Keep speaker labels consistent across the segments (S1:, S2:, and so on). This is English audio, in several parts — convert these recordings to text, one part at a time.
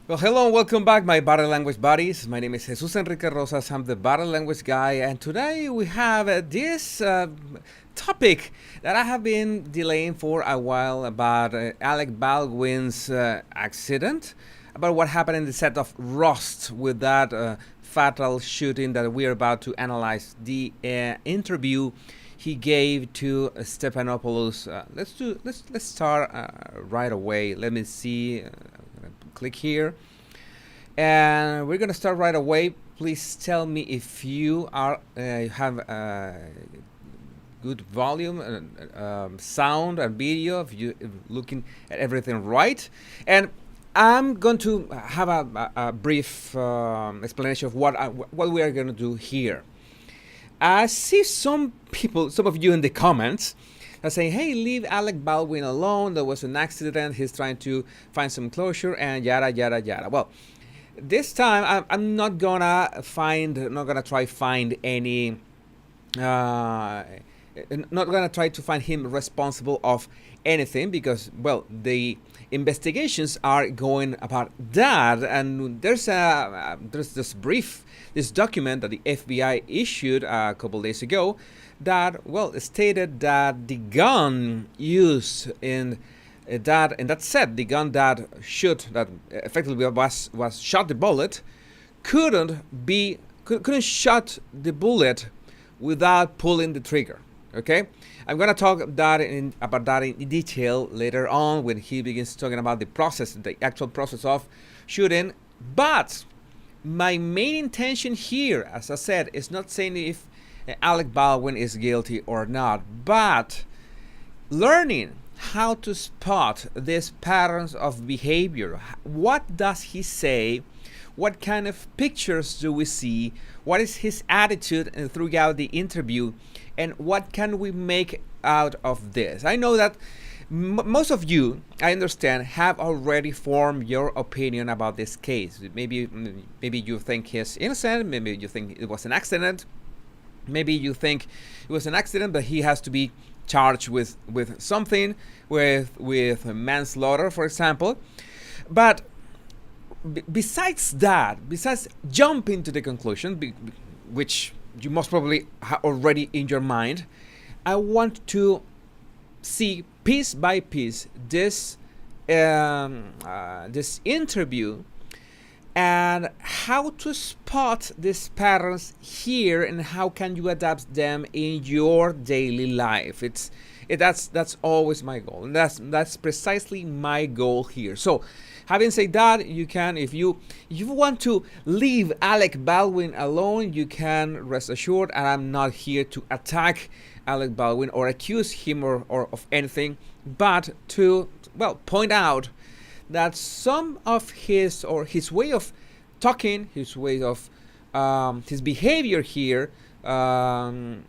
S1: Well, hello and welcome back, my body language buddies. My name is Jesus Enrique Rosas. I'm the body language guy, and today we have this topic that I have been delaying for a while about Alec Baldwin's accident, about what happened in the set of Rust with that fatal shooting that we're about to analyze. The interview he gave to Stephanopoulos. Let's start right away. Let me see. Click here, and we're gonna start right away. Please tell me if you are have good volume, sound, and video. If you looking at everything right, and I'm going to have a brief explanation of what we are going to do here. I see some people, some of you in the comments, are saying, hey, leave Alec Baldwin alone. There was an accident. He's trying to find some closure and yada, yada, yada. Well, this time I'm not gonna find any, not gonna try to find him responsible of anything because, well, the investigations are going about that, and there's this document that the FBI issued a couple days ago that, well, stated that the gun used in that set, the gun that effectively was shot the bullet, couldn't shot the bullet without pulling the trigger. Okay, I'm gonna talk about that in detail later on when he begins talking about the actual process of shooting. But my main intention here, as I said, is not saying if Alec Baldwin is guilty or not, but learning how to spot these patterns of behavior. What does he say? What kind of pictures do we see? What is his attitude throughout the interview? And what can we make out of this? I know that most of you, I understand, have already formed your opinion about this case. Maybe you think he's innocent. Maybe you think it was an accident. Maybe you think it was an accident, but he has to be charged with something, with manslaughter, for example. But besides jumping to the conclusion, which you most probably already in your mind, I want to see piece by piece this interview and how to spot these patterns here and how can you adapt them in your daily life. That's always my goal, and that's precisely my goal here. So having said that, you can, if you want to leave Alec Baldwin alone, you can rest assured, and I'm not here to attack Alec Baldwin or accuse him or of anything, but to, well, point out that some of his way of talking, his way of his behavior here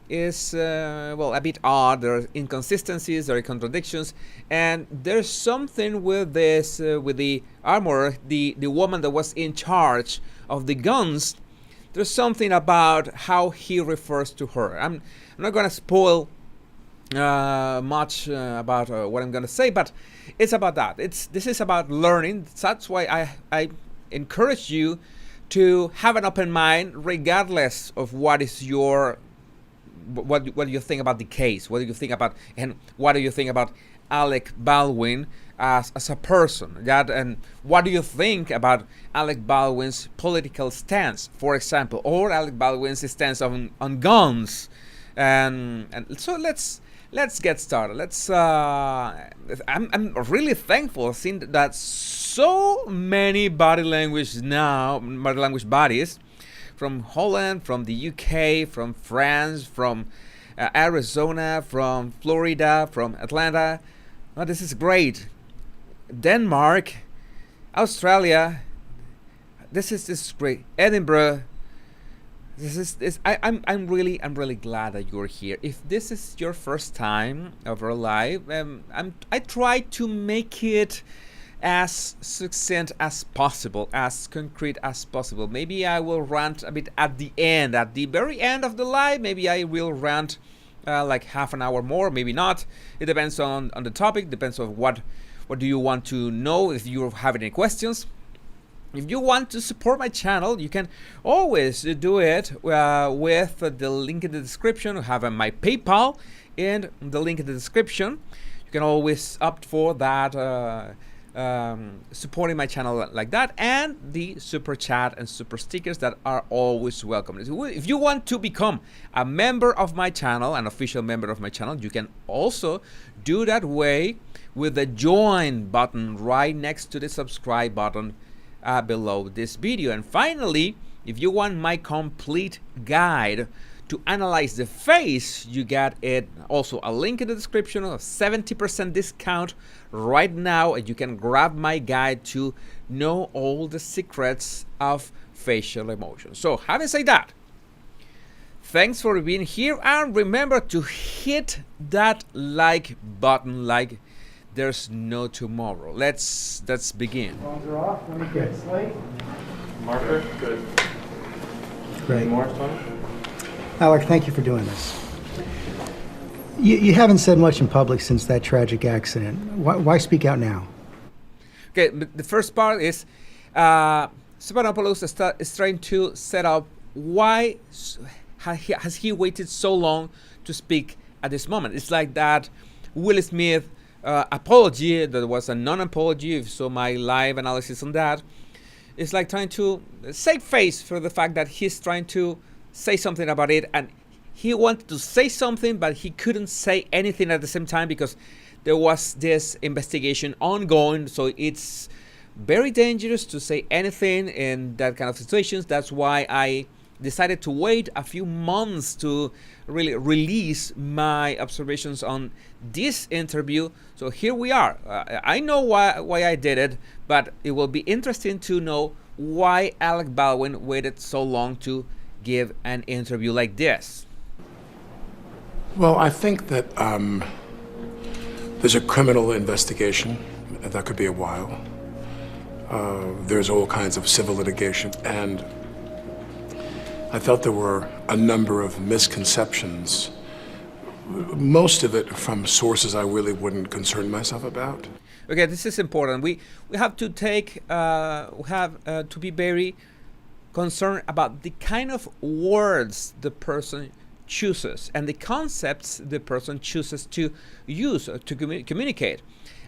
S1: is well, a bit odd. There are inconsistencies, there are contradictions, and there's something with this with the armorer, the woman that was in charge of the guns. There's something about how he refers to her. I'm not gonna spoil much about what I'm gonna say, but it's about that. This is about learning. That's why I encourage you to have an open mind, regardless of what is your what do you think about the case. What do you think about, and what do you think about Alec Baldwin as a person? That, and what do you think about Alec Baldwin's political stance, for example, or Alec Baldwin's stance on guns? And so let's get started. I'm really thankful seeing that so many body language bodies from Holland, from the UK, from France, from Arizona, from Florida, from Atlanta. Oh, this is great. Denmark, Australia. This is great. Edinburgh. I'm really glad that you're here. If this is your first time of our live, I try to make it as succinct as possible, as concrete as possible. Maybe I will rant a bit at the very end of the live. Maybe I will rant like half an hour more, maybe not. It depends on the topic, depends on what do you want to know, if you have any questions. If you want to support my channel, you can always do it with the link in the description. I have my PayPal in the link in the description. You can always opt for that, supporting my channel like that, and the super chat and super stickers that are always welcome. If you want to become a member of my channel, an official member of my channel, you can also do that way with the join button right next to the subscribe button below this video. And finally, if you want my complete guide to analyze the face, you get it also a link in the description, a 70% discount right now, and you can grab my guide to know all the secrets of facial emotions. So having said that, thanks for being here, and remember to hit that like button like there's no tomorrow. Let's begin.
S2: Phones are off. Let me get a slate.
S3: Marker, good.
S2: Great.
S3: Any more, Tony?
S2: Alec, thank you for doing this. You haven't said much in public since that tragic accident. Why speak out now?
S1: Okay, the first part is Stephanopoulos is trying to set up why has he waited so long to speak at this moment. It's like that Will Smith apology that was a non-apology. If you saw my live analysis on that, it's like trying to save face for the fact that he's trying to say something about it, and he wanted to say something but he couldn't say anything at the same time because there was this investigation ongoing. So it's very dangerous to say anything in that kind of situations. That's why I decided to wait a few months to really release my observations on this interview. So here we are. I know why I did it, but it will be interesting to know why Alec Baldwin waited so long to give an interview like this.
S4: Well, I think that there's a criminal investigation. That could be a while. There's all kinds of civil litigation, and I felt there were a number of misconceptions, most of it from sources I really wouldn't concern myself about.
S1: Okay, this is important. We have to take to be very concerned about the kind of words the person chooses and the concepts the person chooses to use to communicate.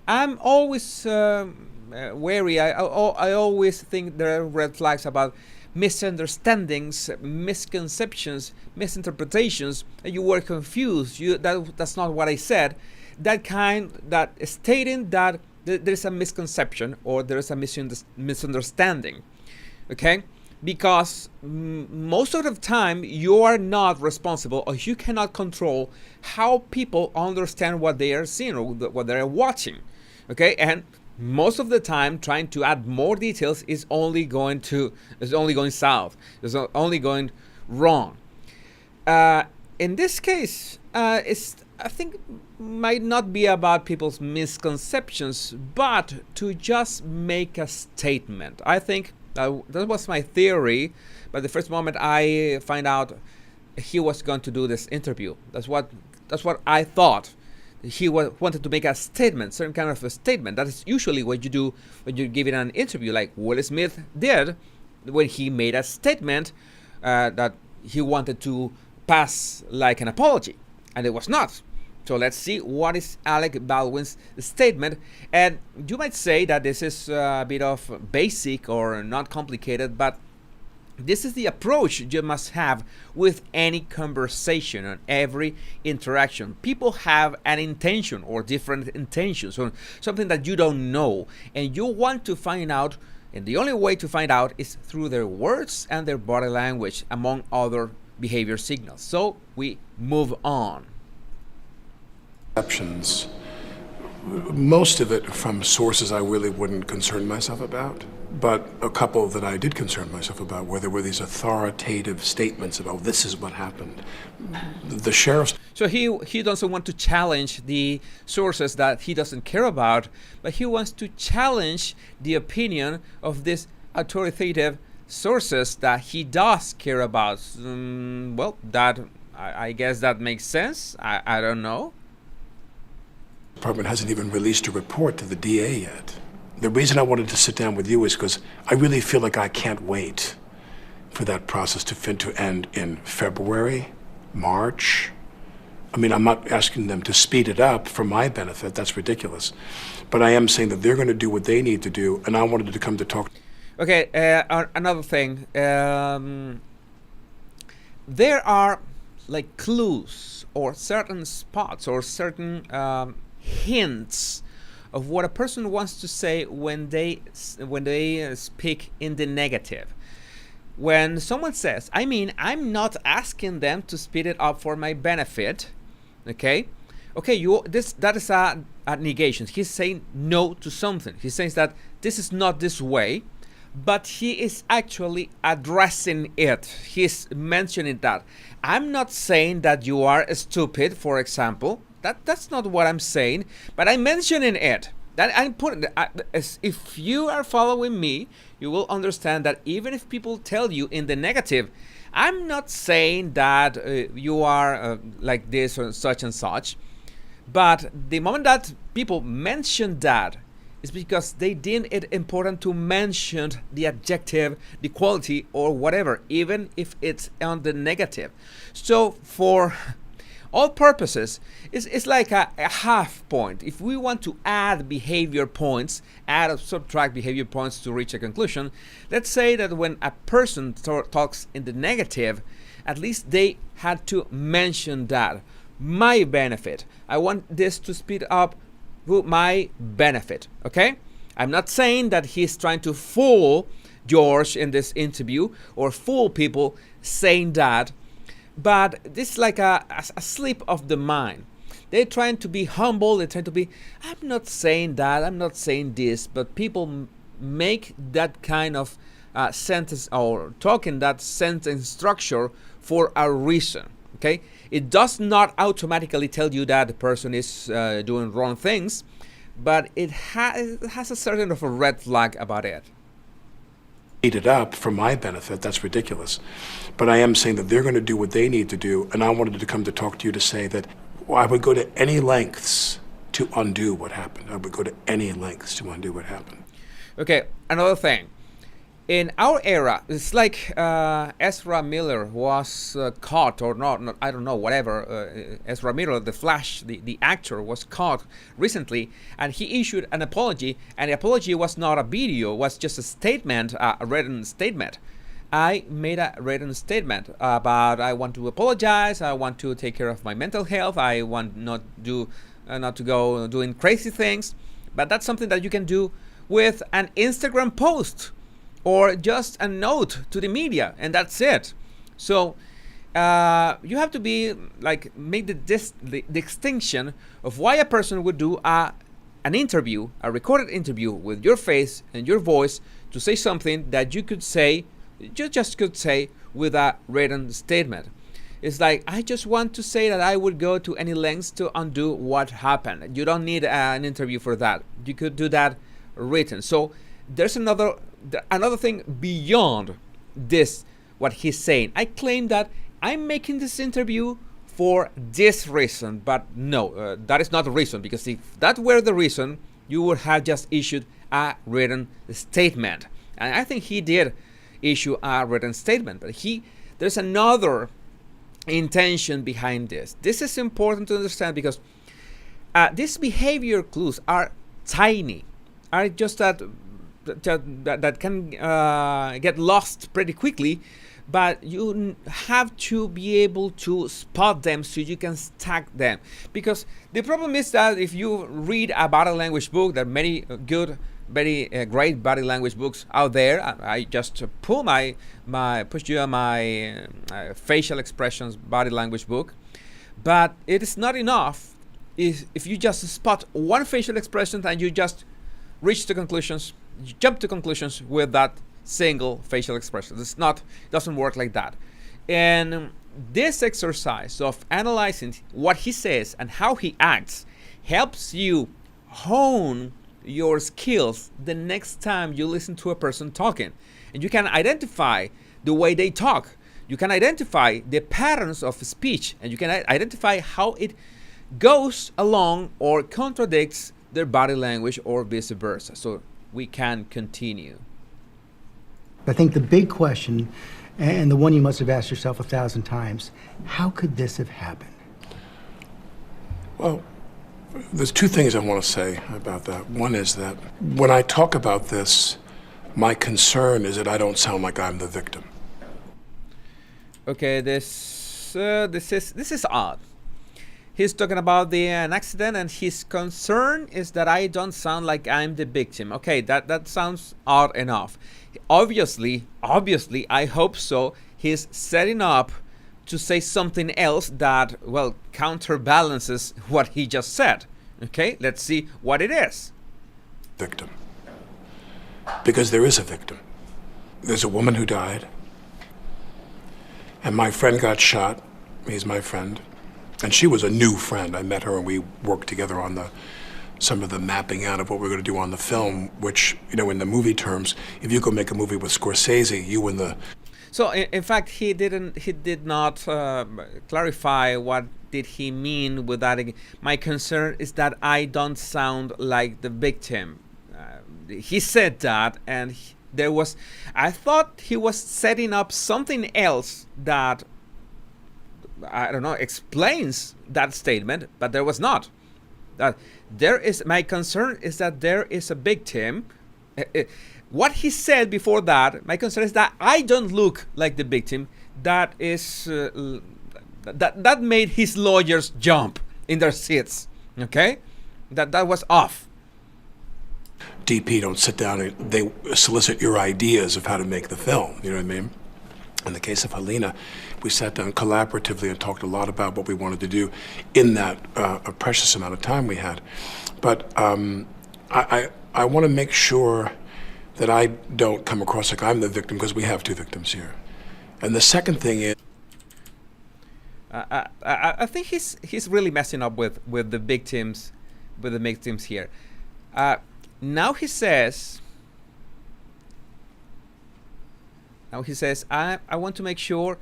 S1: I'm always wary. I always think there are red flags about misunderstandings, misconceptions, misinterpretations, and you were confused. That's not what I said. That stating that there is a misconception or there is a misunderstanding. Okay, because most of the time you are not responsible, or you cannot control how people understand what they are seeing or what they are watching. Okay, and most of the time trying to add more details is only going south. It's only going wrong. In this case, I think might not be about people's misconceptions, but to just make a statement. I think that was my theory, but the first moment I find out he was going to do this interview, that's what I thought. He wanted to make a statement, certain kind of a statement. That is usually what you do when you're giving an interview, like Will Smith did when he made a statement that he wanted to pass like an apology, and it was not. So let's see what is Alec Baldwin's statement. And you might say that this is a bit of basic or not complicated, but this is the approach you must have with any conversation and every interaction. People have an intention or different intentions or something that you don't know, and you want to find out, and the only way to find out is through their words and their body language, among other behavior signals. So we move on.
S4: Exceptions, most of it from sources I really wouldn't concern myself about, but a couple that I did concern myself about, where there were these authoritative statements about this is what happened. The sheriff's...
S1: So he doesn't want to challenge the sources that he doesn't care about, but he wants to challenge the opinion of these authoritative sources that he does care about. Well, that I guess that makes sense. I don't know.
S4: Department hasn't even released a report to the DA yet. The reason I wanted to sit down with you is because I really feel like I can't wait for that process to end in February, March. I mean, I'm not asking them to speed it up for my benefit. That's ridiculous. But I am saying that they're going to do what they need to do, and I wanted to come to talk.
S1: Okay, another thing. There are like clues or certain spots or certain hints of what a person wants to say when they speak in the negative. When someone says, I mean, I'm not asking them to speed it up for my benefit. Okay, that is a negation. He's saying no to something. He says that this is not this way, but he is actually addressing it. He's mentioning that. I'm not saying that you are stupid, for example. That's not what I'm saying, but I'm mentioning it. That I'm putting. If you are following me, you will understand that even if people tell you in the negative, I'm not saying that you are like this or such and such. But the moment that people mention that, is because they deem it important to mention the adjective, the quality, or whatever, even if it's on the negative. So for all purposes, it's like a half point. If we want to add behavior points, add or subtract behavior points to reach a conclusion, let's say that when a person talks in the negative, at least they had to mention that. My benefit. I want this to speed up my benefit. Okay, I'm not saying that he's trying to fool George in this interview or fool people saying that, but this is like a slip of the mind. They're trying to be humble. They're trying to be, I'm not saying that, I'm not saying this, but people make that kind of sentence or talk in that sentence structure for a reason. Okay, it does not automatically tell you that the person is doing wrong things, but it has a certain of a red flag about it.
S4: Speed it up for my benefit. That's ridiculous. But I am saying that they're going to do what they need to do, and I wanted to come to talk to you to say that I would go to any lengths to undo what happened. I would go to any lengths to undo what happened.
S1: Okay, another thing. In our era, it's like Ezra Miller was caught or not, I don't know, whatever. Ezra Miller, the Flash, the actor, was caught recently, and he issued an apology, and the apology was not a video, it was just a statement, a written statement. I made a written statement about I want to apologize, I want to take care of my mental health, I want not to go doing crazy things, but that's something that you can do with an Instagram post or just a note to the media, and that's it. So you have to be like make the distinction of why a person would do an interview, a recorded interview with your face and your voice to say something that you could say, you just could say with a written statement. It's like, I just want to say that I would go to any lengths to undo what happened. You don't need an interview for that. You could do that written. So there's another thing beyond this, what he's saying. I claim that I'm making this interview for this reason, but no, that is not the reason, because if that were the reason, you would have just issued a written statement. And I think he did issue a written statement, but there's another intention behind this. This is important to understand because these behavior clues are tiny, are just that can get lost pretty quickly, but you have to be able to spot them so you can stack them. Because the problem is that if you read a body language book, there are many good, very great body language books out there. I just push you on my facial expressions body language book, but it is not enough if you just spot one facial expression and you just reach to conclusions. You jump to conclusions with that single facial expression. It doesn't work like that. And this exercise of analyzing what he says and how he acts helps you hone your skills the next time you listen to a person talking. And you can identify the way they talk. You can identify the patterns of speech, and you can identify how it goes along or contradicts their body language or vice versa. So we can continue.
S2: I think the big question, and the one you must have asked yourself 1,000 times, how could this have happened?
S4: Well, there's two things I want to say about that. One is that when I talk about this, my concern is that I don't sound like I'm the victim.
S1: Okay, this is odd. He's talking about an accident, and his concern is that I don't sound like I'm the victim. Okay, that sounds odd enough. Obviously, I hope so. He's setting up to say something else that, well, counterbalances what he just said. Okay, let's see what it is.
S4: Victim. Because there is a victim. There's a woman who died, and my friend got shot. He's my friend. And she was a new friend. I met her and we worked together on some of the mapping out of what we're going to do on the film, which, in the movie terms, if you go make a movie with Scorsese, you win the...
S1: So, in fact, he did not clarify what did he mean with that. My concern is that I don't sound like the victim. He said that, and I thought he was setting up something else that, I don't know, explains that statement, but there was not. My concern is that there is a victim. What he said before that, my concern is that I don't look like the victim. That is that made his lawyers jump in their seats. Okay, that was off.
S4: DP don't sit down and they solicit your ideas of how to make the film. You know what I mean? In the case of Helena, we sat down collaboratively and talked a lot about what we wanted to do in that a precious amount of time we had. But I want to make sure that I don't come across like I'm the victim, because we have two victims here. And the second thing is,
S1: I think he's really messing up with the victims, here. Now he says, I want to make sure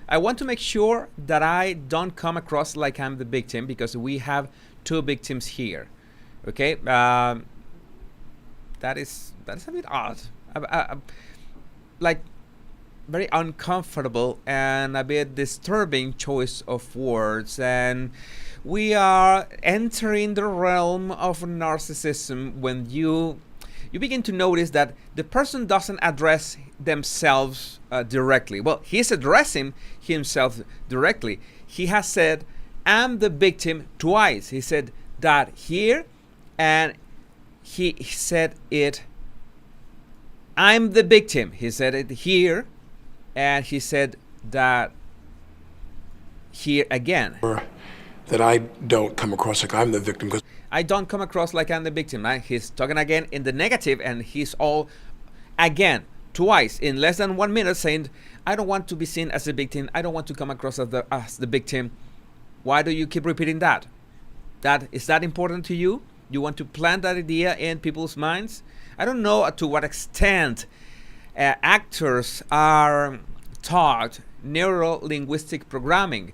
S1: that I don't come across like I'm the victim, because we have two victims here. Okay, that is a bit odd. Like very uncomfortable and a bit disturbing choice of words, and we are entering the realm of narcissism when you begin to notice that the person doesn't address themselves directly. Well, he's addressing himself directly. He has said, I'm the victim, twice. He said that here, and he said it, I'm the victim. He said it here, and he said that here again.
S4: that I don't come across like I'm the victim, because
S1: I don't come across like I'm the victim. Right? He's talking again in the negative, and he's all again twice in less than 1 minute saying, I don't want to be seen as a victim. I don't want to come across as the victim. Why do you keep repeating that? Is that important to you? You want to plant that idea in people's minds? I don't know to what extent actors are taught neuro-linguistic programming,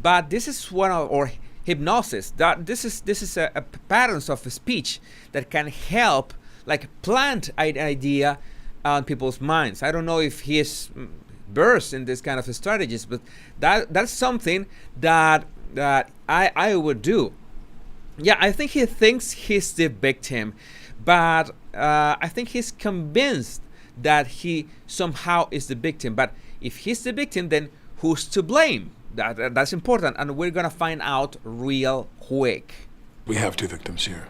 S1: but this is or hypnosis. That this is a patterns of speech that can help, like, plant an idea on people's minds. I don't know if he is versed in this kind of strategies, but that's something that I would do. Yeah, I think he thinks he's the victim, but I think he's convinced that he somehow is the victim. But if he's the victim, then who's to blame? That's important, and we're gonna find out real quick.
S4: we have two victims here.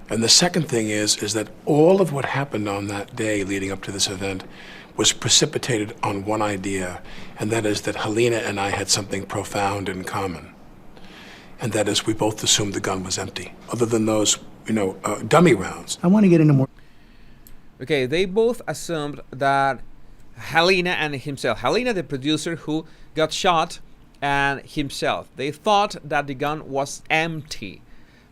S4: And the second thing is that all of what happened on that day leading up to this event was precipitated on one idea, and that is that Helena and I had something profound in common. And that is, we both assumed the gun was empty, other than those, dummy rounds.
S2: I want to get into more.
S1: Okay, they both assumed that Helena and himself, Helena, the producer who got shot, and himself, they thought that the gun was empty.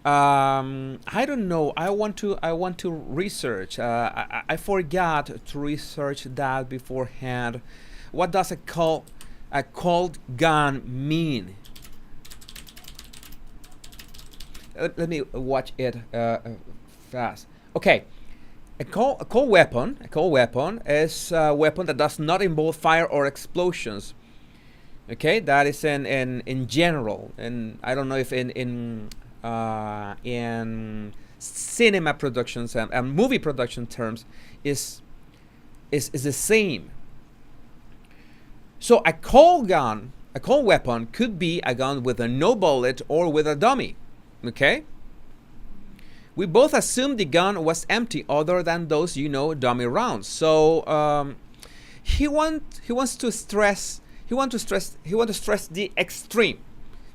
S1: I don't know. I want to research. I forgot to research that beforehand. What does a cold gun mean? Let me watch it fast. Okay, A cold weapon is a weapon that does not involve fire or explosions. Okay, that is in general, and I don't know if in cinema productions and movie production terms is the same. So a cold weapon could be a gun with a no bullet or with a dummy. Okay. We both assumed the gun was empty, other than those, dummy rounds. So he wants to stress the extreme,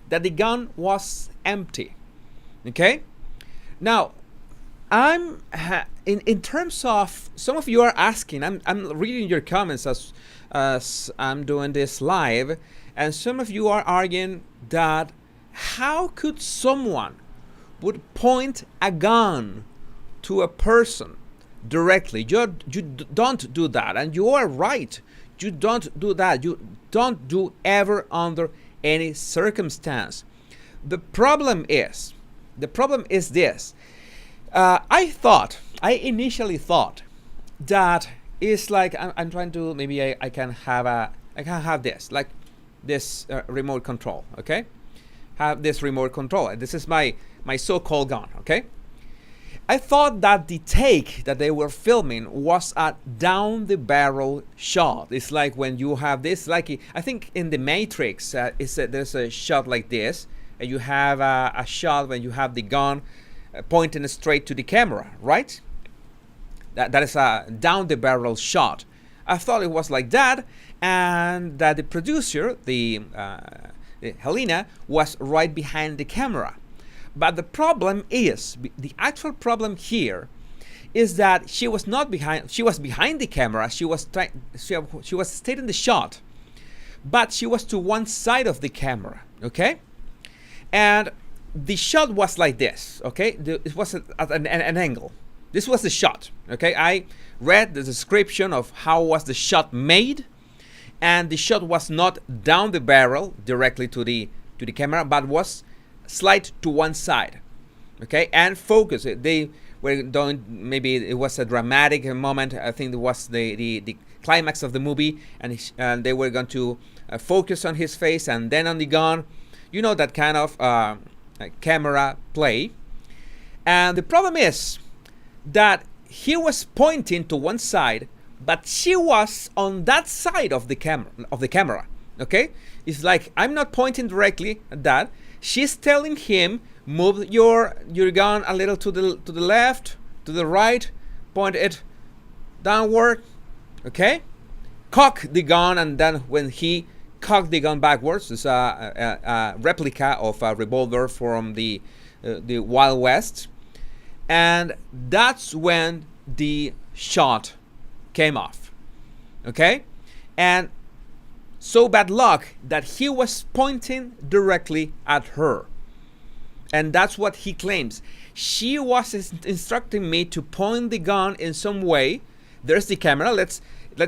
S1: that the gun was empty. Okay. Now, I'm in terms of, some of you are asking. I'm reading your comments as I'm doing this live, and some of you are arguing that how could someone would point a gun to a person directly? You don't do that, and you are right. You don't do that. You don't do ever under any circumstance. The problem is this. I initially thought that it's like I'm trying to, maybe I can have this, like this remote control. Okay, have this remote control. This is my so-called gun. Okay, I thought that the take that they were filming was a down the barrel shot. It's like when you have this, like I think in the Matrix, there's a shot like this, and you have a shot when you have the gun pointing straight to the camera, right? That is a down the barrel shot. I thought it was like that, and that the producer, the Helena, was right behind the camera. But the problem is, the actual problem here is that she was not behind. She was behind the camera. She was stayed in the shot, but she was to one side of the camera. Okay, and the shot was like this. Okay, it was at an angle. This was the shot. Okay, I read the description of how was the shot made, and the shot was not down the barrel directly to the camera, but was slide to one side. Okay, and focus. They were doing, maybe it was a dramatic moment. I think it was the climax of the movie, and they were going to focus on his face and then on the gun. You know, that kind of camera play. And the problem is that he was pointing to one side, but she was on that side of the camera. Okay, it's like I'm not pointing directly at that. She's telling him, move your gun a little to the left, to the right, point it downward. Okay, cock the gun, and then when he cocked the gun backwards, it's a replica of a revolver from the Wild West, and that's when the shot came off. Okay, and so bad luck that he was pointing directly at her, and that's what he claims. She was instructing me to point the gun in some way. There's the camera. Let's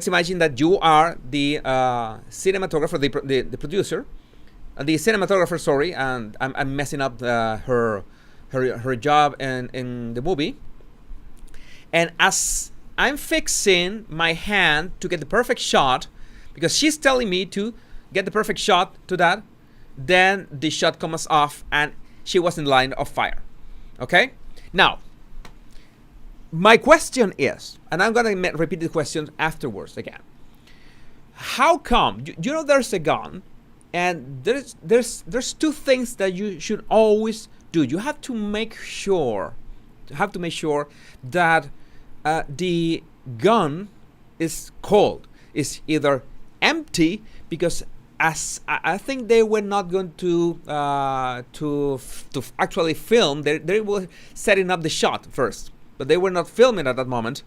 S1: imagine that you are the cinematographer, the producer, the cinematographer. Sorry, and I'm messing up her job in the movie. And as I'm fixing my hand to get the perfect shot, because she's telling me to get the perfect shot to that, then the shot comes off and she was in line of fire. Okay? Now, my question is, and I'm going to repeat the question afterwards again. How come, there's a gun, and there's two things that you should always do. You have to make sure that the gun is cold. It's either empty, because as I think they were not going to actually film. They were setting up the shot first, but they were not filming at that moment.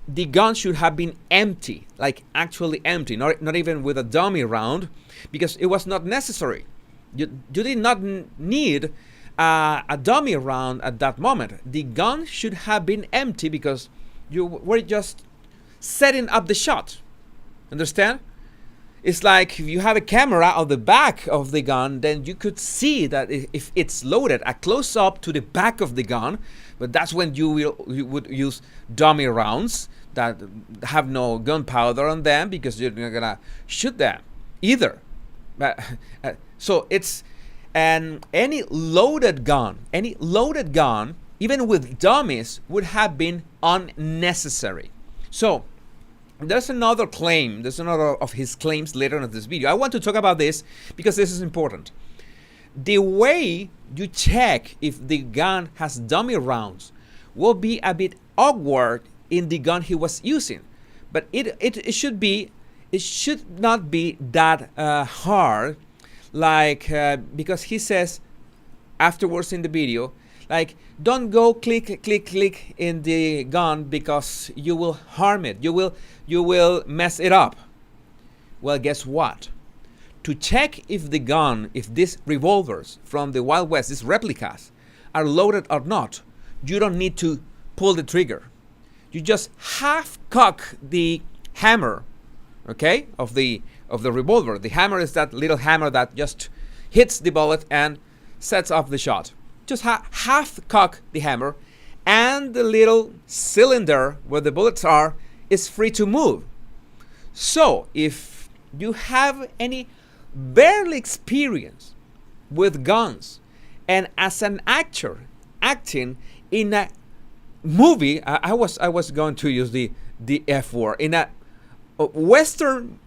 S1: The gun should have been empty, like actually empty, not even with a dummy round, because it was not necessary. You did not need a dummy round at that moment. The gun should have been empty because you were just setting up the shot. Understand? it's like if you have a camera on the back of the gun, then you could see that if it's loaded, a close up to the back of the gun. But that's when you would use dummy rounds that have no gunpowder on them, because you're not gonna shoot them either. So it's any loaded gun, even with dummies, would have been unnecessary. So there's another claim. There's another of his claims later in this video. I want to talk about this because this is important. The way you check if the gun has dummy rounds will be a bit awkward in the gun he was using, but it should not be that hard, like because he says afterwards in the video, like, don't go click in the gun because you will harm it. You will mess it up. Well, guess what? To check if the gun, if these revolvers from the Wild West, these replicas, are loaded or not, you don't need to pull the trigger. You just half cock the hammer, okay, of the revolver. The hammer is that little hammer that just hits the bullet and sets off the shot. Just half cock the hammer, and the little cylinder where the bullets are is free to move. So if you have any barely experience with guns, and as an actor acting in a movie, I was going to use the F word, in a Western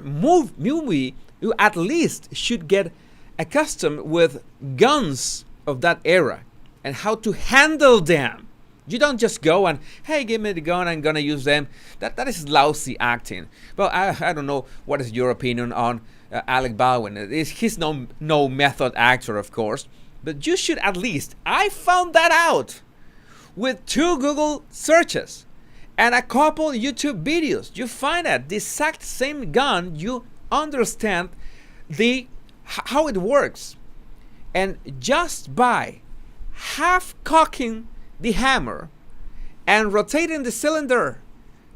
S1: movie, you at least should get accustomed with guns of that era and how to handle them. You don't just go and, hey, give me the gun, I'm gonna use them. That is lousy acting. Well, I don't know what is your opinion on Alec Baldwin. He's no method actor, of course, but you should at least. I found that out with 2 Google searches and a couple YouTube videos. You find out the exact same gun. You understand how it works, and just by half cocking the hammer and rotating the cylinder,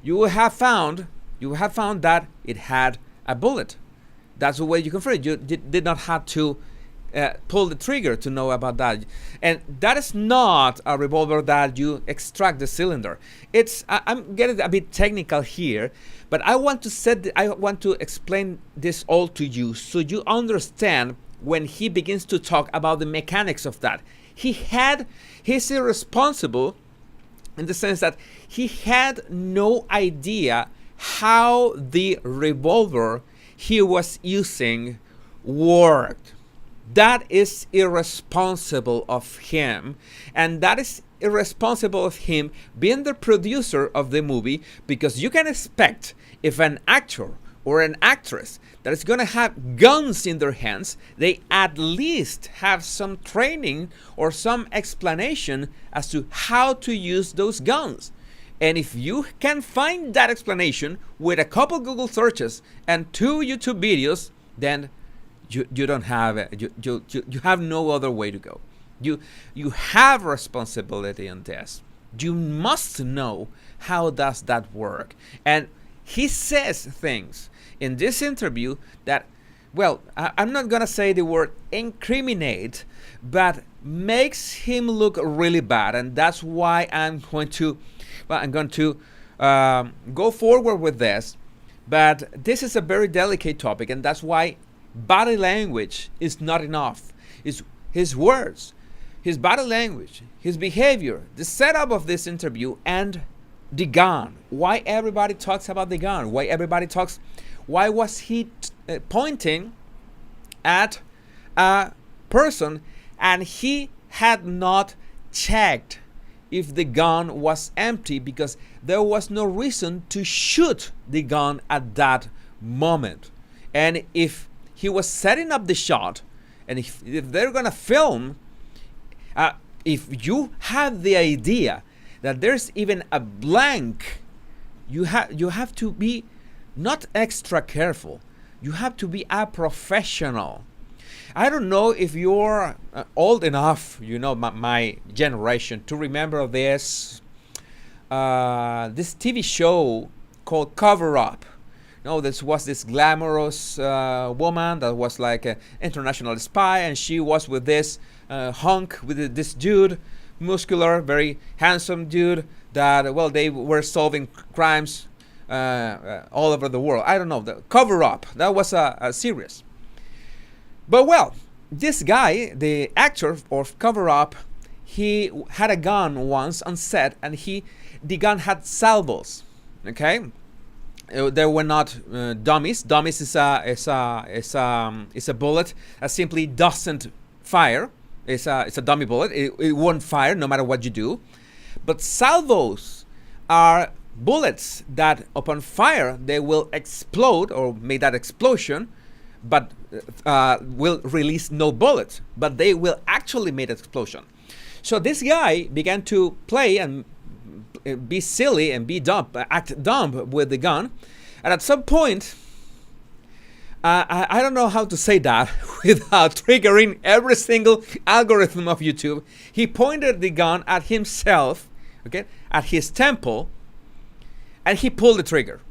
S1: you have found that it had a bullet. That's the way you confirm it. You did not have to pull the trigger to know about that. And that is not a revolver that you extract the cylinder. I'm getting a bit technical here, but I want to explain this all to you so you understand when he begins to talk about the mechanics of that. He's irresponsible in the sense that he had no idea how the revolver he was using worked. That is irresponsible of him, and that is irresponsible of him being the producer of the movie, because you can expect if an actor or an actress that is going to have guns in their hands, they at least have some training or some explanation as to how to use those guns. And if you can find that explanation with a couple Google searches and 2 YouTube videos, then you don't have it. You have no other way to go. You have responsibility in this. You must know how does that work. And he says things in this interview that, well, I'm not gonna say the word incriminate, but makes him look really bad. And that's why I'm going to go forward with this. But this is a very delicate topic, and that's why body language is not enough. It's his words, his body language, his behavior, the setup of this interview, and the gun. Why everybody talks about the gun? Why was he pointing at a person and he had not checked if the gun was empty, because there was no reason to shoot the gun at that moment. And if he was setting up the shot, and if they're gonna film, if you have the idea that there's even a blank, you have to be not extra careful. You have to be a professional. I don't know if you're old enough, my generation, to remember this TV show called Cover Up. No, this was this glamorous woman that was like an international spy, and she was with this hunk, with this dude, muscular, very handsome dude, that, well, they were solving crimes all over the world. I don't know, the cover-up. That was a series. But, well, this guy, the actor of Cover-Up, he had a gun once on set, and the gun had salvos. Okay, there were not dummies. Dummies is a bullet that simply doesn't fire. It's a dummy bullet. It won't fire no matter what you do. But salvos are bullets that, upon fire, they will explode or make that explosion, but will release no bullets. But they will actually make an explosion. So this guy began to play and be silly and be dumb, act dumb with the gun. And at some point, I don't know how to say that without triggering every single algorithm of YouTube. He pointed the gun at himself, okay, at his temple, and he pulled the trigger,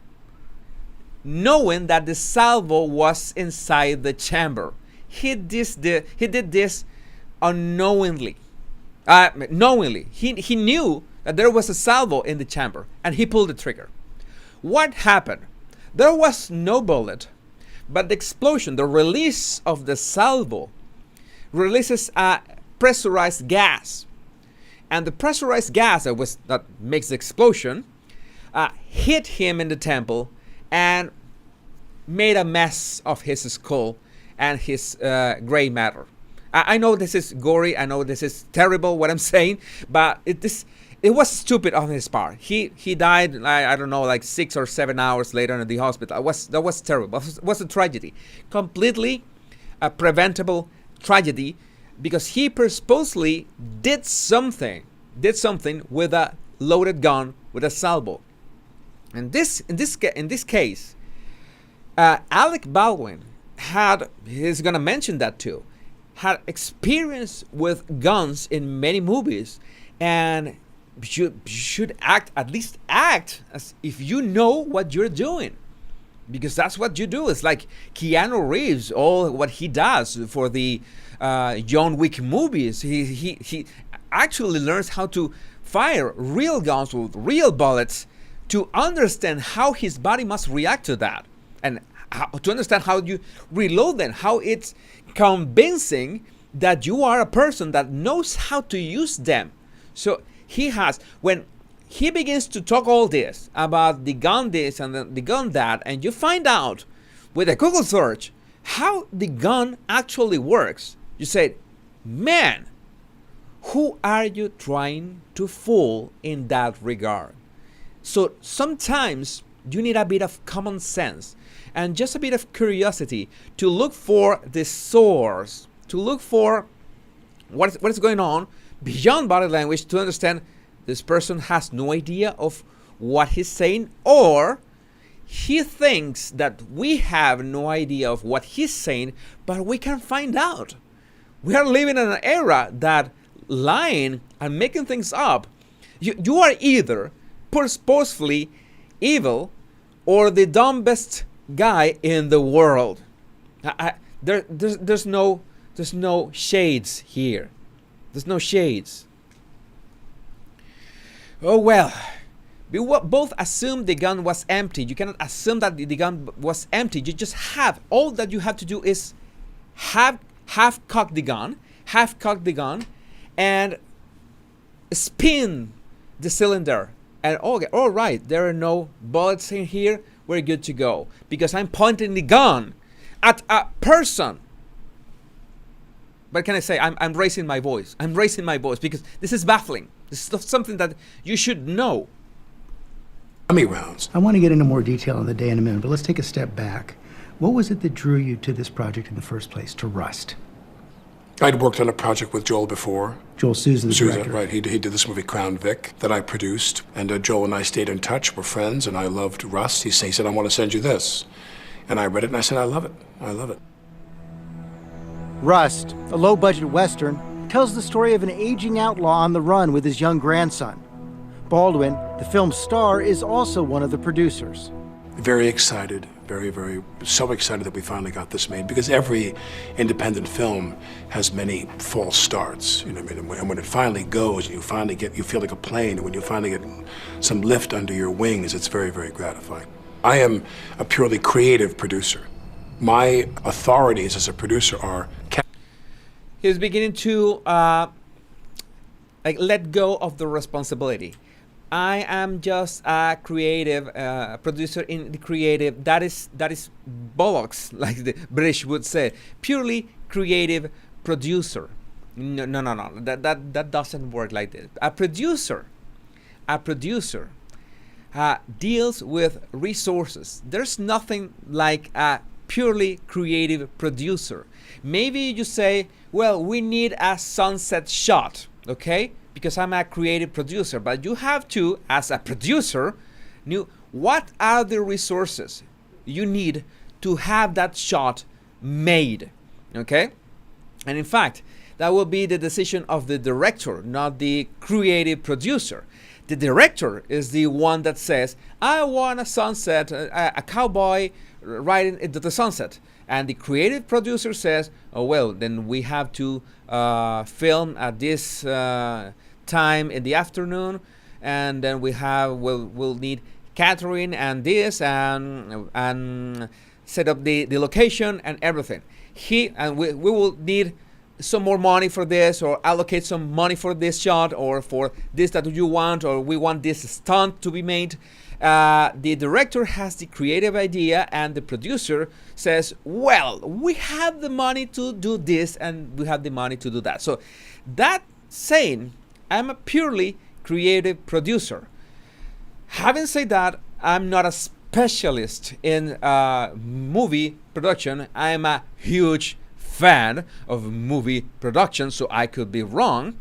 S1: knowing that the salvo was inside the chamber. He did this unknowingly. Knowingly. He knew that there was a salvo in the chamber, and he pulled the trigger. What happened? There was no bullet, but the explosion, the release of the salvo, releases a pressurized gas. And the pressurized gas that makes the explosion hit him in the temple and made a mess of his skull and his gray matter. I know this is gory. I know this is terrible what I'm saying, but it was stupid on his part. He died, I don't know, like 6 or 7 hours later in the hospital. That was terrible. It was a tragedy. Completely a preventable tragedy, because he purposely did something with a loaded gun, with a salvo. And in this case, Alec Baldwin he's going to mention that too, had experience with guns in many movies, and should at least act as if you know what you're doing, because that's what you do. It's like Keanu Reeves, all what he does for the John Wick movies. He actually learns how to fire real guns with real bullets, to understand how his body must react to that, and to understand how you reload them, how it's convincing that you are a person that knows how to use them. So when he begins to talk all this about the gun this and the gun that, and you find out with a Google search how the gun actually works, you say, man, who are you trying to fool in that regard? So sometimes you need a bit of common sense and just a bit of curiosity to look for the source, to look for what is going on beyond body language, to understand this person has no idea of what he's saying, or he thinks that we have no idea of what he's saying, but we can find out. We are living in an era that lying and making things up, you are either purposefully evil or the dumbest guy in the world. There's no shades here. There's no shades. Oh well, we both assume the gun was empty. You cannot assume that the gun was empty. You just have, all that you have to do is half cock the gun, and spin the cylinder. And okay, all right, there are no bullets in here. We're good to go, because I'm pointing the gun at a person. But can I say, I'm raising my voice. I'm raising my voice because this is baffling. This is something that you should know.
S4: Dummy rounds.
S2: I want to get into more detail on the day in a minute, but let's take a step back. What was it that drew you to this project in the first place, to Rust?
S4: I'd worked on a project with Joel before.
S2: Joel Souza, the director.
S4: Right. He did this movie, Crown Vic, that I produced. And Joel and I stayed in touch. We're friends, and I loved Rust. He said, I want to send you this. And I read it, and I said, I love it. I love it.
S5: Rust, a low-budget Western, tells the story of an aging outlaw on the run with his young grandson. Baldwin, the film's star, is also one of the producers.
S4: Very excited, Very, very, so excited that we finally got this made, because every independent film has many false starts, you know what I mean? And when it finally goes, you feel like a plane, and when you finally get some lift under your wings, it's very, very gratifying. I am a purely creative producer. My authorities as a producer are...
S1: He's beginning to let go of the responsibility. I am just a creative producer in the creative. That is bollocks, like the British would say. Purely creative producer. No. That doesn't work like this. A producer deals with resources. There's nothing like a purely creative producer. Maybe you say, well, we need a sunset shot, okay? Because I'm a creative producer, but you have to, as a producer, know what are the resources you need to have that shot made, okay? And in fact, that will be the decision of the director, not the creative producer. The director is the one that says, I want a sunset, a cowboy riding into the sunset. And the creative producer says, oh, well, then we have to film at this time in the afternoon, and then we'll need catering and this and set up the location and everything. We will need some more money for this, or allocate some money for this shot, or for this that you want, or we want this stunt to be made. The director has the creative idea, and the producer says, well, we have the money to do this, and we have the money to do that. So that saying, I'm a purely creative producer. Having said that, I'm not a specialist in movie production. I'm a huge fan of movie production, so I could be wrong.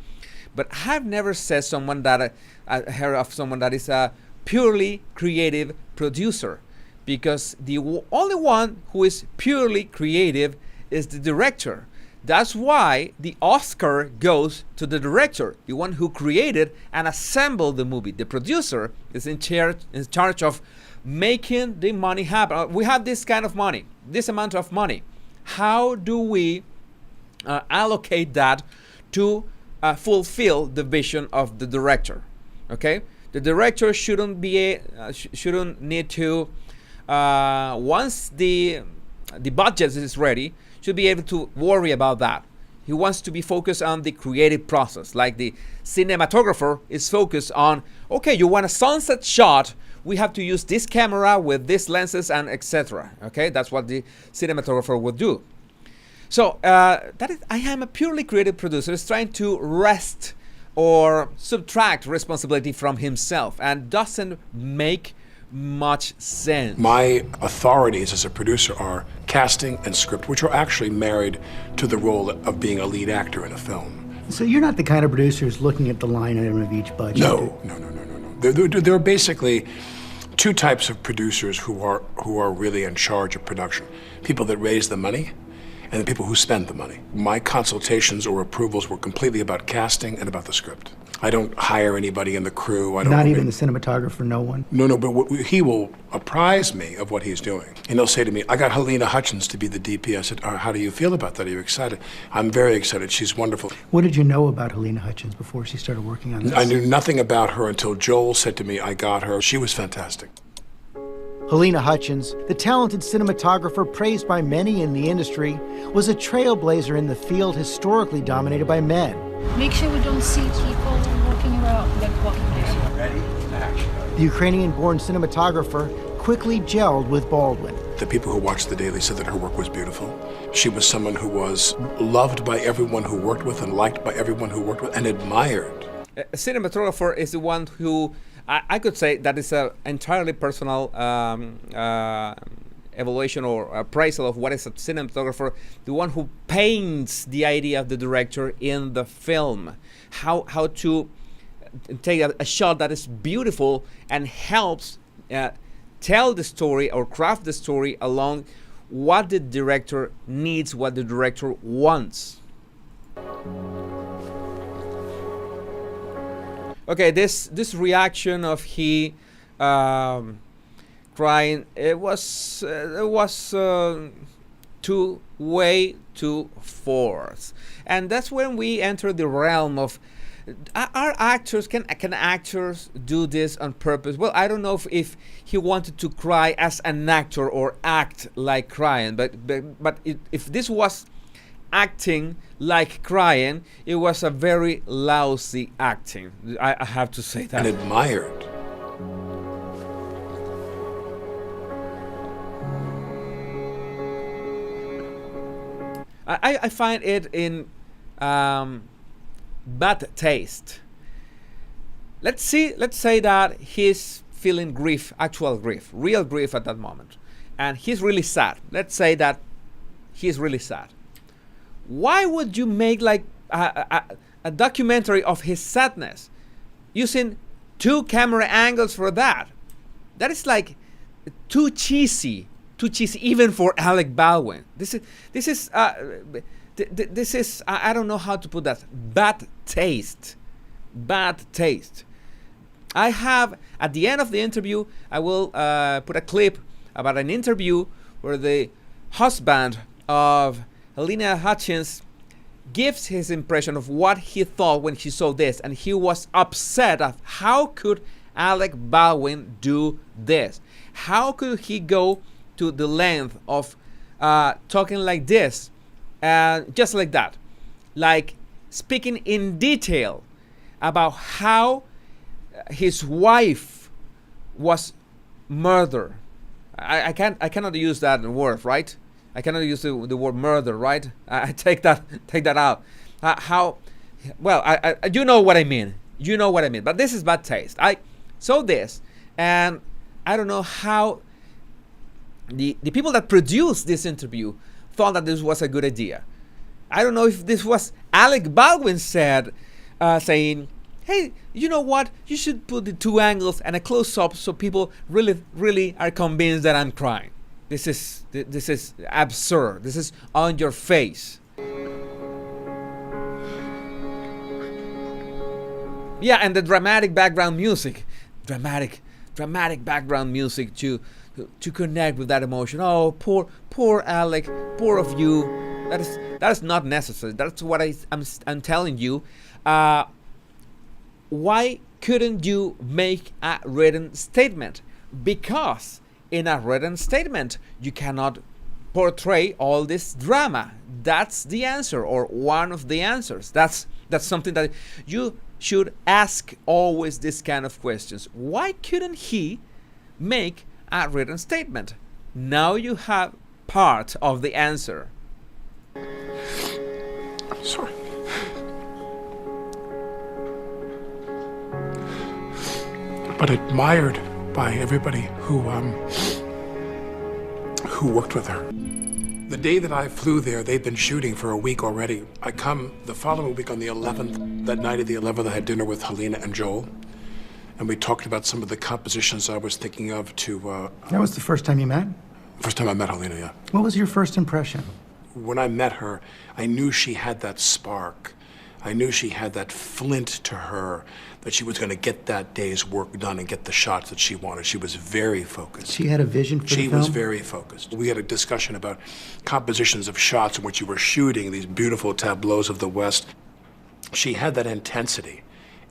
S1: But I've never said someone that I heard of someone that is a purely creative producer, because the only one who is purely creative is the director. That's why the Oscar goes to the director, the one who created and assembled the movie. The producer is in charge of making the money happen. We have this kind of money, this amount of money. How do we allocate that to fulfill the vision of the director? Okay, the director shouldn't need to once the budget is ready, should be able to worry about that. He wants to be focused on the creative process, like the cinematographer is focused on, okay, you want a sunset shot, we have to use this camera with these lenses and etc. Okay, that's what the cinematographer would do. So I am a purely creative producer. Is trying to wrest or subtract responsibility from himself, and doesn't make much sense.
S4: My authorities as a producer are casting and script, which are actually married to the role of being a lead actor in a film.
S2: So you're not the kind of producer who's looking at the line item of each budget?
S4: No. There are basically two types of producers who are really in charge of production. People that raise the money, and the people who spend the money. My consultations or approvals were completely about casting and about the script. I don't hire anybody in the crew.
S2: Not even the cinematographer, no one?
S4: No, but he will apprise me of what he's doing. And he'll say to me, I got Helena Hutchins to be the DP. I said, how do you feel about that? Are you excited? I'm very excited. She's wonderful.
S2: What did you know about Helena Hutchins before she started working on this?
S4: I knew nothing about her until Joel said to me, I got her. She was fantastic.
S5: Helena Hutchins, the talented cinematographer praised by many in the industry, was a trailblazer in the field historically dominated by men.
S6: Make sure we don't see people walking around like walking there.
S4: Ready? Action.
S5: The Ukrainian-born cinematographer quickly gelled with Baldwin.
S4: The people who watched The Daily said that her work was beautiful. She was someone who was loved by everyone who worked with, and liked by everyone who worked with, and admired.
S1: A cinematographer is the one who, I could say that is an entirely personal evaluation or appraisal of what is a cinematographer, the one who paints the idea of the director in the film, how to take a shot that is beautiful and helps tell the story or craft the story along what the director needs, what the director wants. Okay, this reaction of he crying, it was way too forced. And that's when we enter the realm of, are actors, can actors do this on purpose? Well, I don't know if he wanted to cry as an actor or act like crying, but if this was acting like crying, it was a very lousy acting. I have to say that.
S4: And admired.
S1: I find it in bad taste. Let's say that he's feeling grief, actual grief, real grief at that moment, and he's really sad. Let's say that he's really sad. Why would you make like a documentary of his sadness using 2 camera angles for that? That is like too cheesy even for Alec Baldwin. This is I don't know how to put that. Bad taste. I have, at the end of the interview, I will put a clip about an interview where the husband of Helena Hutchins gives his impression of what he thought when he saw this, and he was upset of how could Alec Baldwin do this? How could he go to the length of talking like this, just like that, like speaking in detail about how his wife was murdered. I cannot use that word, right? I cannot use the word murder, right? I take that out. How? Well, I you know what I mean. You know what I mean. But this is bad taste. I saw this, and I don't know how the people that produced this interview thought that this was a good idea. I don't know if this was Alec Baldwin saying, hey, you know what? You should put the 2 angles and a close-up so people really are convinced that I'm crying. This is absurd. This is on your face. Yeah, and the dramatic background music. Dramatic background music to connect with that emotion. Oh, poor Alec, poor of you. That is not necessary. That's what I'm telling you. Why couldn't you make a written statement? Because in a written statement you cannot portray all this drama. That's the answer, or one of the answers. That's something that you should ask always, this kind of questions. Why couldn't he make a written statement? Now you have part of the answer.
S4: Sorry. But admired by everybody who worked with her. The day that I flew there, they'd been shooting for a week already. I come the following week on the 11th. That night of the 11th, I had dinner with Helena and Joel, and we talked about some of the compositions I was thinking of to...
S2: That was the first time you met?
S4: First time I met Helena, yeah.
S2: What was your first impression?
S4: When I met her, I knew she had that spark. I knew she had that flint to her, that she was going to get that day's work done and get the shots that she wanted. She was very focused.
S2: She had a vision for the film?
S4: She was very focused. We had a discussion about compositions of shots in which you were shooting these beautiful tableaus of the West. She had that intensity.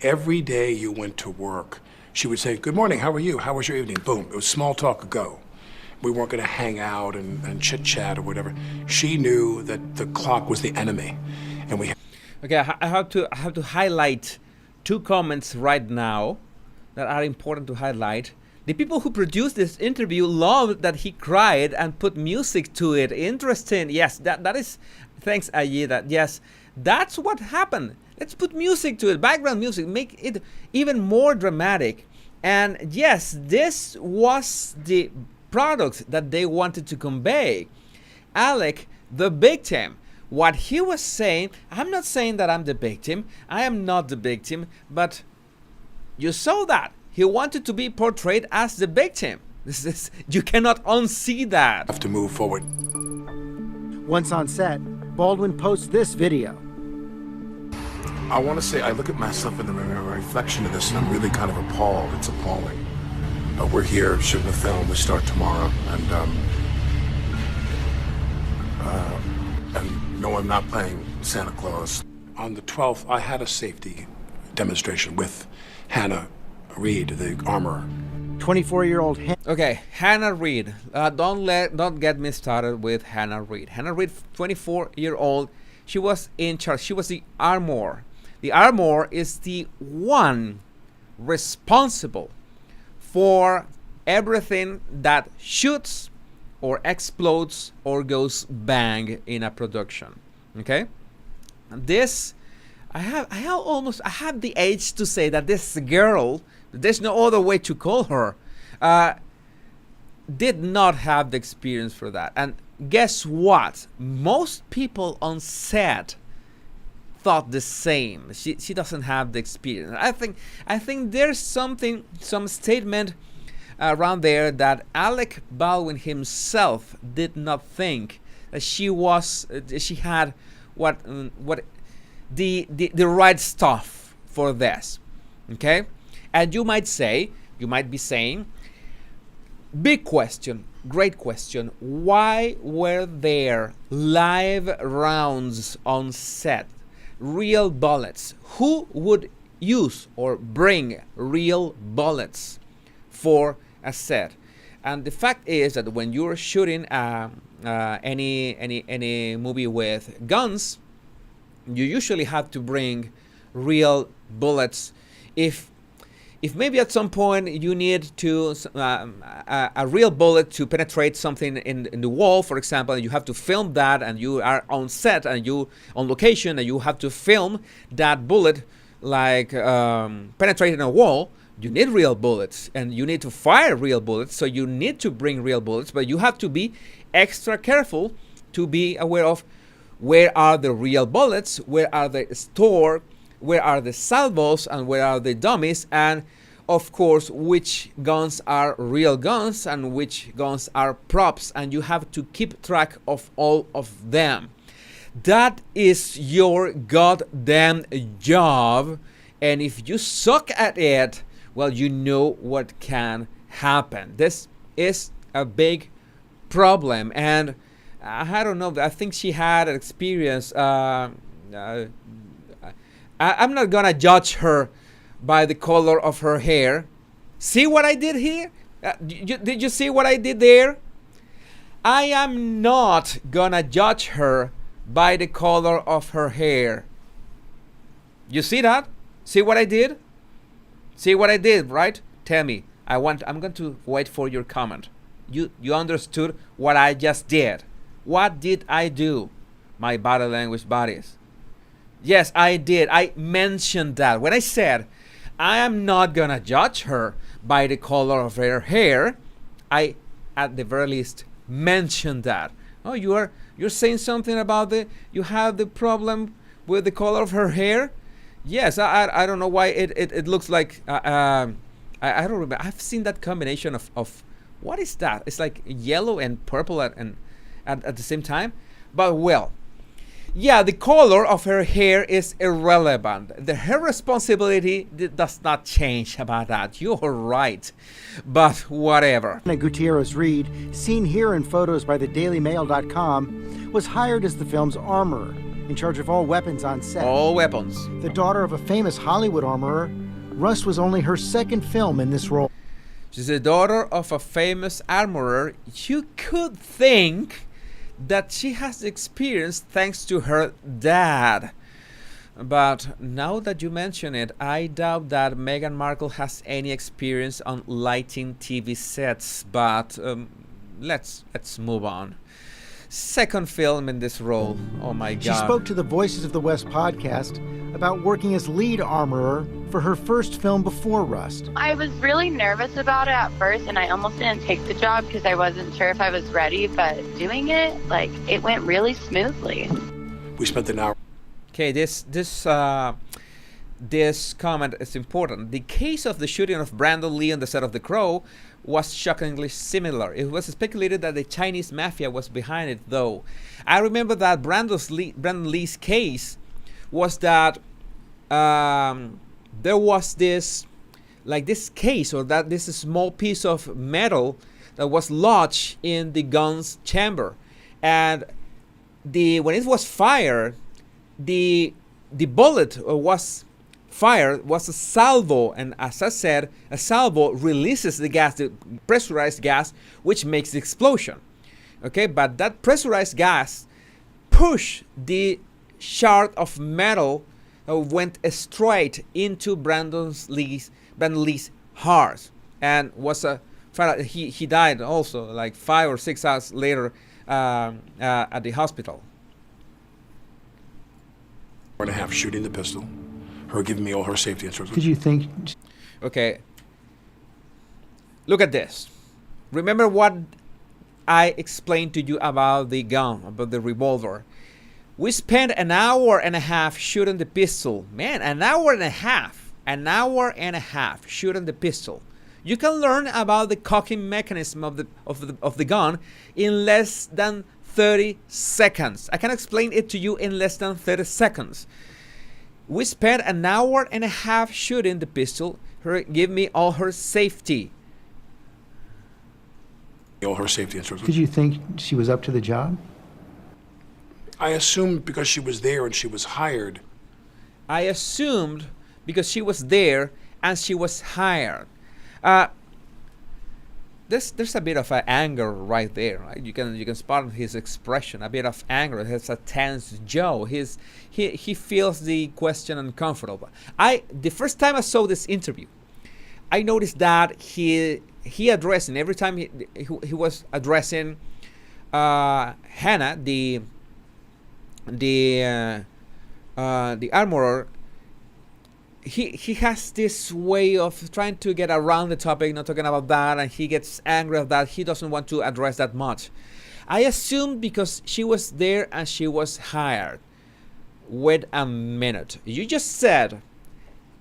S4: Every day you went to work, she would say, "Good morning, how are you? How was your evening?" Boom, it was small talk, go. We weren't going to hang out and chit-chat or whatever. She knew that the clock was the enemy, and we...
S1: Okay, I have to highlight 2 comments right now that are important to highlight. The people who produced this interview loved that he cried and put music to it. Interesting. Yes, that is, thanks Ayida. Yes, that's what happened. Let's put music to it, background music, make it even more dramatic. And yes, this was the product that they wanted to convey. Alec, the victim. What he was saying, I'm not saying that I'm the victim. I am not the victim, but you saw that. He wanted to be portrayed as the victim. You cannot unsee that.
S4: Have to move forward.
S5: Once on set, Baldwin posts this video.
S4: I want to say, I look at myself in the mirror, a reflection of this, and I'm really kind of appalled. It's appalling. We're here shooting the film. We start tomorrow, and no, I'm not playing Santa Claus. On the 12th, I had a safety demonstration with Hannah Reed, the armorer.
S5: 24-year-old
S1: Okay, Hannah Reed. Don't get me started with Hannah Reed. Hannah Reed, 24-year-old. She was in charge. She was the armorer. The armorer is the one responsible for everything that shoots or explodes or goes bang in a production. Okay, and this I have the age to say that this girl, there's no other way to call her, did not have the experience for that. And guess what? Most people on set thought the same. She doesn't have the experience. I think there's some statement around there that Alec Baldwin himself did not think that she had what the right stuff for this. Okay, and you might be saying, big question, great question, why were there live rounds on set, real bullets? Who would use or bring real bullets for a set? And the fact is that when you're shooting any movie with guns, you usually have to bring real bullets. If maybe at some point you need to a real bullet to penetrate something in the wall, for example, and you have to film that, and you are on set and you on location and you have to film that bullet like penetrating a wall, you need real bullets and you need to fire real bullets, so you need to bring real bullets, but you have to be extra careful to be aware of where are the real bullets, where are they stored, where are the salvos, and where are the dummies, and of course which guns are real guns and which guns are props, and you have to keep track of all of them. That is your goddamn job, and if you suck at it, well, you know what can happen. This is a big problem, and I don't know, I think she had an experience. I'm not gonna judge her by the color of her hair. See what I did here? Did you see what I did there? I am not gonna judge her by the color of her hair. You see that? See what I did? See what I did, right? Tell me. I'm going to wait for your comment. You understood what I just did. What did I do? My body language buddies. Yes, I did. I mentioned that. When I said I am not gonna judge her by the color of her hair, I at the very least mentioned that. Oh, you're saying something about you have the problem with the color of her hair? Yes, I don't know why it looks like I don't remember. I've seen that combination of what is that? It's like yellow and purple at the same time. But well, yeah, the color of her hair is irrelevant. Her responsibility does not change about that. You're right. But whatever.
S5: Gutierrez Reed, seen here in photos by the DailyMail.com, was hired as the film's armorer, in charge of all weapons on set.
S1: All weapons.
S5: The daughter of a famous Hollywood armorer, Rust was only her second film in this role.
S1: She's the daughter of a famous armorer. You could think that she has experience thanks to her dad. But now that you mention it, I doubt that Meghan Markle has any experience on lighting TV sets. But let's move on. Second film in this role. Oh my God.
S5: She spoke to the Voices of the West podcast about working as lead armorer for her first film before Rust.
S7: I was really nervous about it at first, and I almost didn't take the job because I wasn't sure if I was ready, but doing it, it went really smoothly.
S4: We spent an hour.
S1: Okay, this comment is important. The case of the shooting of Brandon Lee on the set of The Crow was shockingly similar. It was speculated that the Chinese mafia was behind it, though. I remember that Brandon Lee's case was that there was this like this case, or that this small piece of metal that was lodged in the gun's chamber, and when it was fired, the bullet was fired was a salvo, and as I said, a salvo releases the gas, the pressurized gas, which makes the explosion. Okay, but that pressurized gas pushed the shard of metal, went straight into Brandon Lee's heart, and was he died also like 5 or 6 hours later at the hospital.
S4: 4.5 shooting the pistol, her giving me all her safety instructions.
S2: Did you think?
S1: Okay, look at this. Remember what I explained to you about the gun, about the revolver. We spent an hour and a half shooting the pistol. Man, an hour and a half shooting the pistol. You can learn about the cocking mechanism of the gun in less than 30 seconds. I can explain it to you in less than 30 seconds. We spent an hour and a half shooting the pistol. Her give me all her safety.
S4: All her safety instructions.
S2: Did you think she was up to the job?
S4: I assumed because she was there and she was hired.
S1: I assumed because she was there and she was hired. There's a bit of anger right there. Right? You can spot his expression, a bit of anger. It's a tense Joe. He feels the question uncomfortable. The first time I saw this interview, I noticed that he addressing every time he was addressing Hannah, the armorer. He has this way of trying to get around the topic, not talking about that, and he gets angry at that. He doesn't want to address that much. I assumed because she was there and she was hired. Wait a minute. You just said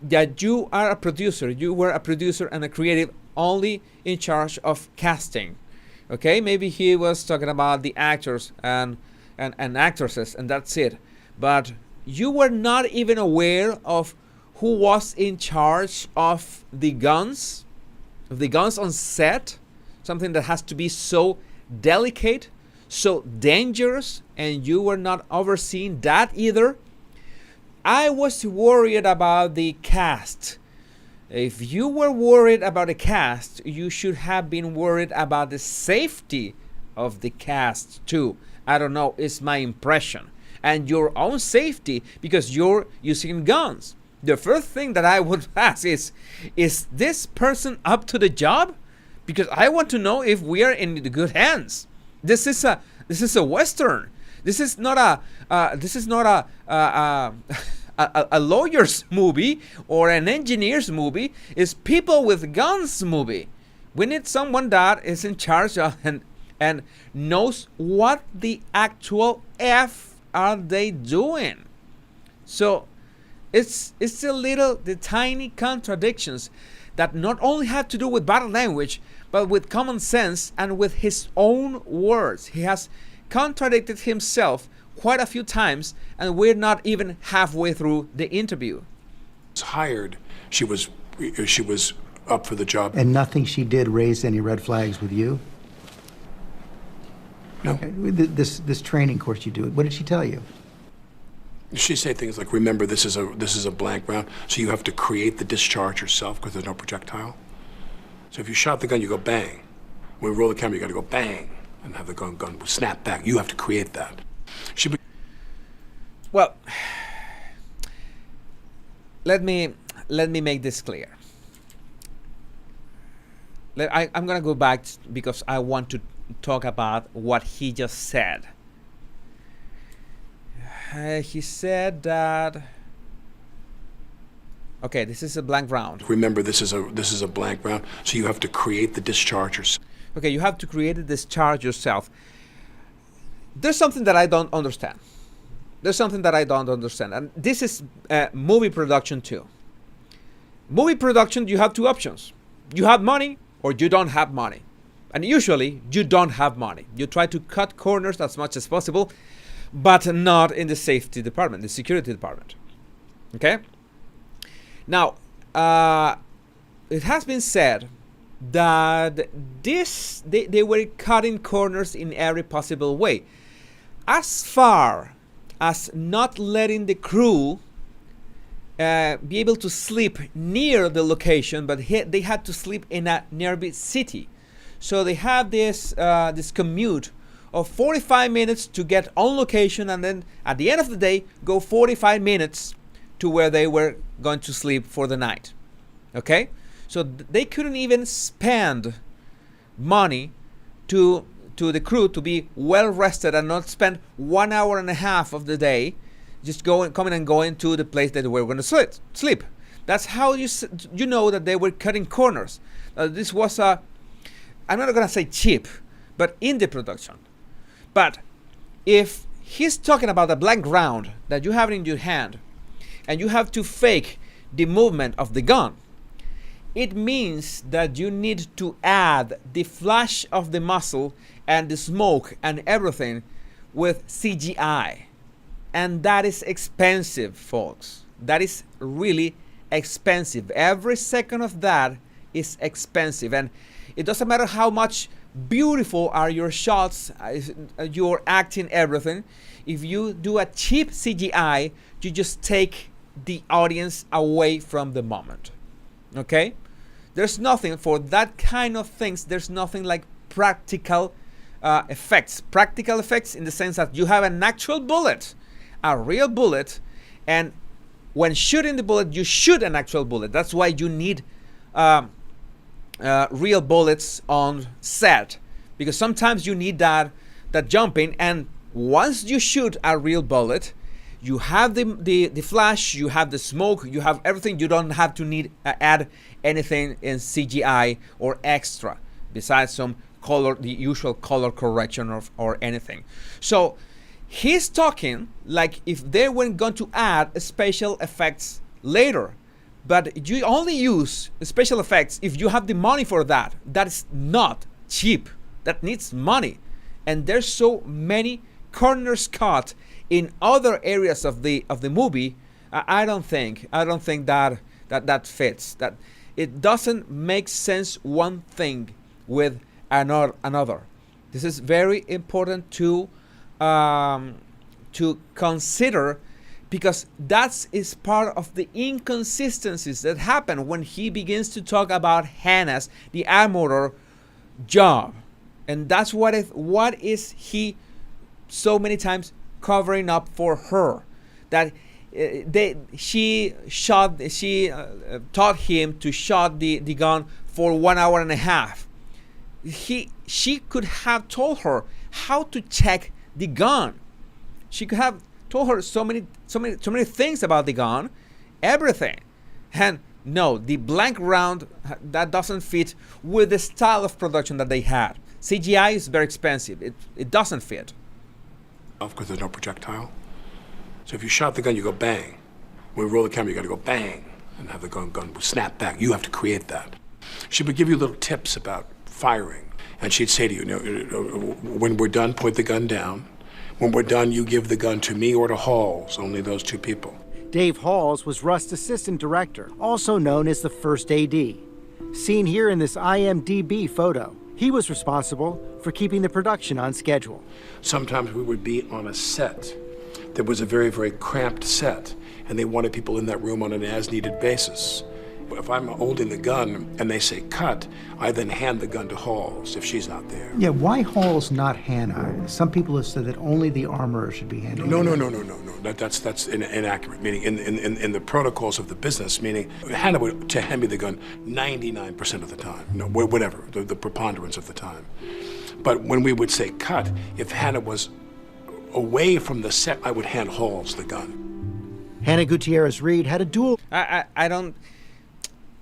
S1: that you are a producer. You were a producer and a creative only in charge of casting. Okay, maybe he was talking about the actors and actresses, and that's it. But you were not even aware of who was in charge of the guns on set, something that has to be so delicate, so dangerous, and you were not overseeing that either. I was worried about the cast. If you were worried about the cast, you should have been worried about the safety of the cast too. I don't know, it's my impression. And your own safety, because you're using guns. The first thing that I would ask is this person up to the job? Because I want to know if we are in the good hands. This is a Western. This is not a lawyer's movie or an engineer's movie. It's people with guns movie. We need someone that is in charge of and knows what the actual F are they doing. So it's the tiny contradictions that not only have to do with body language, but with common sense and with his own words. He has contradicted himself quite a few times, and we're not even halfway through the interview.
S4: Hired, she was up for the job.
S2: And nothing she did raised any red flags with you?
S4: No.
S2: This training course you do, what did she tell you?
S4: She say things like, remember, this is a blank round, so you have to create the discharge yourself because there's no projectile. So if you shot the gun, you go bang. When we roll the camera, you got to go bang and have the gun snap back. You have to create that.
S1: Well, let me make this clear. I'm gonna go back because I want to talk about what he just said. He said that. Okay, this is a blank round.
S4: Remember, this is a blank round, so you have to create the discharge yourself.
S1: Okay, you have to create the discharge yourself. There's something that I don't understand. And this is movie production too. Movie production, you have two options. You have money or you don't have money. And usually, you don't have money. You try to cut corners as much as possible, but not in the safety department, the security department. Okay? Now, it has been said that they were cutting corners in every possible way, as far as not letting the crew be able to sleep near the location, but they had to sleep in a nearby city. So they have this commute of 45 minutes to get on location, and then at the end of the day go 45 minutes to where they were going to sleep for the night. Okay, so they couldn't even spend money to the crew to be well rested and not spend 1 hour and a half of the day just coming and going to the place that they were going to sleep. That's how you know that they were cutting corners. This was I'm not going to say cheap, but indie production. But if he's talking about a blank round that you have in your hand and you have to fake the movement of the gun, it means that you need to add the flash of the muzzle and the smoke and everything with CGI. And that is expensive, folks. That is really expensive. Every second of that is expensive. And it doesn't matter how much beautiful are your shots, your acting, everything. If you do a cheap CGI, you just take the audience away from the moment. Okay? There's nothing for that kind of things. There's nothing like practical effects. Practical effects in the sense that you have an actual bullet, a real bullet, and when shooting the bullet, you shoot an actual bullet. That's why you need real bullets on set, because sometimes you need that jumping, and once you shoot a real bullet, you have the flash, you have the smoke, you have everything. You don't have to add anything in CGI or extra besides some color, the usual color correction or anything. So he's talking like if they were going to add special effects later, but you only use special effects if you have the money for that. That is not cheap. That needs money, and there's so many corners cut in other areas of the movie. I don't think that fits. That it doesn't make sense one thing with another. This is very important to consider, because that is part of the inconsistencies that happen when he begins to talk about Hannah's, the armorer, job. And that's what is he so many times covering up for her, that she taught him to shoot the gun for 1 hour and a half. She could have told her how to check the gun. She could have told her so many things about the gun, everything. And no, the blank round, that doesn't fit with the style of production that they had. CGI is very expensive. It doesn't fit.
S4: Because there's no projectile. So if you shot the gun, you go bang. When we roll the camera, you got to go bang and have the gun snap back. You have to create that. She would give you little tips about firing, and she'd say to you, when we're done, point the gun down. When we're done, you give the gun to me or to Halls, only those two people.
S5: Dave Halls was Rust's assistant director, also known as the first AD. Seen here in this IMDb photo, he was responsible for keeping the production on schedule.
S4: Sometimes we would be on a set that was a very, very cramped set, and they wanted people in that room on an as-needed basis. If I'm holding the gun and they say cut, I then hand the gun to Halls if she's not there.
S2: Yeah, why Halls, not Hannah? Some people have said that only the armorer should be handling it.
S4: No. That's inaccurate. Meaning in the protocols of the business, meaning Hannah would to hand me the gun 99% of the time. No, whatever, the preponderance of the time. But when we would say cut, if Hannah was away from the set, I would hand Halls the gun.
S5: Hannah Gutierrez-Reed had a dual.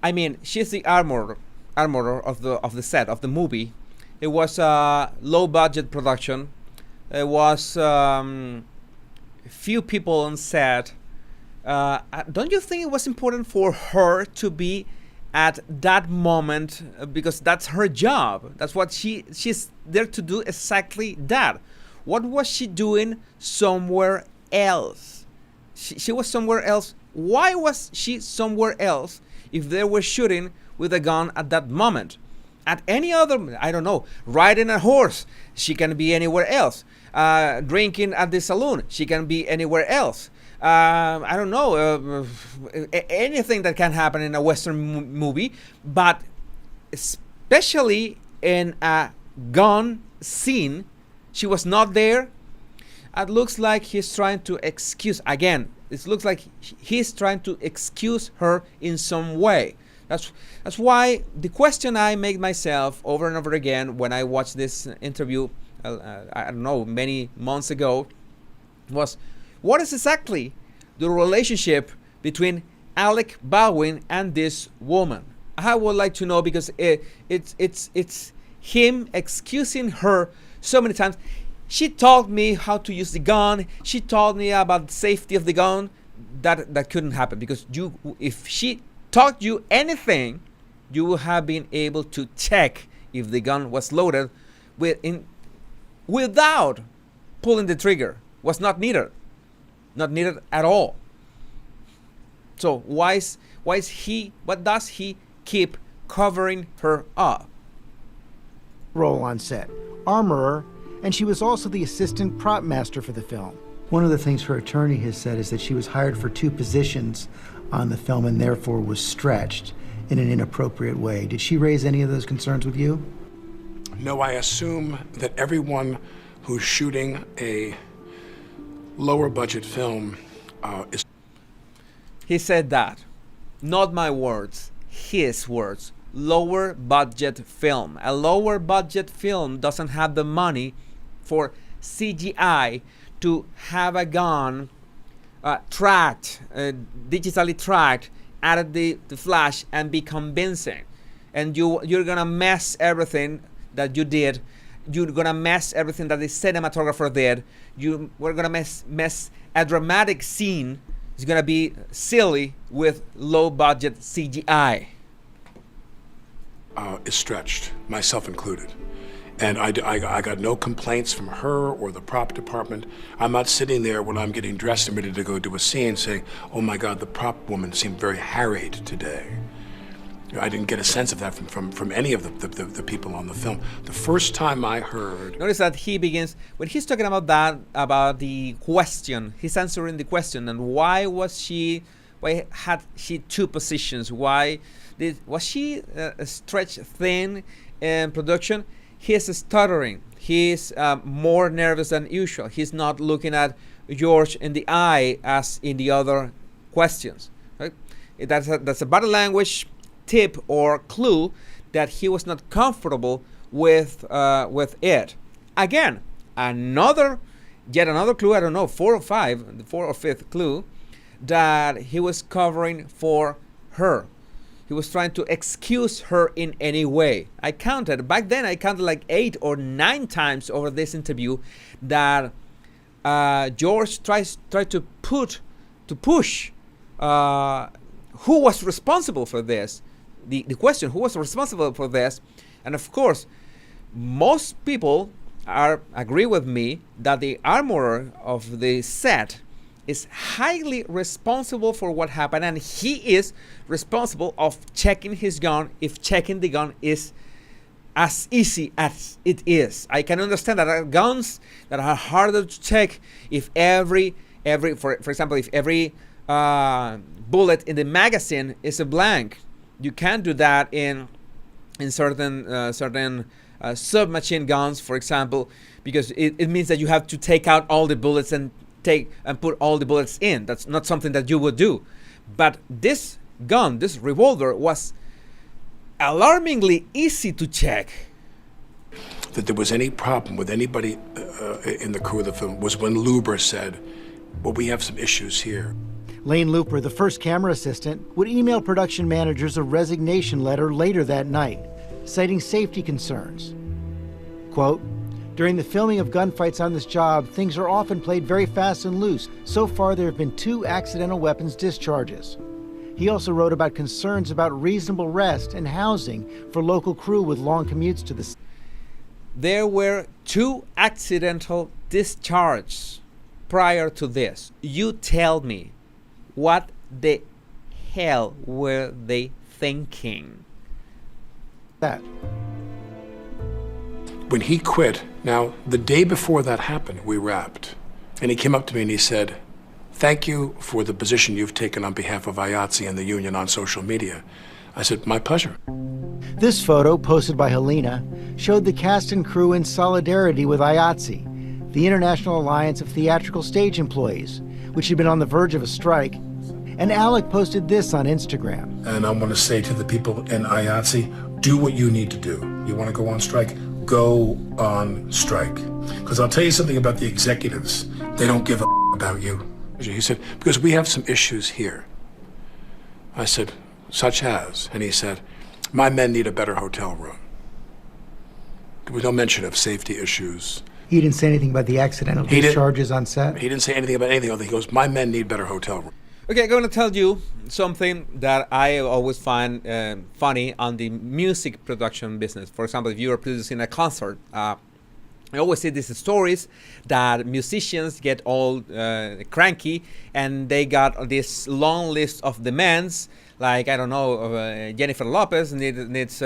S1: I mean, she's the armorer of the set of the movie. It was a low budget production. It was few people on set. Don't you think it was important for her to be at that moment, because that's her job? That's what she's there to do, exactly that. What was she doing somewhere else? She was somewhere else. Why was she somewhere else if they were shooting with a gun at that moment. At any other, I don't know, riding a horse, she can be anywhere else. Drinking at the saloon, she can be anywhere else. I don't know, anything that can happen in a Western movie, but especially in a gun scene, she was not there. It looks like he's trying to excuse, again, it looks like he's trying to excuse her in some way. That's why the question I make myself over and over again when I watched this interview, I don't know, many months ago, was what is exactly the relationship between Alec Baldwin and this woman? I would like to know, because it's him excusing her so many times. She taught me how to use the gun. She taught me about the safety of the gun. That couldn't happen, because if she taught you anything, you would have been able to check if the gun was loaded without pulling the trigger. Was not needed at all. So why is he? What does he keep covering her up?
S5: Role on set, armorer, and she was also the assistant prop master for the film.
S2: One of the things her attorney has said is that she was hired for 2 positions on the film and therefore was stretched in an inappropriate way. Did she raise any of those concerns with you?
S4: No, I assume that everyone who's shooting a lower budget film is...
S1: He said that. Not my words, his words. Lower budget film. A lower budget film doesn't have the money for CGI to have a gun tracked, digitally tracked, added the flash and be convincing. And you're gonna mess everything that you did. You're gonna mess everything that the cinematographer did. We're gonna mess a dramatic scene. It's gonna be silly with low budget CGI.
S4: Is stretched, myself included. And I got no complaints from her or the prop department. I'm not sitting there when I'm getting dressed and ready to go do a scene saying, oh my God, the prop woman seemed very harried today. I didn't get a sense of that from any of the people on the film. The first time I heard...
S1: Notice that he begins, when he's talking about that, about the question, he's answering the question, and why had she 2 positions? Was she stretched thin in production? He's stuttering. He's more nervous than usual. He's not looking at George in the eye as in the other questions. Right? That's a body language tip or clue that he was not comfortable with it. Again, yet another clue. I don't know, 4 or 5, the 4th or 5th clue that he was covering for her. He was trying to excuse her in any way. Back then I counted like 8 or 9 times over this interview that George tried to push who was responsible for this. The question, who was responsible for this? And of course, most people agree with me that the armorer of the set is highly responsible for what happened, and he is responsible of checking his gun if checking the gun is as easy as it is. I can understand that there are guns that are harder to check if for example, if every bullet in the magazine is a blank. You can't do that in certain submachine guns, for example, because it means that you have to take out all the bullets and put all the bullets in. That's not something that you would do. But this gun, this revolver, was alarmingly easy to check.
S4: That there was any problem with anybody in the crew of the film was when Luber said, well, we have some issues here.
S5: Lane Looper, the first camera assistant, would email production managers a resignation letter later that night, citing safety concerns. Quote, during the filming of gunfights on this job, things are often played very fast and loose. So far, there have been 2 accidental weapons discharges. He also wrote about concerns about reasonable rest and housing for local crew with long commutes to the...
S1: There were 2 accidental discharges prior to this. You tell me, what the hell were they thinking?
S5: that.
S4: When he quit, now, the day before that happened, we wrapped. And he came up to me and he said, "Thank you for the position you've taken on behalf of IATSE and the union on social media." I said, "My pleasure."
S5: This photo, posted by Helena, showed the cast and crew in solidarity with IATSE, the International Alliance of Theatrical Stage Employees, which had been on the verge of a strike. And Alec posted this on Instagram.
S4: And I want to say to the people in IATSE, do what you need to do. You want to go on strike? Go on strike. Because I'll tell you something about the executives. They don't give a about you. He said, because we have some issues here. I said, such as? And he said, my men need a better hotel room. There was no mention of safety issues.
S2: He didn't say anything about the accidental discharges on set?
S4: He didn't say anything about anything. He goes, my men need better hotel room.
S1: Okay, I'm going to tell you something that I always find funny on the music production business. For example, if you are producing a concert, I always see these stories that musicians get all cranky and they got this long list of demands. Like, I don't know, Jennifer Lopez needs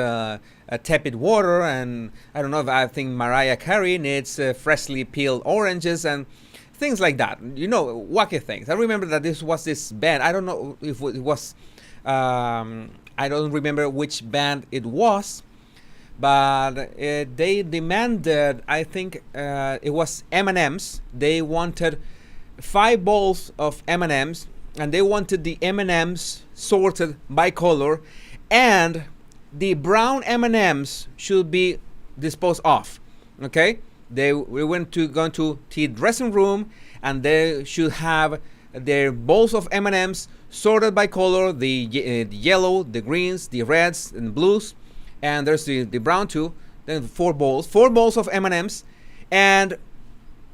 S1: tepid water, and I don't know if I think Mariah Carey needs freshly peeled oranges and things like that. You know, wacky things. I remember that this was this band. I don't know if it was, I don't remember which band it was, but they demanded, I think it was M&Ms. They wanted 5 bowls of M&Ms, and they wanted the M&Ms sorted by color, and the brown M&Ms should be disposed of. Okay, we went to go to the dressing room, and they should have their bowls of M&Ms sorted by color: the yellow, the greens, the reds, and blues, and there's the brown too. Then 4 bowls of M&Ms, and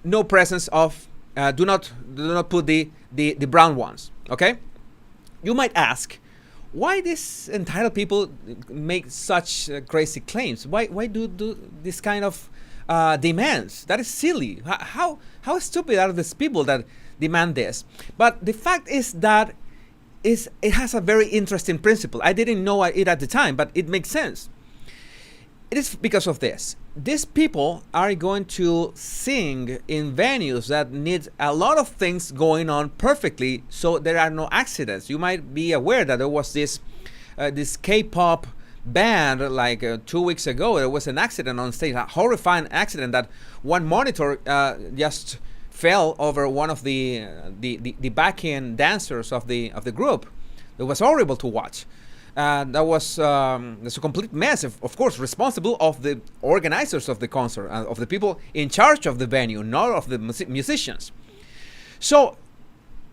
S1: no presence of. Do not put the brown ones. Okay, you might ask, why these entitled people make such crazy claims? Why do this kind of demands? That is silly. How stupid are these people that demand this? But the fact is that it has a very interesting principle. I didn't know it at the time, but it makes sense. It is because of this. These people are going to sing in venues that need a lot of things going on perfectly, so there are no accidents. You might be aware that there was this K-pop band like 2 weeks ago. There was an accident on stage, a horrifying accident that one monitor just fell over one of the back-end dancers of the group. It was horrible to watch. That was that's a complete mess, of course, responsible of the organizers of the concert, of the people in charge of the venue, not of the musicians. So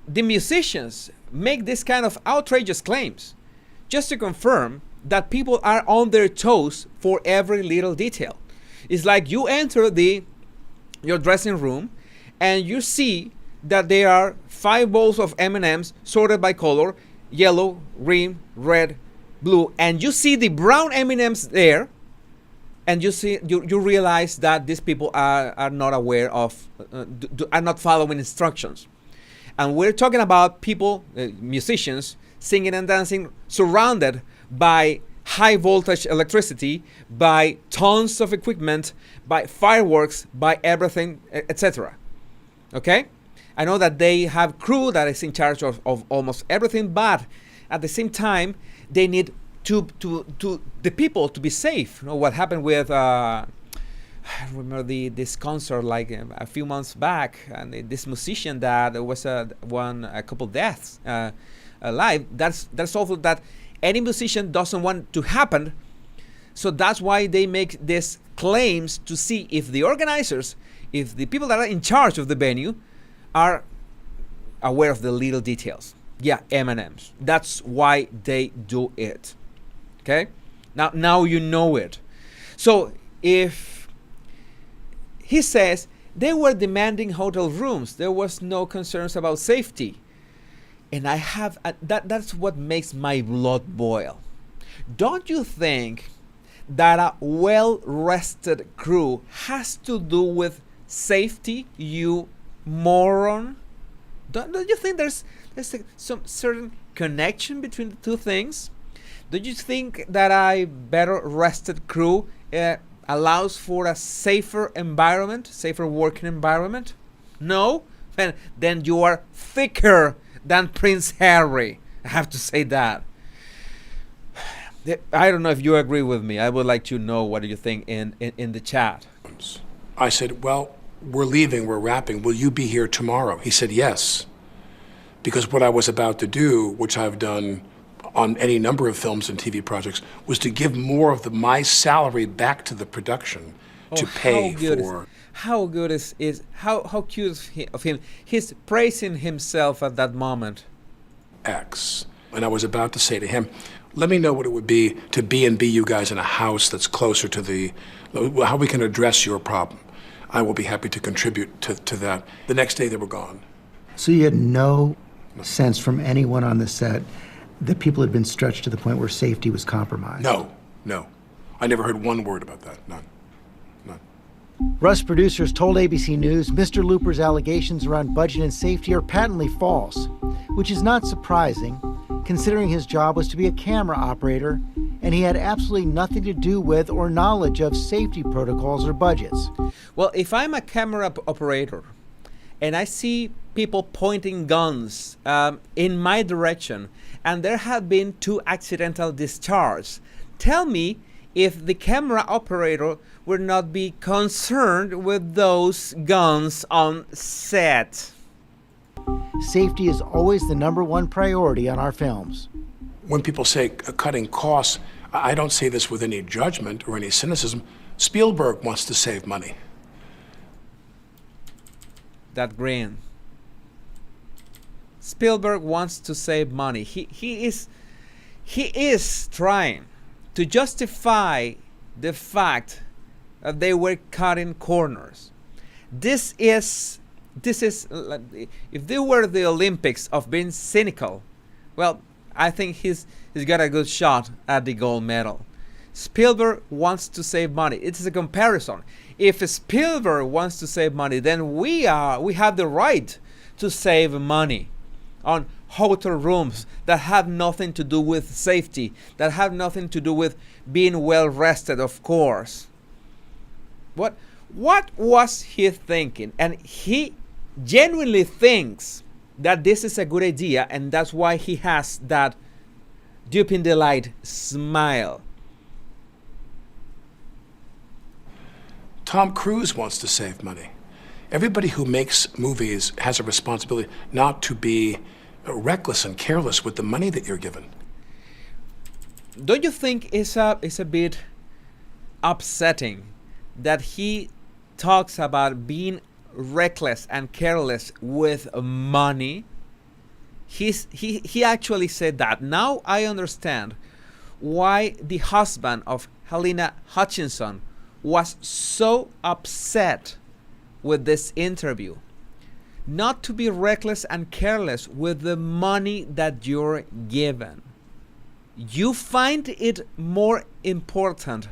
S1: the musicians make this kind of outrageous claims just to confirm that people are on their toes for every little detail. It's like you enter your dressing room and you see that there are 5 bowls of M&Ms sorted by color: yellow, green, red, blue, and you see the brown M&Ms there, and you realize that these people are not aware of, are not following instructions. And we're talking about people, musicians, singing and dancing, surrounded by high voltage electricity, by tons of equipment, by fireworks, by everything, etc. Okay? I know that they have crew that is in charge of almost everything, but at the same time, they need to the people to be safe. You know what happened with I remember this concert like a few months back, and this musician that was a couple deaths alive. That's also that any musician doesn't want to happen. So that's why they make these claims to see if the organizers, if the people that are in charge of the venue, are aware of the little details. Yeah, M&Ms. That's why they do it. Okay? Now you know it. So if he says they were demanding hotel rooms, there was no concerns about safety. And I have that's what makes my blood boil. Don't you think that a well-rested crew has to do with safety, you moron? Don't you think there's some certain connection between the two things? Do you think that a better rested crew allows for a safer environment, safer working environment? No? Then you are thicker than Prince Harry. I have to say that. I don't know if you agree with me. I would like to know what you think in the chat.
S4: I said, well, we're leaving, we're wrapping. Will you be here tomorrow? He said, yes. Because what I was about to do, which I've done on any number of films and TV projects, was to give more of my salary back to the production to pay for.
S1: How good is how cute of him. He's praising himself at that moment.
S4: X. And I was about to say to him, let me know what it would be to B&B you guys in a house that's closer to how we can address your problem. I will be happy to contribute to that. The next day they were gone.
S2: So you had no sense from anyone on the set that people had been stretched to the point where safety was compromised?
S4: No. I never heard one word about that. None.
S5: Rust producers told ABC News Mr. Looper's allegations around budget and safety are patently false, which is not surprising, considering his job was to be a camera operator, and he had absolutely nothing to do with or knowledge of safety protocols or budgets.
S1: Well, if I'm a camera operator and I see people pointing guns in my direction and there have been 2 accidental discharges, tell me if the camera operator would not be concerned with those guns on set.
S5: Safety is always the #1 priority on our films.
S4: When people say cutting costs, I don't say this with any judgment or any cynicism. Spielberg wants to save money.
S1: That grin. Spielberg wants to save money. He is trying to justify the fact that they were cutting corners. This is if they were the Olympics of being cynical, well, I think he's got a good shot at the gold medal. Spielberg wants to save money. It is a comparison. If Spielberg wants to save money, then we have the right to save money on hotel rooms that have nothing to do with safety, that have nothing to do with being well rested, of course. What was he thinking? And he genuinely thinks that this is a good idea, and that's why he has that duping delight smile.
S4: Tom Cruise wants to save money. Everybody who makes movies has a responsibility not to be reckless and careless with the money that you're given.
S1: Don't you think it's a bit upsetting that he talks about being reckless and careless with money? He actually said that. Now I understand why the husband of Helena Hutchinson was so upset with this interview. Not to be reckless and careless with the money that you're given. You find it more important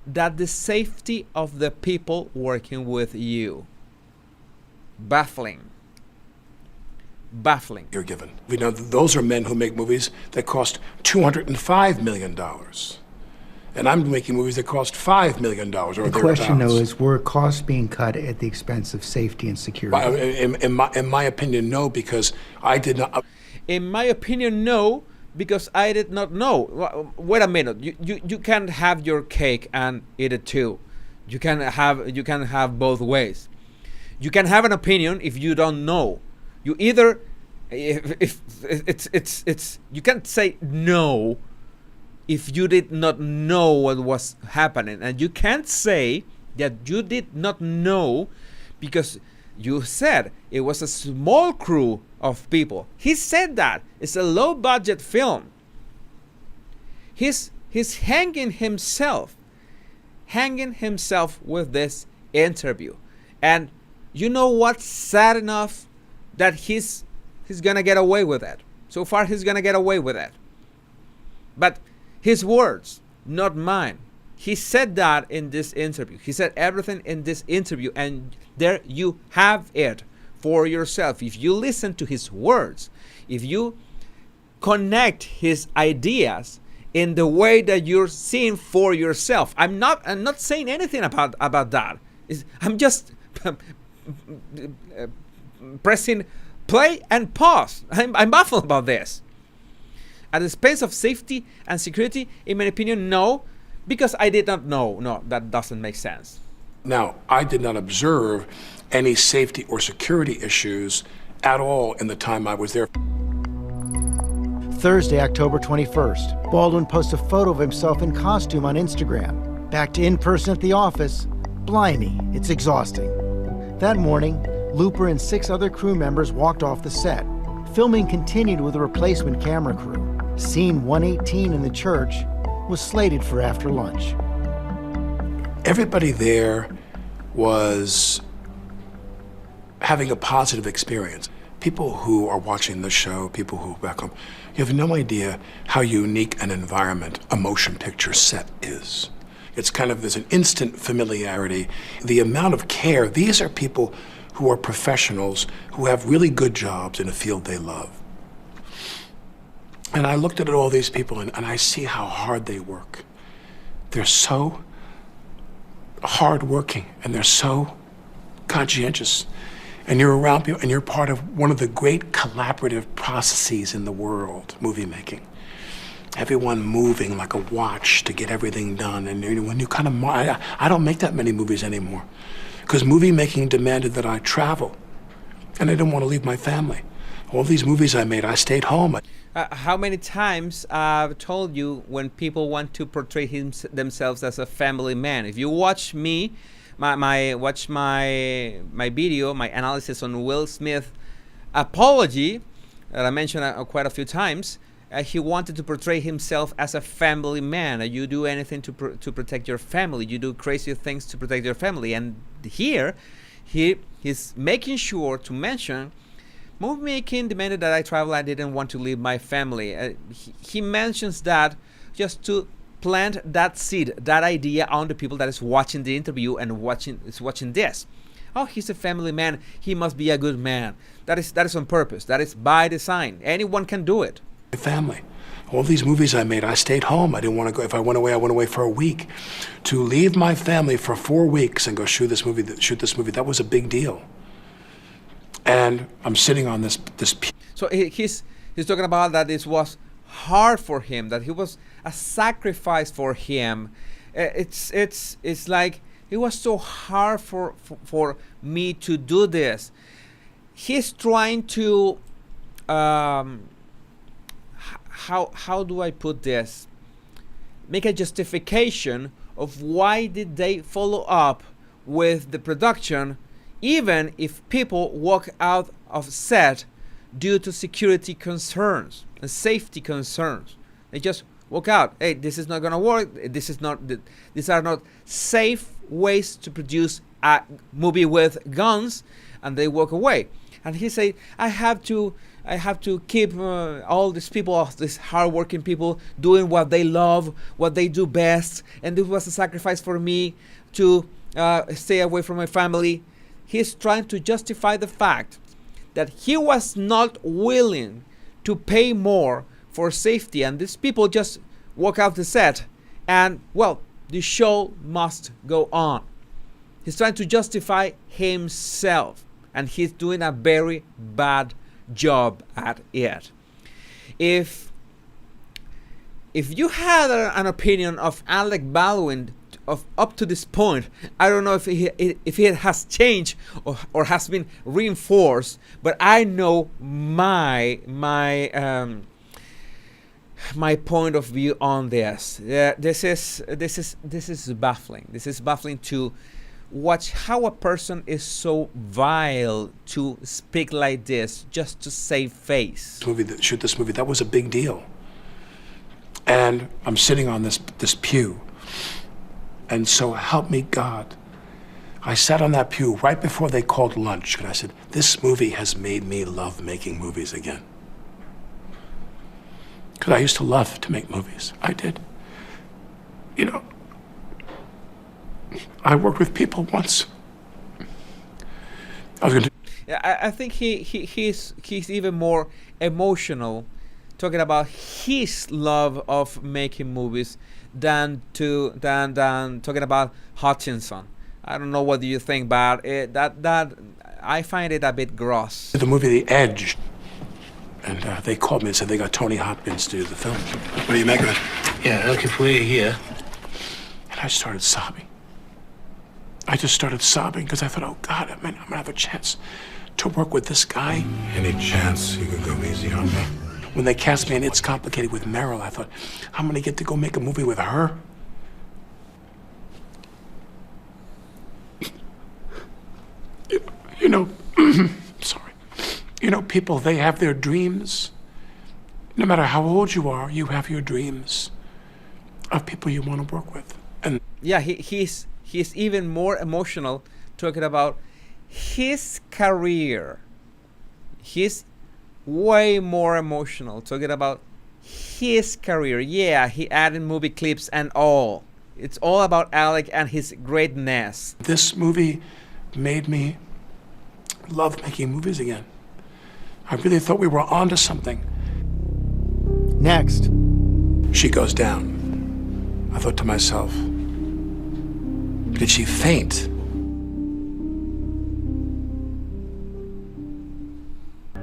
S1: than the safety of the people working with you. Baffling.
S4: You're given. We know those are men who make movies that cost $205 million. And I'm making movies that cost $5 million or thereabouts.
S2: The question, though, is were costs being cut at the expense of safety and security?
S4: In my opinion, no, because I did not.
S1: In my opinion, no, because I did not know. Wait a minute. You can't have your cake and eat it too. You can have both ways. You can have an opinion if you don't know. You either if it's you can't say no if you did not know what was happening, and you can't say that you did not know because you said it was a small crew of people. He said that it's a low budget film. He's hanging himself with this interview. And you know what's sad enough? That he's gonna get away with it. So far he's gonna get away with it. But his words, not mine. He said that in this interview. He said everything in this interview, and there you have it for yourself. If you listen to his words, if you connect his ideas in the way that you're seeing for yourself. I'm not saying anything about that. I'm just pressing play and pause. I'm baffled about this. At the expense of safety and security, in my opinion, no, because I did not know. No, that doesn't make sense.
S4: Now, I did not observe any safety or security issues at all in the time I was there.
S5: Thursday, October 21st, Baldwin posts a photo of himself in costume on Instagram. Back to in-person at the office. Blimey, it's exhausting. That morning, Looper and 6 other crew members walked off the set. Filming continued with a replacement camera crew. Scene 118 in the church was slated for after lunch.
S4: Everybody there was having a positive experience. People who are watching the show, people who are back home, you have no idea how unique an environment a motion picture set is. It's kind of, there's an instant familiarity. The amount of care, these are people who are professionals who have really good jobs in a field they love. And I looked at all these people and I see how hard they work. They're so hardworking and they're so conscientious. And you're around people and you're part of one of the great collaborative processes in the world, movie making. Everyone moving like a watch to get everything done. And when you kind of, I don't make that many movies anymore because movie making demanded that I travel and I didn't want to leave my family. All these movies I made, I stayed home.
S1: How many times I've told you when people want to portray themselves as a family man? If you watch me, watch my video, my analysis on Will Smith apology that I mentioned quite a few times, he wanted to portray himself as a family man. You do anything to protect your family. You do crazy things to protect your family. And here, he's making sure to mention, movie making demanded that I travel. I didn't want to leave my family. He mentions that just to plant that seed, that idea on the people that is watching the interview and watching this. Oh, he's a family man. He must be a good man. That is on purpose. That is by design. Anyone can do it.
S4: Family. All these movies I made, I stayed home. I didn't want to go. If I went away, I went away for a week. To leave my family for 4 weeks and go shoot this movie, that was a big deal. And I'm sitting on this.
S1: So he's talking about that this was hard for him, that he was a sacrifice for him. It's like it was so hard for me to do this. He's trying to how do I put this? Make a justification of why did they follow up with the production, even if people walk out of set due to security concerns and safety concerns. They just walk out. Hey, this is not gonna work. These are not safe ways to produce a movie with guns, and they walk away. And he said, I have to keep all these people, all these hardworking people, doing what they love, what they do best, and this was a sacrifice for me to stay away from my family. He's trying to justify the fact that he was not willing to pay more for safety, and these people just walk out the set, and well, the show must go on. He's trying to justify himself, and he's doing a very bad job at it. If you had an opinion of Alec Baldwin of up to this point, I don't know if it has changed or has been reinforced, but I know my point of view on this. This is baffling. This is baffling to watch how a person is so vile to speak like this just to save face.
S4: Shoot this movie, that was a big deal. And I'm sitting on this pew, and so help me God, I sat on that pew right before they called lunch, and I said, this movie has made me love making movies again. Because I used to love to make movies. I did. You know, I worked with people once.
S1: I think he's even more emotional talking about his love of making movies than talking about Hutchinson. I don't know what do you think, but that I find it a bit gross.
S4: The movie The Edge, and they called me and said they got Tony Hopkins to do the film. What do you make of it?
S8: Yeah, Alec, if we're here.
S4: And I started sobbing. I just started sobbing because I thought, oh God, I'm gonna have a chance to work with this guy.
S9: Any chance you could go easy on me?
S4: When they cast me in It's Complicated with Meryl, I thought, I'm gonna get to go make a movie with her. You know, sorry. You know, people, they have their dreams. No matter how old you are, you have your dreams of people you want to work with. And
S1: yeah, he's even more emotional talking about his career. He's way more emotional talking about his career. Yeah, he added movie clips and all. It's all about Alec and his greatness.
S4: This movie made me love making movies again. I really thought we were onto something.
S5: Next.
S4: She goes down. I thought to myself, did she faint?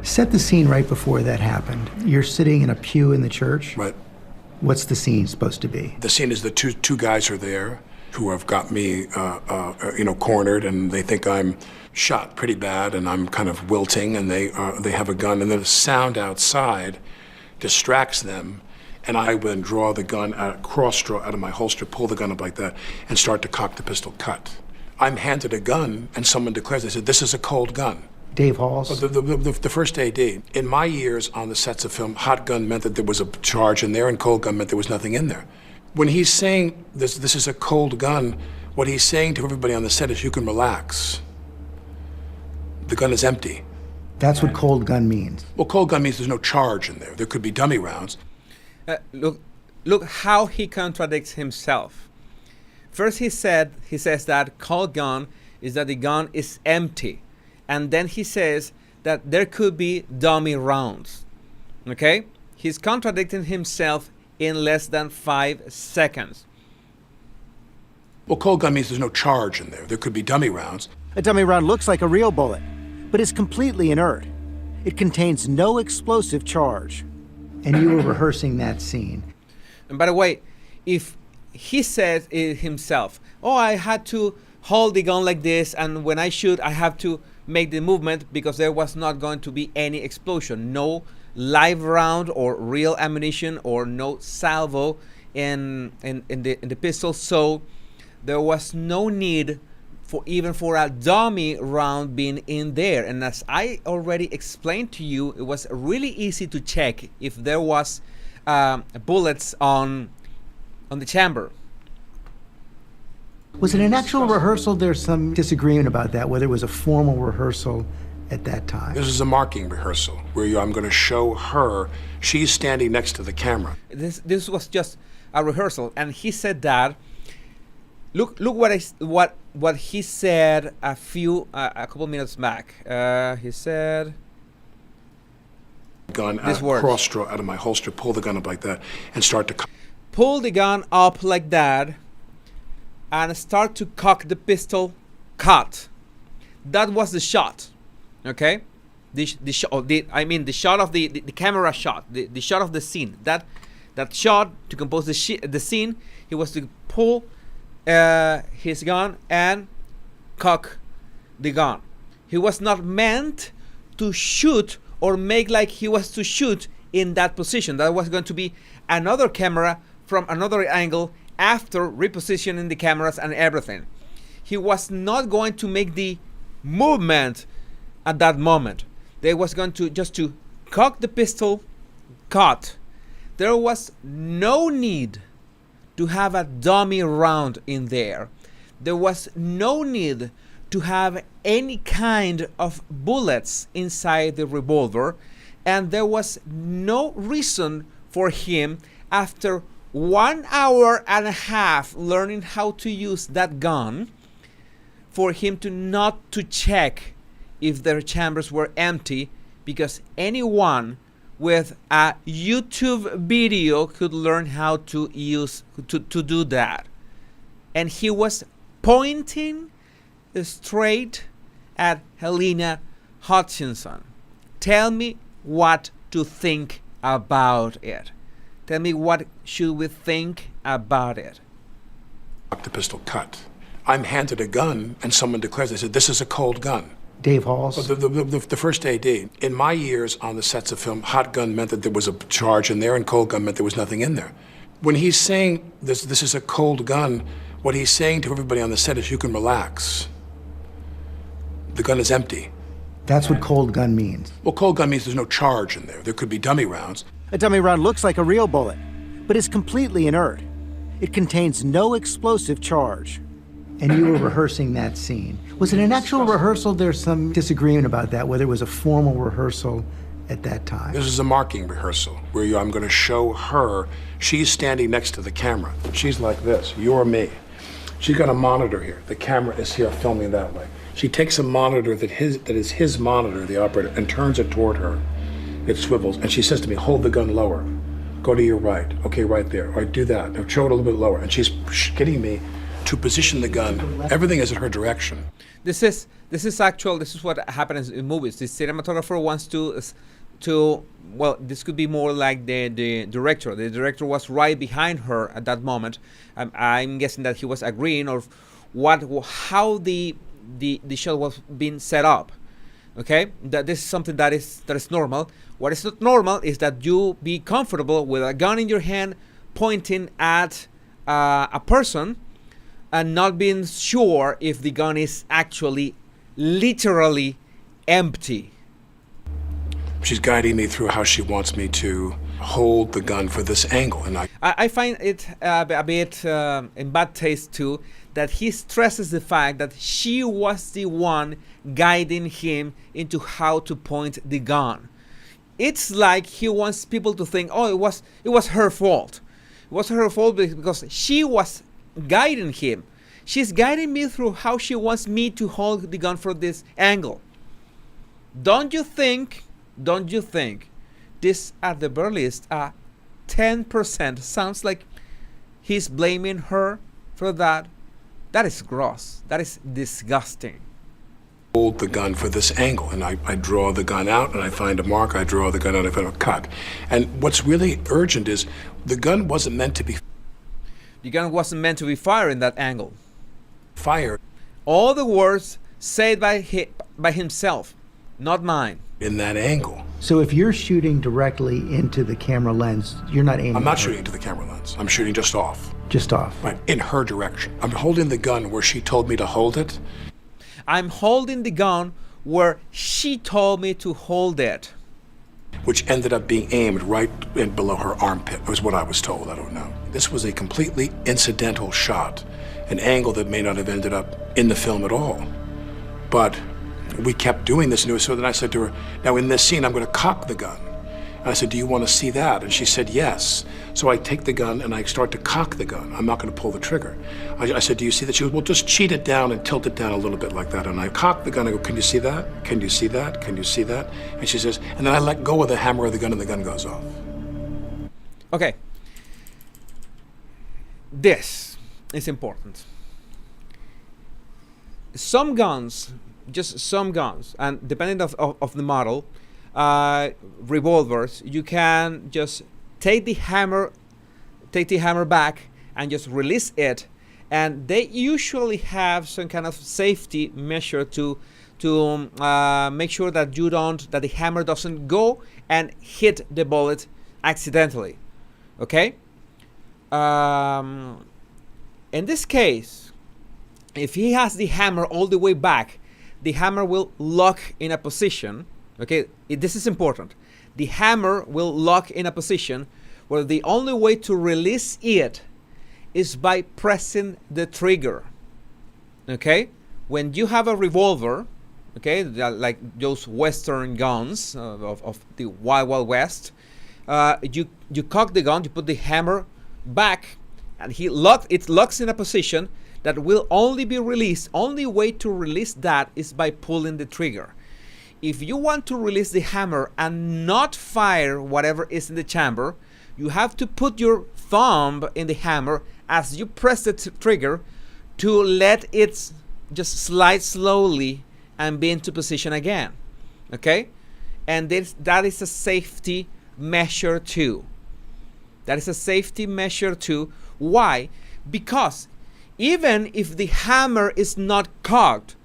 S2: Set the scene right before that happened. You're sitting in a pew in the church.
S4: Right.
S2: What's the scene supposed to be?
S4: The scene is the two guys are there who have got me, cornered, and they think I'm shot pretty bad, and I'm kind of wilting, and they have a gun, and then the sound outside distracts them, and I then draw the gun, cross-draw out of my holster, pull the gun up like that, and start to cock the pistol, cut. I'm handed a gun, and someone declares, they said, this is a cold gun.
S2: Dave Halls?
S4: The first AD. In my years on the sets of film, hot gun meant that there was a charge in there, and cold gun meant there was nothing in there. When he's saying this is a cold gun, what he's saying to everybody on the set is, you can relax. The gun is empty.
S2: That's what cold gun means.
S4: Well, cold gun means there's no charge in there. There could be dummy rounds.
S1: Look how he contradicts himself. First he says that cold gun is that the gun is empty. And then he says that there could be dummy rounds. Okay? He's contradicting himself in less than 5 seconds.
S4: Well, cold gun means there's no charge in there. There could be dummy rounds.
S5: A dummy round looks like a real bullet, but is completely inert. It contains no explosive charge.
S2: And you were rehearsing that scene.
S1: And by the way, if he says it himself, oh, I had to hold the gun like this, and when I shoot, I have to make the movement because there was not going to be any explosion. No live round or real ammunition or no salvo in the pistol. So there was no need for a dummy round being in there. And as I already explained to you, it was really easy to check if there was bullets on the chamber.
S2: Was it an actual rehearsal? There's some disagreement about that, whether it was a formal rehearsal at that time.
S4: This is a marking rehearsal where I'm going to show her. She's standing next to the camera.
S1: This was just a rehearsal, and he said that. Look what he said a couple minutes back. He said,
S4: gun cross-draw out of my holster, pull the gun up like that, and start to
S1: pull the gun up like that, and start to cock the pistol. Cut. That was the shot. Okay, the shot of the camera shot, the shot of the scene. That shot to compose the scene. He was to pull his gun and cock the gun. He was not meant to shoot or make like he was to shoot in that position. That was going to be another camera from another angle after repositioning the cameras and everything. He was not going to make the movement at that moment. They was going to just to cock the pistol, cut. There was no need to have a dummy round in there. There was no need to have any kind of bullets inside the revolver, and there was no reason for him, after 1 hour and a half learning how to use that gun, for him to not to check if their chambers were empty, because anyone with a YouTube video could learn how to do that. And he was pointing straight at Helena Hutchinson. Tell me what to think about it. Tell me what should we think about it.
S4: The pistol cut. I'm handed a gun and someone declares, they said, this is a cold gun.
S2: Dave Halls.
S4: The first AD. In my years on the sets of film, hot gun meant that there was a charge in there and cold gun meant there was nothing in there. When he's saying this is a cold gun, what he's saying to everybody on the set is you can relax. The gun is empty.
S2: That's what cold gun means.
S4: Well, cold gun means there's no charge in there. There could be dummy rounds.
S5: A dummy round looks like a real bullet, but is completely inert. It contains no explosive charge.
S2: And you were rehearsing that scene. Was it an actual rehearsal? There's some disagreement about that, whether it was a formal rehearsal at that time.
S4: This is a marking rehearsal where I'm going to show her. She's standing next to the camera. She's like this. You're me. She's got a monitor here. The camera is here filming that way. She takes a monitor that is his monitor, the operator, and turns it toward her. It swivels, and she says to me, hold the gun lower. Go to your right. Okay, right there. All right, do that. Now show it a little bit lower. And she's getting me to position the gun. Everything is in her direction.
S1: This is what happens in movies. The cinematographer wants to well, this could be more like the director. The director was right behind her at that moment. I'm guessing that he was agreeing of how the shot was being set up. Okay, that this is something that is normal. What is not normal is that you be comfortable with a gun in your hand pointing at a person and not being sure if the gun is actually literally empty.
S4: She's guiding me through how she wants me to hold the gun for this angle, and
S1: I find it a bit in bad taste too that he stresses the fact that she was the one guiding him into how to point the gun. It's like he wants people to think, oh, it was her fault. It was her fault because she was guiding him. She's guiding me through how she wants me to hold the gun from this angle. Don't you think this at the very least 10% sounds like he's blaming her for that? That is gross. That is disgusting.
S4: Hold the gun for this angle, and I draw the gun out and I find a mark, I draw the gun out, I find a cut. And what's really urgent is the gun wasn't meant to be
S1: fired in that angle.
S4: Fired.
S1: All the words said by himself, not mine.
S4: In that angle.
S2: So if you're shooting directly into the camera lens, you're not aiming.
S4: I'm not shooting into the camera lens. I'm shooting just off.
S2: Just off.
S4: Right, in her direction. I'm holding the gun where she told me to hold it.
S1: I'm holding the gun where she told me to hold it.
S4: Which ended up being aimed right in below her armpit, was what I was told. I don't know. This was a completely incidental shot, an angle that may not have ended up in the film at all. But we kept doing this, and so then I said to her, now in this scene, I'm going to cock the gun. And I said, do you want to see that? And she said, yes. So I take the gun and I start to cock the gun. I'm not going to pull the trigger. I said, do you see that? She goes, well, just cheat it down and tilt it down a little bit like that. And I cock the gun. I go, can you see that? Can you see that? Can you see that? And she says, and then I let go of the hammer of the gun and the gun goes off.
S1: Okay. This is important. Some guns, just some guns, and depending of the model, revolvers, you can just take the hammer back and just release it, and they usually have some kind of safety measure to make sure that the hammer doesn't go and hit the bullet accidentally. Okay. In this case, if he has the hammer all the way back, the hammer will lock in a position. Okay, this is important. The hammer will lock in a position where the only way to release it is by pressing the trigger. Okay, when you have a revolver, okay, like those Western guns of the Wild West, you cock the gun, you put the hammer back, and it locks in a position that will only be released. Only way to release that is by pulling the trigger. if you want to release the hammer and not fire whatever is in the chamber, you have to put your thumb in the hammer as you press the trigger to let it just slide slowly and be into position again. Okay? And that is a safety measure too. That is a safety measure too. Why? Because even if the hammer is not cocked,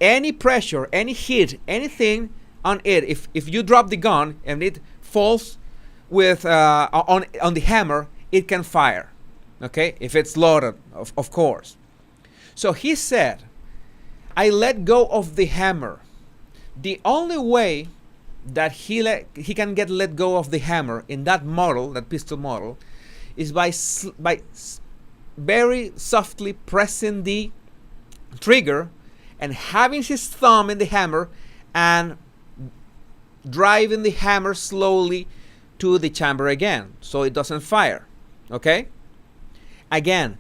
S1: any pressure, any heat, anything on it, if you drop the gun and it falls with on the hammer, it can fire. Okay? If it's loaded, of course. So he said, I let go of the hammer. The only way that he can get let go of the hammer in that model, that pistol model, is by very softly pressing the trigger and having his thumb in the hammer and driving the hammer slowly to the chamber again so it doesn't fire. Okay? Again,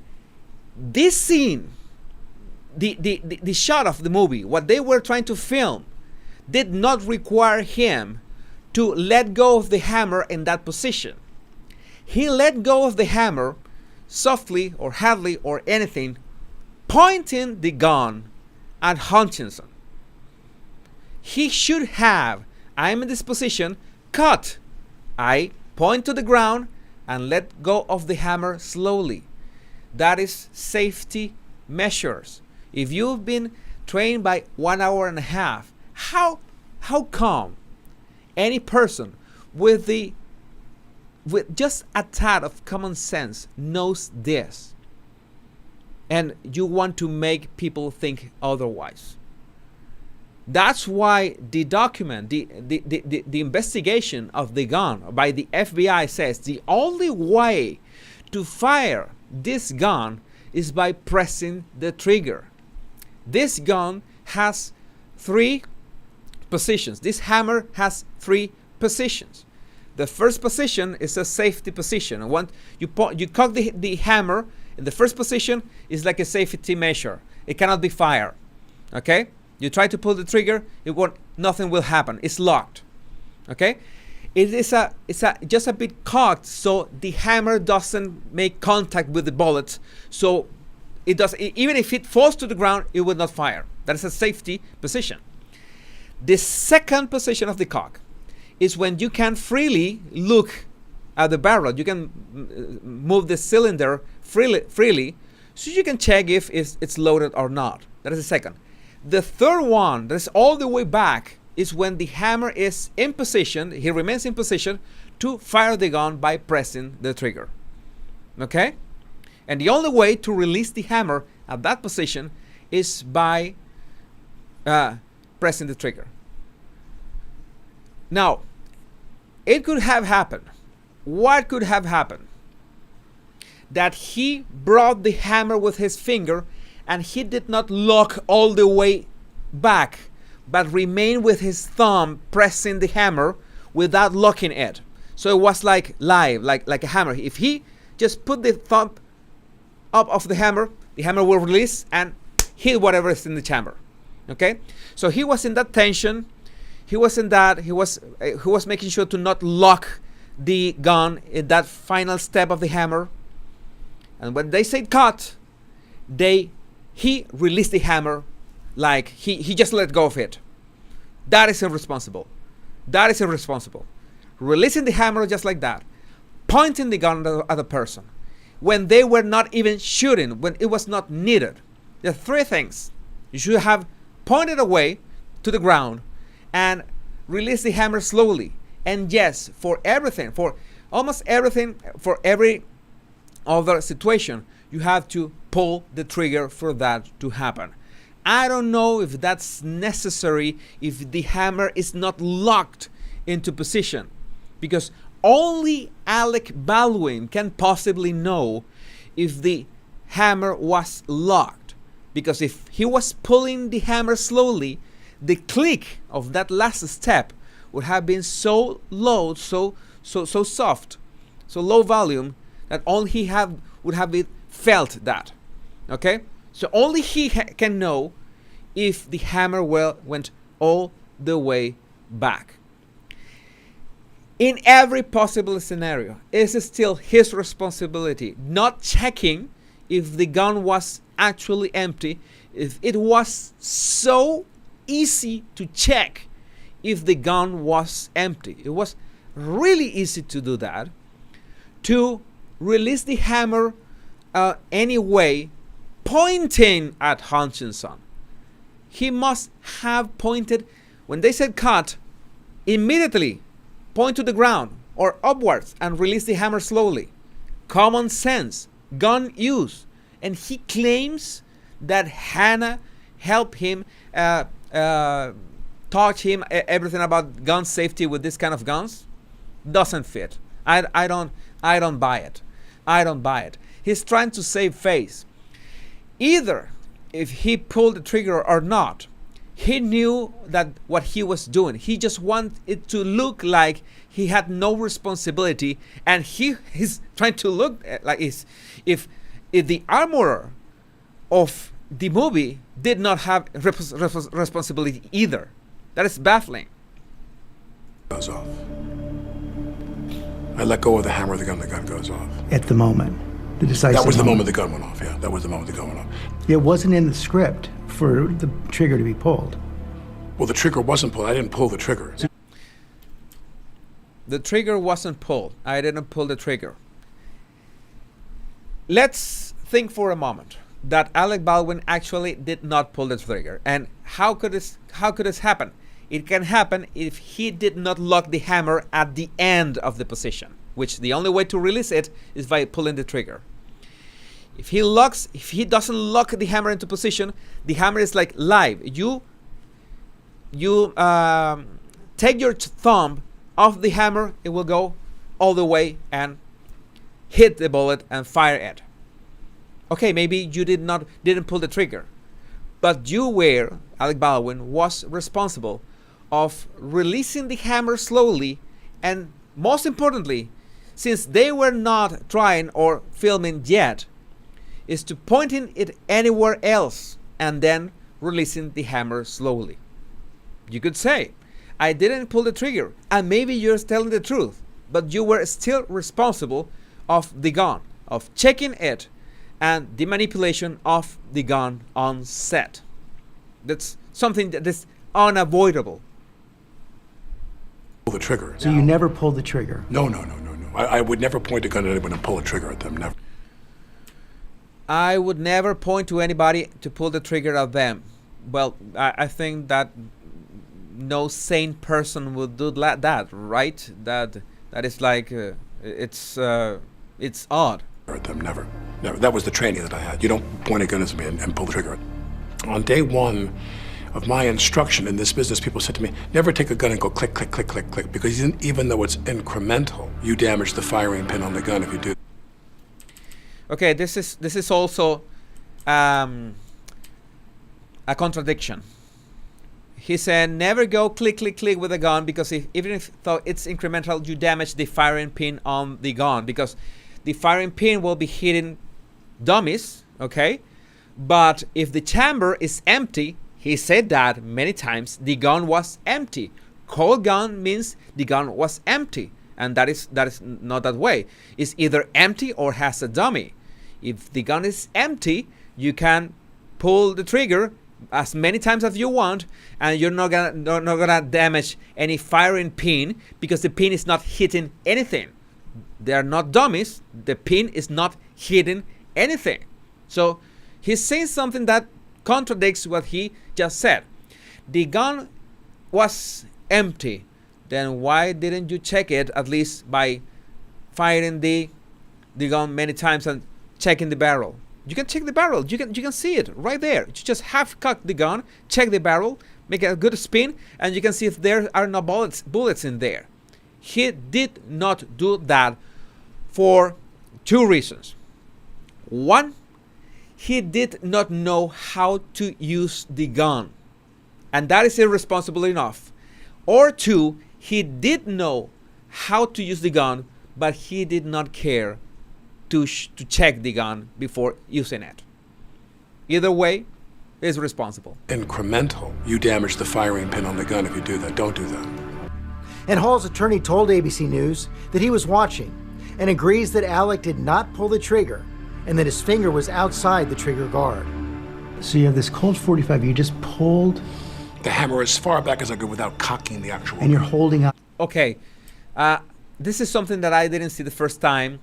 S1: this scene, the shot of the movie, what they were trying to film, did not require him to let go of the hammer in that position. He let go of the hammer softly or hardly or anything, pointing the gun at Hutchinson. He should have, I'm in this position, cut. I point to the ground and let go of the hammer slowly. That is safety measures. If you've been trained by 1 hour and a half, how come any person with just a tad of common sense knows this, and you want to make people think otherwise? That's why the document, the investigation of the gun by the FBI says the only way to fire this gun is by pressing the trigger. This gun has 3 positions. This hammer has 3 positions. The first position is a safety position. And once you cock the hammer in the first position, is like a safety measure. It cannot be fired. Okay? You try to pull the trigger, nothing will happen. It's locked. Okay? It's just a bit cocked so the hammer doesn't make contact with the bullet. So it does, even if it falls to the ground, it will not fire. That is a safety position. The second position of the cock is when you can freely look at the barrel. You can move the cylinder freely so you can check if it's loaded or not. That is the second. The third one, that is all the way back, is when the hammer is in position, he remains in position to fire the gun by pressing the trigger. Okay? And the only way to release the hammer at that position is by pressing the trigger. Now, it could have happened. What could have happened? That he brought the hammer with his finger and he did not lock all the way back, but remained with his thumb pressing the hammer without locking it. So it was like live, like a hammer. If he just put the thumb up of the hammer will release and hit whatever is in the chamber. Okay? So he was in that tension. He was making sure to not lock the gun in that final step of the hammer. And when they said cut, he released the hammer like he just let go of it. That is irresponsible. That is irresponsible. Releasing the hammer just like that, pointing the gun at the person when they were not even shooting, when it was not needed. There are 3 things. You should have pointed away to the ground and release the hammer slowly. And yes, for everything, for almost everything, for every other situation, you have to pull the trigger for that to happen. I don't know if that's necessary if the hammer is not locked into position, because only Alec Baldwin can possibly know if the hammer was locked. Because if he was pulling the hammer slowly, the click of that last step would have been so low, so soft, so low volume, that only he would have felt that. Okay? So only he can know if the hammer went all the way back. In every possible scenario, it is still his responsibility, not checking if the gun was actually empty, if it was so easy to check if the gun was empty. It was really easy to do that, to release the hammer anyway, pointing at Hutchinson. He must have pointed, when they said cut, immediately point to the ground or upwards and release the hammer slowly. Common sense, gun use. And he claims that Hannah helped him taught him everything about gun safety with this kind of guns. Doesn't fit. I don't buy it. I don't buy it. He's trying to save face. Either if he pulled the trigger or not, he knew that what he was doing. He just wanted it to look like he had no responsibility, and he's trying to look like if the armorer of the movie did not have responsibility either. That is baffling.
S4: Goes off. I let go of the hammer, the gun goes off.
S2: At the moment, the decisive
S4: That was the moment the gun went off, yeah. That was the moment the gun went off.
S2: It wasn't in the script for the trigger to be pulled.
S4: Well, the trigger wasn't pulled. I didn't pull the trigger.
S1: The trigger wasn't pulled. I didn't pull the trigger. Let's think for a moment that Alec Baldwin actually did not pull the trigger. And how could this happen? It can happen if he did not lock the hammer at the end of the position, which the only way to release it is by pulling the trigger. If he doesn't lock the hammer into position, the hammer is like live. You take your thumb off the hammer, it will go all the way and hit the bullet and fire it. Okay, maybe you didn't pull the trigger, but Alec Baldwin was responsible of releasing the hammer slowly, and most importantly, since they were not trying or filming yet, is to pointing it anywhere else and then releasing the hammer slowly. You could say, I didn't pull the trigger, and maybe you're telling the truth, but you were still responsible of the gun, of checking it, and the manipulation of the gun on set. That's something that is unavoidable.
S4: Pull the trigger.
S2: So you never pulled the trigger?
S4: No. I would never point a gun at anyone and pull a trigger at them, never.
S1: I would never point to anybody to pull the trigger at them. Well, I think that no sane person would do that, right? That is like it's odd.
S4: At them, never. That was the training that I had. You don't point a gun at me and pull the trigger. On day one of my instruction in this business, people said to me, never take a gun and go click, click, click, click, click, because even though it's incremental, you damage the firing pin on the gun if you do.
S1: Okay, this is also a contradiction. He said never go click, click, click with a gun, because even if it's incremental, you damage the firing pin on the gun, because the firing pin will be hitting dummies, okay? But if the chamber is empty, he said that many times, the gun was empty. Cold gun means the gun was empty, and that is not that way. It's either empty or has a dummy. If the gun is empty, you can pull the trigger as many times as you want, and you're not gonna damage any firing pin, because the pin is not hitting anything. They are not dummies. The pin is not hitting anything. So he's saying something that contradicts what he just said. The gun was empty. Then why didn't you check it at least by firing the gun many times and checking the barrel? You can check the barrel. You can see it right there. You just half cock the gun, check the barrel, make a good spin, and you can see if there are no bullets in there. He did not do that for two reasons. One, he did not know how to use the gun, and that is irresponsible enough. Or two, he did know how to use the gun, but he did not care to check the gun before using it. Either way, is responsible.
S4: Incremental. You damage the firing pin on the gun if you do that. Don't do that.
S5: And Hall's attorney told ABC News that he was watching and agrees that Alec did not pull the trigger and that his finger was outside the trigger guard.
S2: So you have this Colt 45, you just pulled,
S4: The hammer as far back as I could without cocking the actual
S2: and you're
S4: gun.
S2: holding on.
S1: Okay, this is something that I didn't see the first time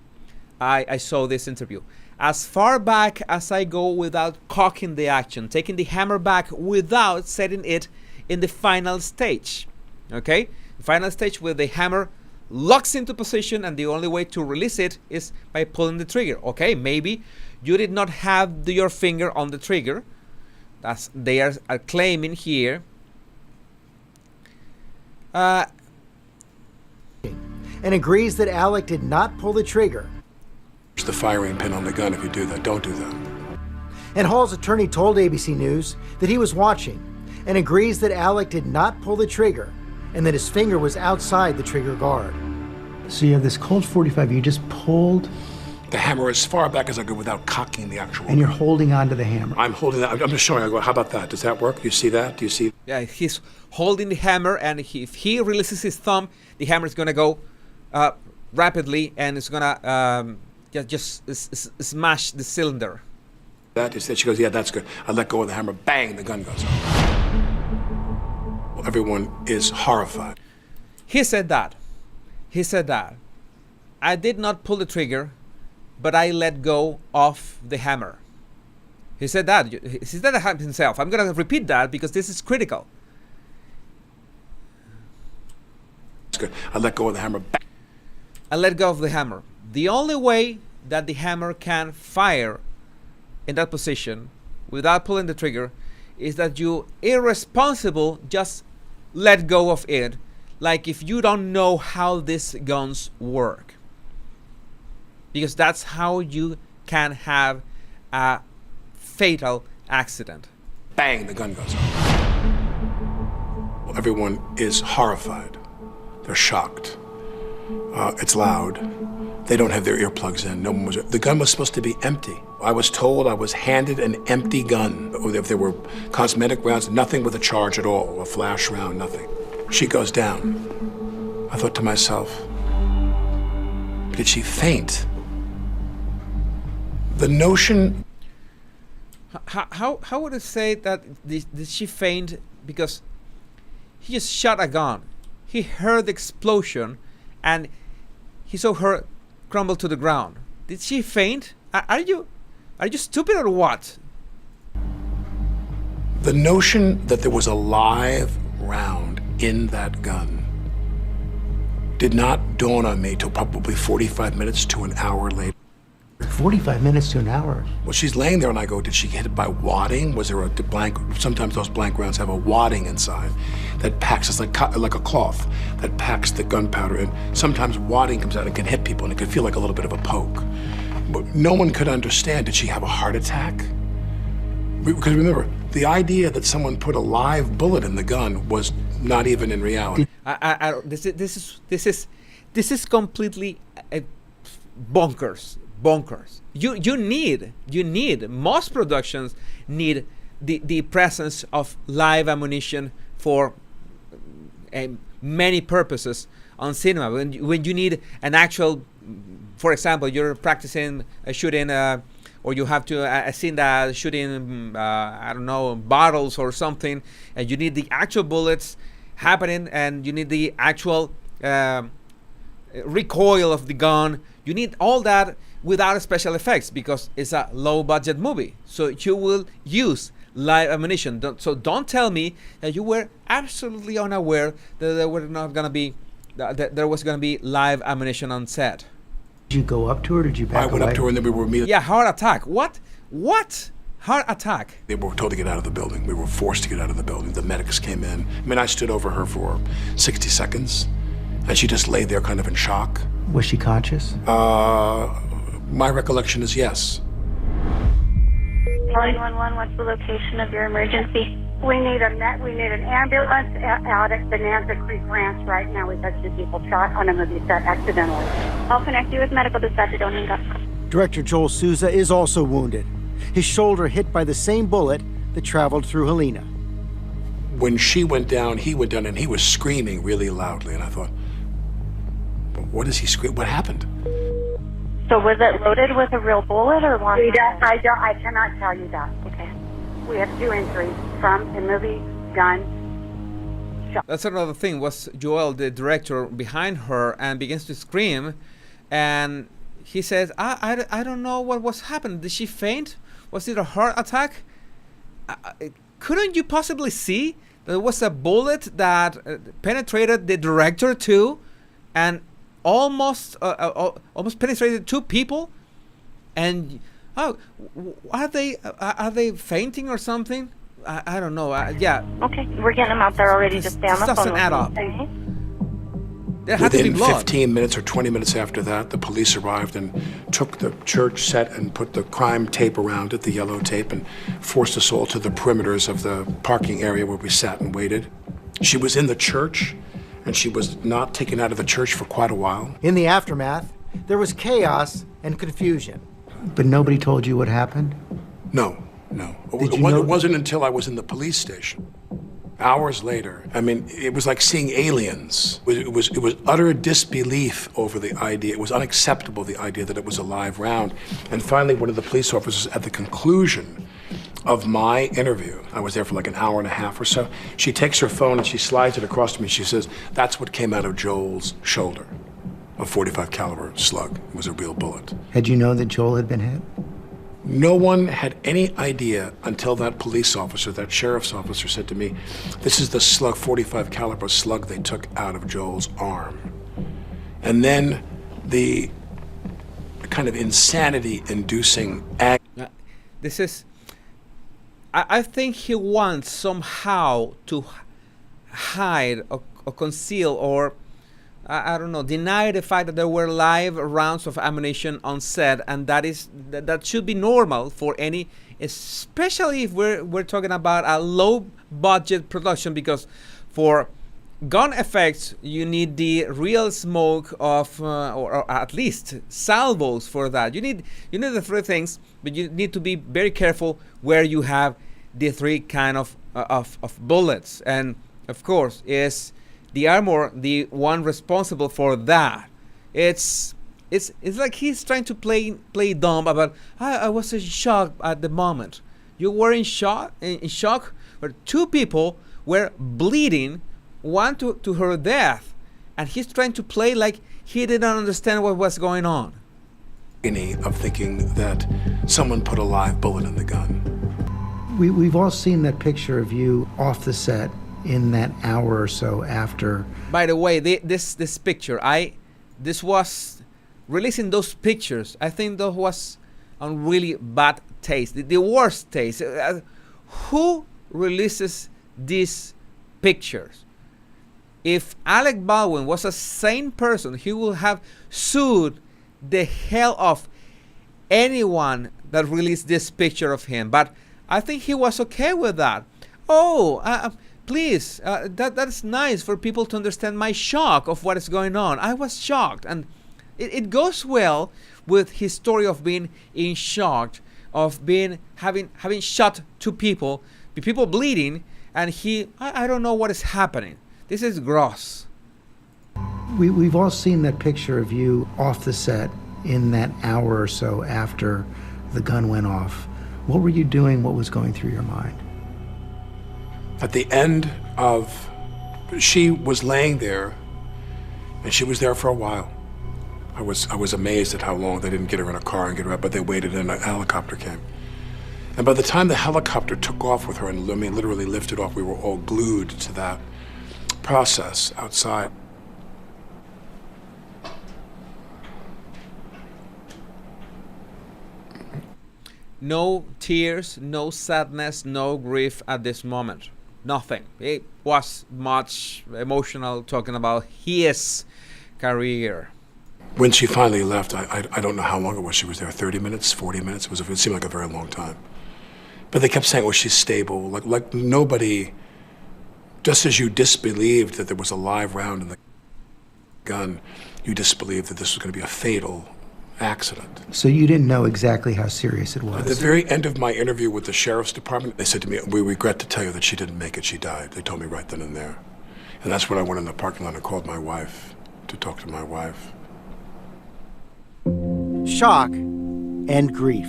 S1: I saw this interview. As far back as I go without cocking the action, taking the hammer back without setting it in the final stage. Okay, the final stage where the hammer locks into position and the only way to release it is by pulling the trigger. Okay, maybe you did not have your finger on the trigger. That's they are claiming here.
S5: And agrees that Alec did not pull the trigger.
S4: The firing pin on the gun if you do that. Don't do that.
S5: And Hall's attorney told ABC News that he was watching and agrees that Alec did not pull the trigger and that his finger was outside the trigger guard.
S2: So you have this Colt 45, you just pulled,
S4: The hammer as far back as I could without cocking the actual
S2: and you're
S4: gun.
S2: holding on to the hammer.
S4: I'm holding that. I'm just showing. I go, how about that? Does that work? You see that? Do you see?
S1: Yeah, he's holding the hammer, and if he releases his thumb, the hammer is gonna go rapidly, and it's gonna just smash the cylinder.
S4: That is that. She goes, yeah, that's good. I let go of the hammer. Bang! The gun goes off. Everyone is horrified.
S1: He said that. He said that. I did not pull the trigger, but I let go of the hammer. He said that. He said that himself. I'm gonna repeat that because this is critical.
S4: That's good. I let go of the hammer. Bang.
S1: I let go of the hammer. The only way that the hammer can fire in that position without pulling the trigger is that you irresponsible just let go of it, like if you don't know how these guns work, because that's how you can have a fatal accident.
S4: Bang! The gun goes off. Everyone is horrified. They're shocked. It's loud. They don't have their earplugs in. No one was. The gun was supposed to be empty. I was told I was handed an empty gun. If there were cosmetic rounds, nothing with a charge at all, a flash round, nothing. She goes down. I thought to myself, did she faint? The notion.
S1: How would it say that did she faint? Because he just shot a gun. He heard the explosion, and he saw her crumble to the ground. Did she faint? Are you stupid or what?
S4: The notion that there was a live round in that gun did not dawn on me till probably 45 minutes to an hour later.
S2: 45 minutes to an hour.
S4: Well, she's laying there, and I go, did she get hit by wadding? Was there a blank? Sometimes those blank rounds have a wadding inside that packs, it's like a cloth that packs the gunpowder in. Sometimes wadding comes out and can hit people, and it can feel like a little bit of a poke. But no one could understand, did she have a heart attack? Because remember, the idea that someone put a live bullet in the gun was not even in reality.
S1: This is completely bonkers. You need most productions need the presence of live ammunition for many purposes on cinema. When you need an actual, for example, you're practicing shooting, or you have to a scene that shooting I don't know, bottles or something, and you need the actual bullets happening, and you need the actual recoil of the gun. You need all that without special effects because it's a low budget movie. So you will use live ammunition. So don't tell me that you were absolutely unaware that there were not gonna be that there was gonna be live ammunition on set.
S2: Did you go up to her? Did you back
S4: I went
S2: away?
S4: up to her, and then we were immediately.
S1: Yeah, heart attack. What? Heart attack.
S4: They were told to get out of the building. We were forced to get out of the building. The medics came in. I mean, I stood over her for 60 seconds, and she just lay there kind of in shock.
S2: Was she conscious?
S4: My recollection is yes.
S10: 911, what's the location of your emergency? We need an ambulance out at Bonanza Creek Ranch right now. We've had 2 people shot on a movie set accidentally.
S7: I'll connect you with medical dispatcher. Don't hang up.
S5: Director Joel Souza is also wounded. His shoulder hit by the same bullet that traveled through Helena.
S4: When she went down, he went down, and he was screaming really loudly. And I thought, what is he screaming? What happened?
S10: So was it loaded with a real bullet or one? I cannot tell you that.
S7: Okay.
S10: We have 2 injuries from the movie gun.
S1: That's another thing. Was Joel, the director, behind her and begins to scream, and he says, I don't know what was happening. Did she faint? Was it a heart attack? Couldn't you possibly see there was a bullet that penetrated the director too, and almost penetrated 2 people? And are they fainting or something? I don't know. Yeah.
S10: Okay, we're getting them out there already. Just stay on the phone.
S1: Doesn't add up. There had
S4: Within
S1: to be blood.
S4: 15 minutes or 20 minutes after that, the police arrived and took the church set and put the crime tape around it, the yellow tape, and forced us all to the perimeters of the parking area where we sat and waited. She was in the church, and she was not taken out of the church for quite a while.
S5: In the aftermath, there was chaos and confusion.
S2: But nobody told you what happened?
S4: No.
S2: Did you know-
S4: It wasn't until I was in the police station. Hours later, I mean, it was like seeing aliens. It was utter disbelief over the idea. It was unacceptable, the idea that it was a live round. And finally, one of the police officers, at the conclusion of my interview, I was there for like an hour and a half or so, she takes her phone and she slides it across to me. She says, "That's what came out of Joel's shoulder, a .45 caliber slug. It was a real bullet."
S2: Had you known that Joel had been hit?
S4: No one had any idea until that police officer, that sheriff's officer, said to me, "This is the slug, .45 caliber slug they took out of Joel's arm." And then the kind of insanity-inducing act.
S1: This is. I think he wants somehow to hide or conceal or, I don't know, deny the fact that there were live rounds of ammunition on set, and that should be normal for any, especially if we're talking about a low budget production, because for gun effects you need the real smoke of or at least salvos for that. You need the 3 things, but you need to be very careful where you have the 3 kind of bullets, and of course is the armor the one responsible for that. It's like he's trying to play dumb about, I was in shock at the moment. You were in shock, where 2 people were bleeding, one to her death, and he's trying to play like he didn't understand what was going on.
S4: Of thinking that someone put a live bullet in the gun.
S2: We've all seen that picture of you off the set in that hour or so after.
S1: By the way, this picture, this was releasing those pictures. I think that was on really bad taste, the worst taste. Who releases these pictures? If Alec Baldwin was a sane person, he would have sued the hell of anyone that released this picture of him. But I think he was okay with that. Please, that's nice for people to understand my shock of what is going on. I was shocked, and it goes well with his story of being in shock, of having shot 2 people, the people bleeding, and I don't know what is happening. This is gross.
S2: We've all seen that picture of you off the set in that hour or so after the gun went off. What were you doing? What was going through your mind?
S4: At the end of, she was laying there, and she was there for a while. I was amazed at how long they didn't get her in a car and get her out, but they waited and a helicopter came. And by the time the helicopter took off with her and literally lifted off, we were all glued to that process outside.
S1: No tears, no sadness, no grief at this moment. Nothing. It was much emotional talking about his career.
S4: When she finally left, I don't know how long it was. She was there 30 minutes, 40 minutes. It seemed like a very long time. But they kept saying, "Oh, she's stable." Like nobody, just as you disbelieved that there was a live round in the gun, you disbelieved that this was going to be a fatal accident.
S2: So you didn't know exactly how serious it
S4: At the
S2: was?
S4: very end of my interview with the sheriff's department, they said to me, "We regret to tell you that she didn't make it, she died." They told me right then and there. And that's when I went in the parking lot and called my wife to talk to my wife.
S5: Shock and grief.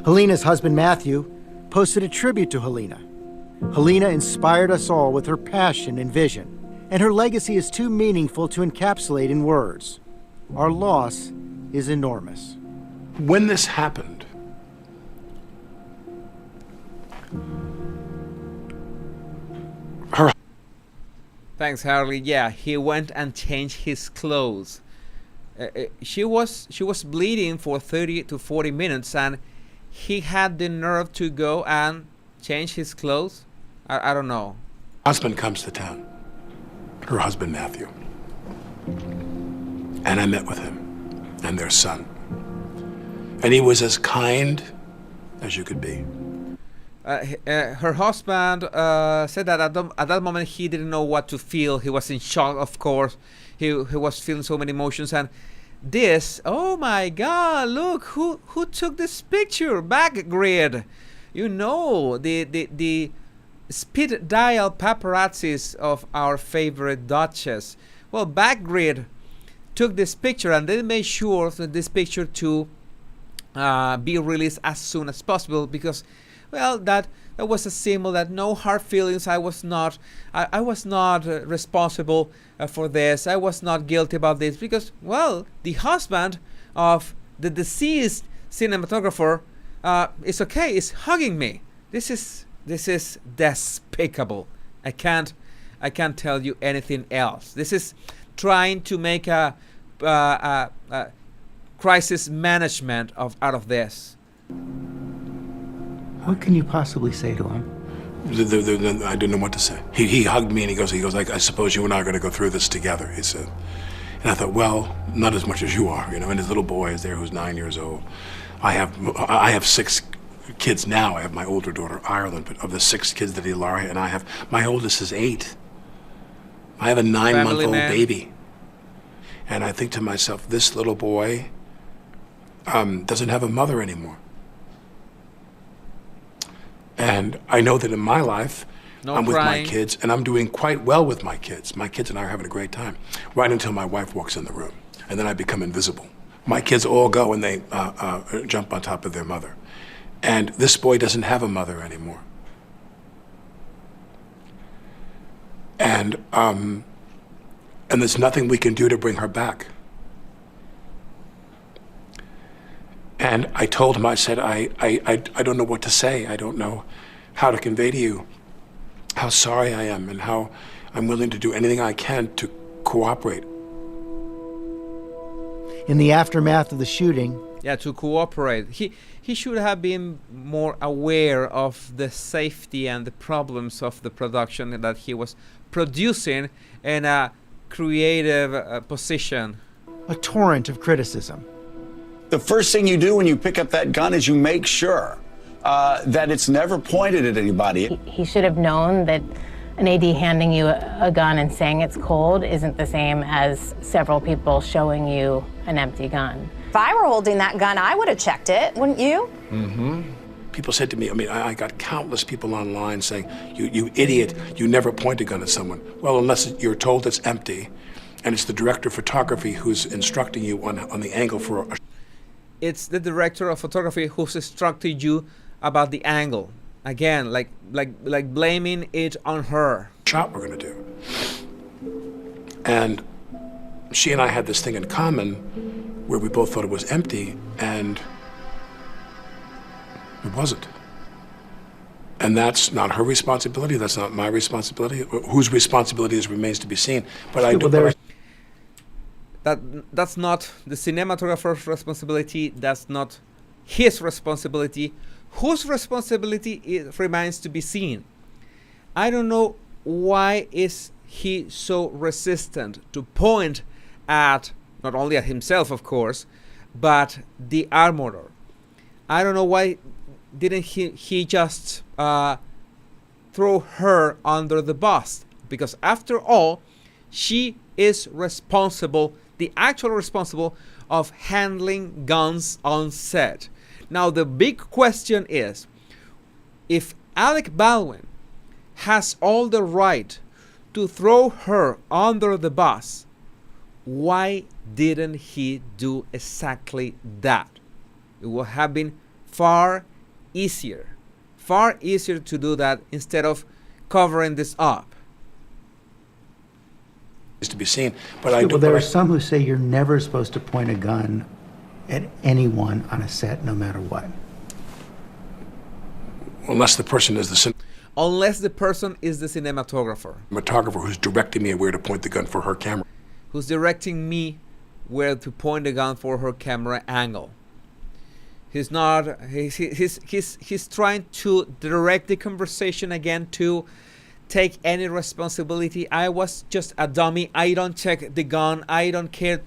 S5: Helena's husband, Matthew, posted a tribute to Helena. Helena inspired us all with her passion and vision, and her legacy is too meaningful to encapsulate in words. Our loss is enormous.
S4: When this happened, her...
S1: Thanks, Harley. Yeah, he went and changed his clothes. She was bleeding for 30 to 40 minutes, and he had the nerve to go and change his clothes. I don't know.
S4: husband comes to town, her husband Matthew, and I met with him and their son, and he was as kind as you could be.
S1: Her husband said that at that moment he didn't know what to feel. He was in shock, of course. He was feeling so many emotions. And this, oh my God, look who took this picture. Backgrid, you know, the speed dial paparazzis of our favorite Duchess. Well, Backgrid took this picture, and they made sure that this picture to be released as soon as possible, because, well, that was a symbol that no hard feelings. I was not responsible for this. I was not guilty about this, because, well, the husband of the deceased cinematographer is okay. Is hugging me. This is despicable. I can't tell you anything else. This is trying to make a crisis management out of this.
S2: What can you possibly say to him?
S4: I didn't know what to say. He hugged me and he goes, I suppose you and I are going to go through this together, he said. And I thought, well, not as much as you are, you know. And his little boy is there, who's 9 years old. I have 6 kids now. I have my older daughter, Ireland, but of the 6 kids that Ilaria and I have, my oldest is 8. I have a 9-month-old baby. And I think to myself, this little boy doesn't have a mother anymore. And I know that in my life, I'm with my kids, and I'm doing quite well with my kids. My kids and I are having a great time, right until my wife walks in the room, and then I become invisible. My kids all go and they jump on top of their mother. And this boy doesn't have a mother anymore. And there's nothing we can do to bring her back. And I told him, I said, I don't know what to say. I don't know how to convey to you how sorry I am and how I'm willing to do anything I can to cooperate.
S5: In the aftermath of the shooting,
S1: to cooperate. He should have been more aware of the safety and the problems of the production that he was producing in a creative position.
S5: A torrent of criticism.
S11: The first thing you do when you pick up that gun is you make sure that it's never pointed at anybody.
S12: He should have known that an AD handing you a gun and saying it's cold isn't the same as several people showing you an empty gun.
S13: If I were holding that gun, I would have checked it, wouldn't you?
S4: Mm-hmm. People said to me, I got countless people online saying, you idiot, you never point a gun at someone. Well, unless you're told it's empty, and it's the director of photography who's instructing you on the angle for a...
S1: It's the director of photography who's instructed you about the angle. Again, like blaming it on her.
S4: Shot we're gonna do. And she and I had this thing in common where we both thought it was empty, and it wasn't. And that's not her responsibility, that's not my responsibility. Whose responsibility remains to be seen. But I do.
S1: That's not the cinematographer's responsibility. That's not his responsibility. Whose responsibility remains to be seen. I don't know why is he so resistant to point at, not only at himself, of course, but the armorer. I don't know why didn't he just throw her under the bus, because after all, she is responsible, the actual responsible of handling guns on set. Now the big question is, if Alec Baldwin has all the right to throw her under the bus, why didn't he do exactly that? It would have been far easier to do that instead of covering this up.
S4: Is to be seen, but
S2: Well, there are some who say you're never supposed to point a gun at anyone on a set, no matter what.
S4: Unless the person is the
S1: cinematographer
S4: who's directing me where to point the gun for her camera.
S1: Who's directing me where to point the gun for her camera angle. He's trying to direct the conversation again, to take any responsibility. I was just a dummy. I don't check the gun. I don't care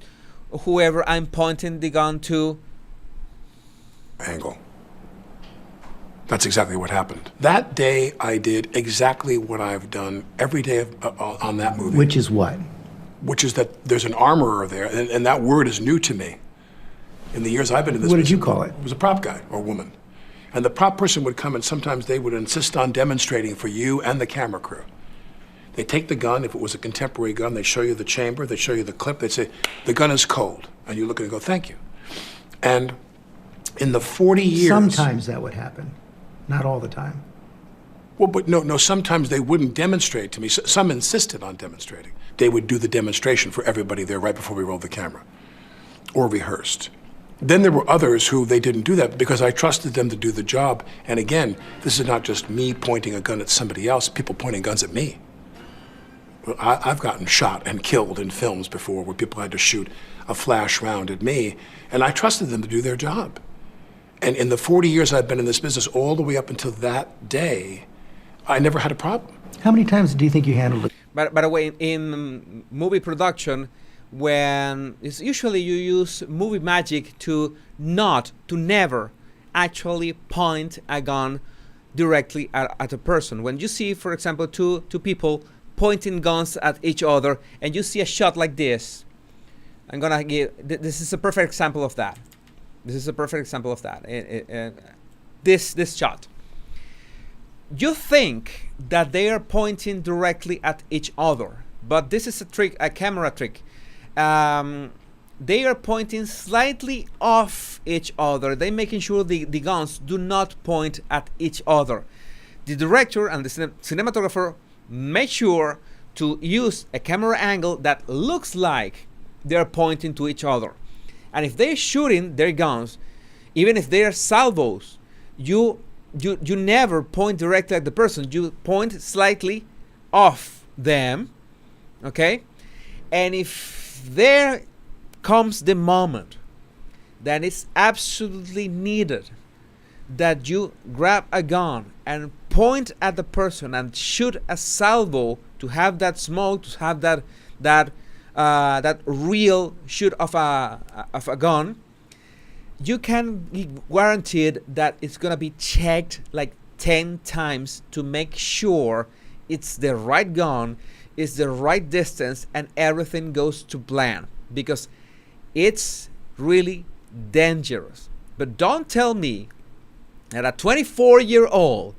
S1: whoever I'm pointing the gun to.
S4: Angle. That's exactly what happened. That day, I did exactly what I've done every day on that movie.
S2: Which is what?
S4: Which is that there's an armorer there, and that word is new to me. In the years I've been in this
S2: What
S4: business,
S2: did you call it?
S4: It was a prop guy or woman. And the prop person would come, and sometimes they would insist on demonstrating for you and the camera crew. They take the gun, if it was a contemporary gun, they show you the chamber, they show you the clip, they say, the gun is cold. And you look at it and go, thank you. And in the 40 years...
S2: Sometimes that would happen, not all the time.
S4: Well, but no, sometimes they wouldn't demonstrate to me. Some insisted on demonstrating. They would do the demonstration for everybody there right before we rolled the camera, or rehearsed. Then there were others who they didn't do that because I trusted them to do the job. And again, this is not just me pointing a gun at somebody else, people pointing guns at me. I've gotten shot and killed in films before where people had to shoot a flash round at me, and I trusted them to do their job. And in the 40 years I've been in this business, all the way up until that day, I never had a problem.
S2: How many times do you think you handled it?
S1: By the way, in movie production, when it's usually you use movie magic to never actually point a gun directly at a person. When you see, for example, two people pointing guns at each other, and you see a shot like this, I'm gonna give. This is a perfect example of that. This shot. You think that they are pointing directly at each other, but this is a camera trick. They are pointing slightly off each other. They're making sure the guns do not point at each other. The director and the cinematographer make sure to use a camera angle that looks like they're pointing to each other. And if they're shooting their guns, even if they're salvos, you never point directly at the person. You point slightly off them, okay? And if there comes the moment that it's absolutely needed that you grab a gun and point at the person and shoot a salvo to have that smoke, to have that real shoot of a gun, you can be guaranteed that it's gonna be checked like 10 times to make sure it's the right gun, it's the right distance, and everything goes to plan, because it's really dangerous. But don't tell me that a 24-year-old,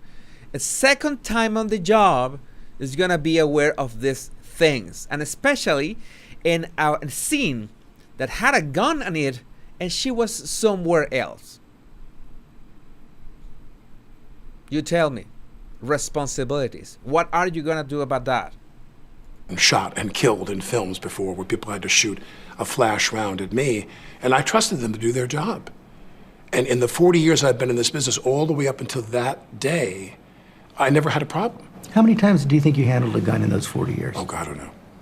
S1: a second time on the job, is gonna be aware of these things, and especially in a scene that had a gun on it and she was somewhere else. You tell me, responsibilities. What are you gonna do about that?
S4: Shot and killed in films before where people had to shoot a flash round at me, and I trusted them to do their job. And in the 40 years I've been in this business, all the way up until that day, I never had a problem.
S2: How many times do you think you handled a gun in those 40 years?
S4: Oh, God,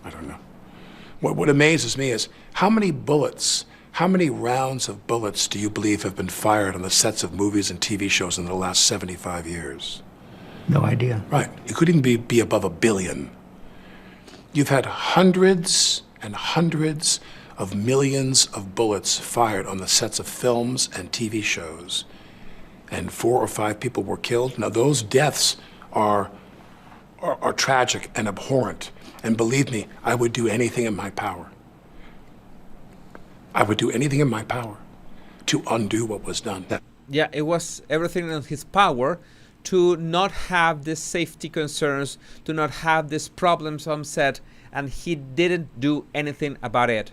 S4: I don't know. What amazes me is how many rounds of bullets do you believe have been fired on the sets of movies and TV shows in the last 75 years?
S2: No idea.
S4: Right. It could even be above 1 billion. You've had hundreds and hundreds of millions of bullets fired on the sets of films and TV shows, and 4 or 5 people were killed. Now, those deaths are tragic and abhorrent, and believe me, I would do anything in my power I would do anything in my power to undo what was done.
S1: Yeah, it was everything in his power to not have these safety concerns, to not have these problems on set, and he didn't do anything about it.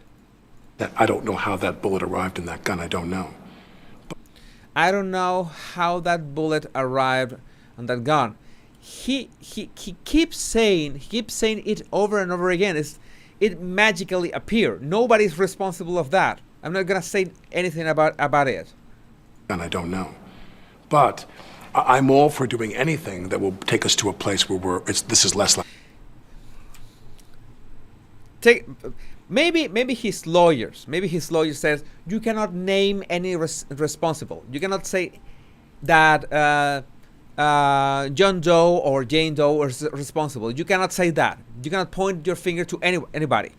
S4: I don't know how that bullet arrived in that gun. I don't know.
S1: I don't know how that bullet arrived on that gun. He keeps saying it over and over again. It magically appeared. Nobody's responsible of that. I'm not gonna say anything about it.
S4: And I don't know. But I'm all for doing anything that will take us to a place where this is less like.
S1: Maybe his lawyer says you cannot name any responsible. You cannot say that John Doe or Jane Doe is responsible. You cannot say that. You cannot point your finger to anybody.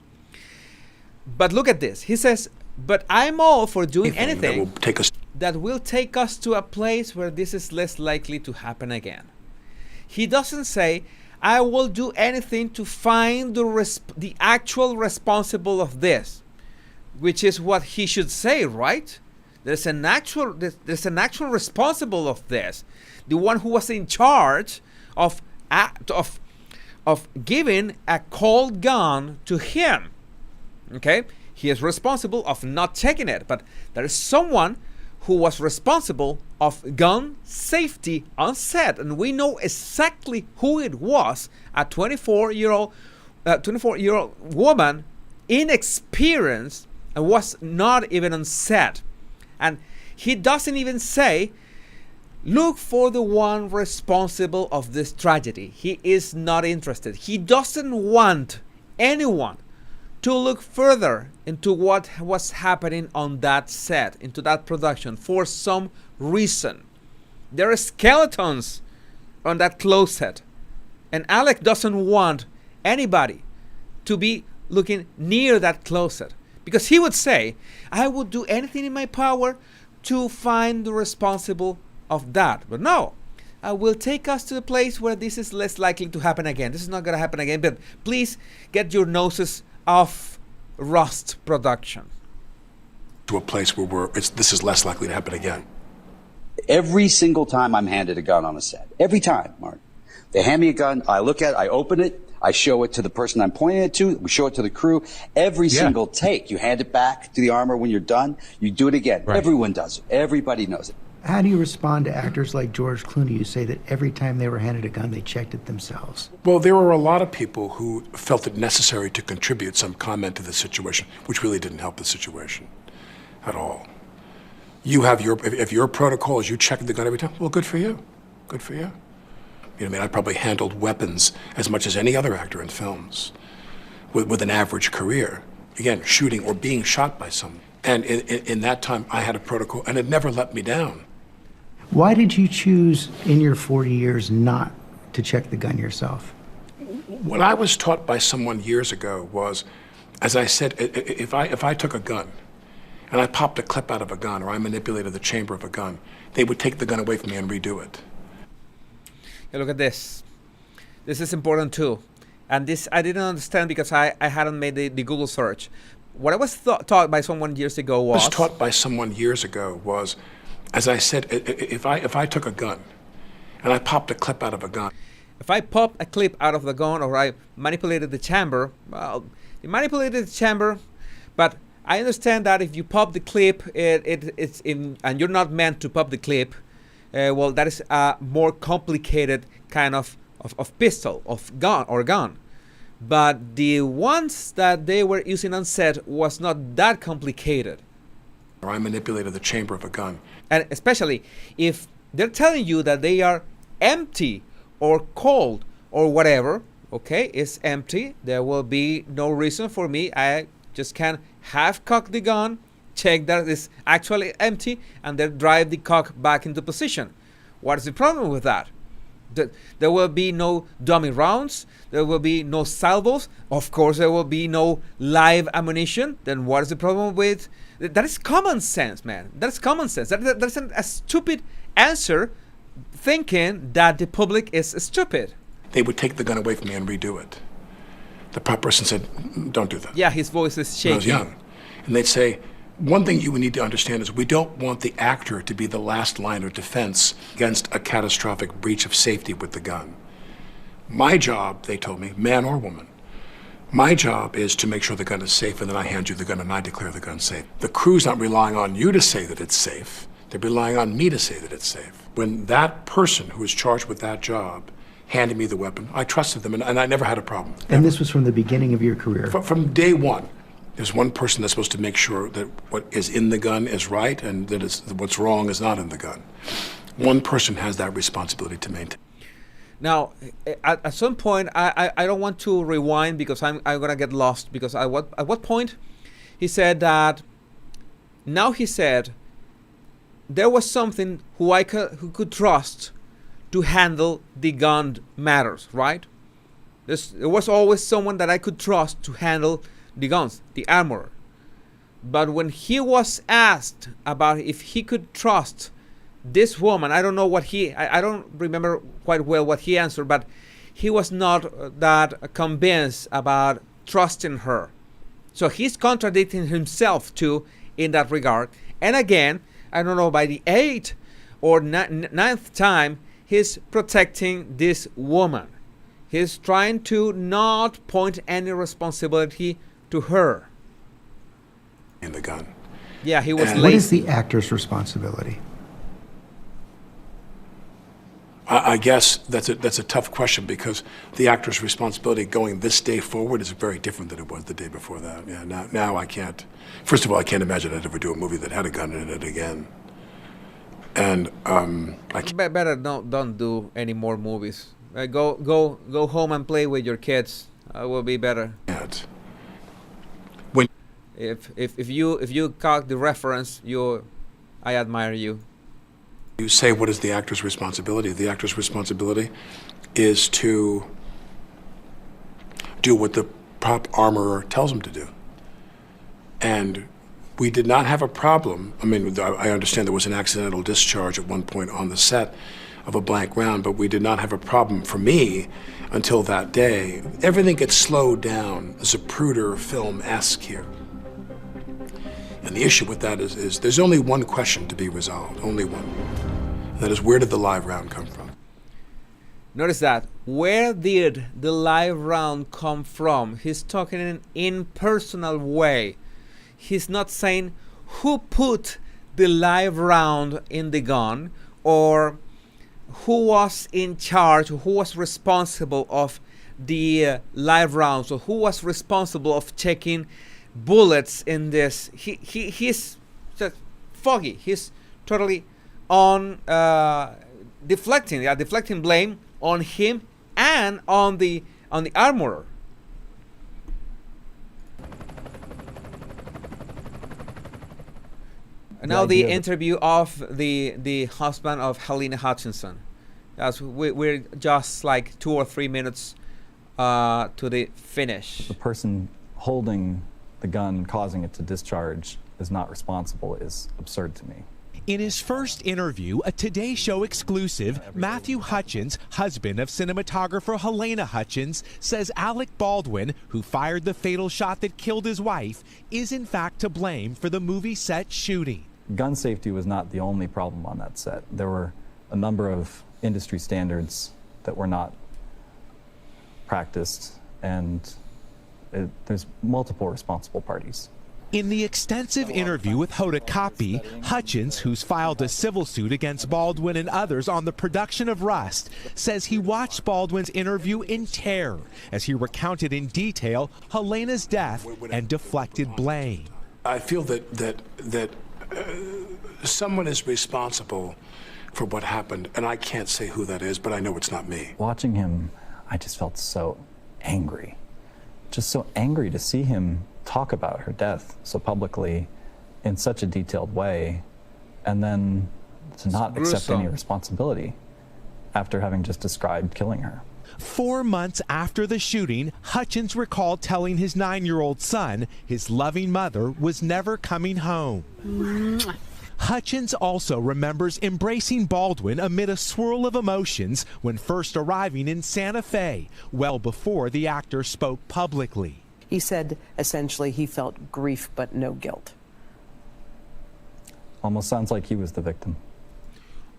S1: But look at this. He says, but I'm all for doing anything that will take us to a place where this is less likely to happen again. He doesn't say, I will do anything to find the actual responsible of this, which is what he should say, right? There's an actual responsible of this, the one who was in charge of giving a cold gun to him. Okay, he is responsible of not taking it, but there is someone who was responsible of gun safety on set, and we know exactly who it was. A 24-year-old woman, inexperienced, and was not even on set. And he doesn't even say, look for the one responsible of this tragedy. He is not interested. He doesn't want anyone to look further into what was happening on that set, into that production, for some reason. There are skeletons on that closet, and Alec doesn't want anybody to be looking near that closet, because he would say, I would do anything in my power to find the responsible of that. But no, I will take us to a place where this is less likely to happen again. This is not going to happen again, but please get your noses off Rust production.
S4: To a place where this is less likely to happen again.
S11: Every single time I'm handed a gun on a set, every time, Mark, they hand me a gun, I look at it, I open it, I show it to the person I'm pointing it to, we show it to the crew. Every single take, you hand it back to the armor when you're done, you do it again. Right. Everyone does it. Everybody knows it.
S2: How do you respond to actors like George Clooney who say that every time they were handed a gun, they checked it themselves?
S4: Well, there were a lot of people who felt it necessary to contribute some comment to the situation, which really didn't help the situation at all. You have if your protocol is you check the gun every time, well, good for you. Good for you. You know what I mean? I probably handled weapons as much as any other actor in films with an average career. Again, shooting or being shot by someone. And in that time, I had a protocol, and it never let me down.
S2: Why did you choose in your 40 years not to check the gun yourself?
S4: What I was taught by someone years ago was, as I said, if I took a gun and I popped a clip out of a gun or I manipulated the chamber of a gun, they would take the gun away from me and redo it.
S1: Hey, look at this. This is important too. And this I didn't understand because I hadn't made the Google search. What I was taught by someone years ago was...
S4: As I said, if I took a gun and I popped a clip out of a gun.
S1: If I pop a clip out of the gun or I manipulated the chamber, well, you manipulated the chamber, but I understand that if you pop the clip, it's in, and you're not meant to pop the clip, well, that is a more complicated kind of pistol, of gun. But the ones that they were using on set was not that complicated.
S4: Or I manipulated the chamber of a gun.
S1: And especially if they're telling you that they are empty or cold or whatever, okay, it's empty. There will be no reason for me. I just can half-cock the gun, check that it's actually empty, and then drive the cock back into position. What is the problem with that? There will be no dummy rounds. There will be no salvos. Of course, there will be no live ammunition. Then what is the problem with... That is common sense, man. That's common sense. That's a stupid answer, thinking that the public is stupid.
S4: They would take the gun away from me and redo it. The prop person said, don't do that.
S1: Yeah, his voice is shaking.
S4: When I was young. And they'd say, one thing you would need to understand is we don't want the actor to be the last line of defense against a catastrophic breach of safety with the gun. My job, they told me, man or woman, my job is to make sure the gun is safe, and then I hand you the gun and I declare the gun safe. The crew's not relying on you to say that it's safe. They're relying on me to say that it's safe. When that person who was charged with that job handed me the weapon, I trusted them, and I never had a problem.
S2: And this was from the beginning of your career?
S4: From day one. There's one person that's supposed to make sure that what is in the gun is right and that what's wrong is not in the gun. One person has that responsibility to maintain.
S1: Now, at some point, I don't want to rewind because I'm gonna get lost. Because at what point he said that? Now he said there was something who could trust to handle the gun matters, right? There was always someone that I could trust to handle the guns, the armor. But when he was asked about if he could trust this woman, I don't know what I don't remember quite well what he answered, but he was not that convinced about trusting her. So he's contradicting himself too in that regard. And again, I don't know, by the 8th or 9th time, he's protecting this woman. He's trying to not point any responsibility to her.
S4: In the gun.
S1: Yeah, he was lazy.
S2: What is the actor's responsibility?
S4: I guess that's a tough question because the actor's responsibility going this day forward is very different than it was the day before that. Yeah, now I can't. First of all, I can't imagine I'd ever do a movie that had a gun in it again. And
S1: better don't do any more movies. Go home and play with your kids. Will be better.
S4: When
S1: if you caught the reference, I admire you.
S4: You say, what is the actor's responsibility? The actor's responsibility is to do what the prop armorer tells him to do. And we did not have a problem. I mean, I understand there was an accidental discharge at one point on the set of a blank round, but we did not have a problem for me until that day. Everything gets slowed down, Zapruder film-esque here. And the issue with that is there's only one question to be resolved, only one. And that is, where did the live round come from?
S1: Notice that. Where did the live round come from? He's talking in an impersonal way. He's not saying who put the live round in the gun or who was in charge, who was responsible of the live rounds, or who was responsible of checking bullets in this. He's just foggy. He's totally on deflecting blame on him and on the armorer. And now the interview of the husband of Helena Hutchinson. As we're just like 2 or 3 minutes to the finish.
S14: The person holding the gun, causing it to discharge, is not responsible is absurd to me.
S15: In his first interview, a Today Show exclusive, Matthew Hutchins, husband of cinematographer Helena Hutchins, says Alec Baldwin, who fired the fatal shot that killed his wife, is in fact to blame for the movie set shooting.
S14: Gun safety was not the only problem on that set. There were a number of industry standards that were not practiced, and there's multiple responsible parties.
S15: In the extensive interview with Hoda Kotb, Hutchins, who's filed a civil suit against Baldwin and others on the production of Rust, says he watched Baldwin's interview in terror as he recounted in detail Helena's death and deflected blame.
S4: I feel that someone is responsible for what happened, and I can't say who that is, but I know it's not me.
S14: Watching him, I just felt so angry. Just so angry to see him talk about her death so publicly in such a detailed way, and then to not accept any responsibility after having just described killing her.
S15: 4 months after the shooting, Hutchins recalled telling his 9-year-old son his loving mother was never coming home. Hutchins also remembers embracing Baldwin amid a swirl of emotions when first arriving in Santa Fe, well before the actor spoke publicly.
S16: He said essentially he felt grief but no guilt.
S14: Almost sounds like he was the victim.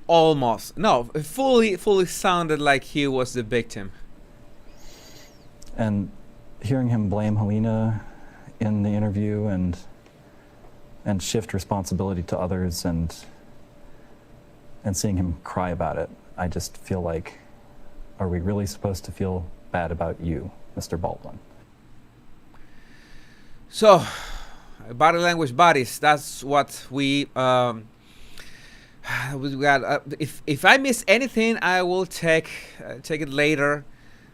S1: Almost. No, it fully sounded like he was the victim.
S14: And hearing him blame Helena in the interview and shift responsibility to others and seeing him cry about it, I just feel like, are we really supposed to feel bad about you, Mr. Baldwin?
S1: So, body language buddies, that's what we got. If I miss anything, I will take it later,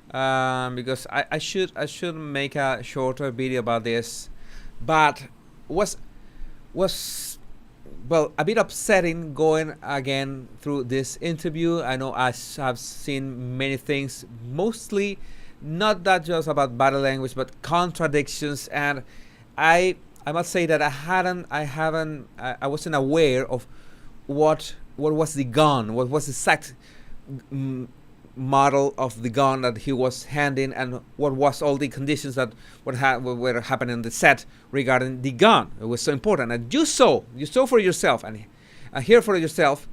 S1: because I should make a shorter video about this, but was well, a bit upsetting going again through this interview. I know I have seen many things, mostly not that just about body language, but contradictions. And I must say that I wasn't aware of what was the gun, what was the exact model of the gun that he was handing, and what was all the conditions that were happening on the set regarding the gun. It was so important, and you saw for yourself and hear for yourself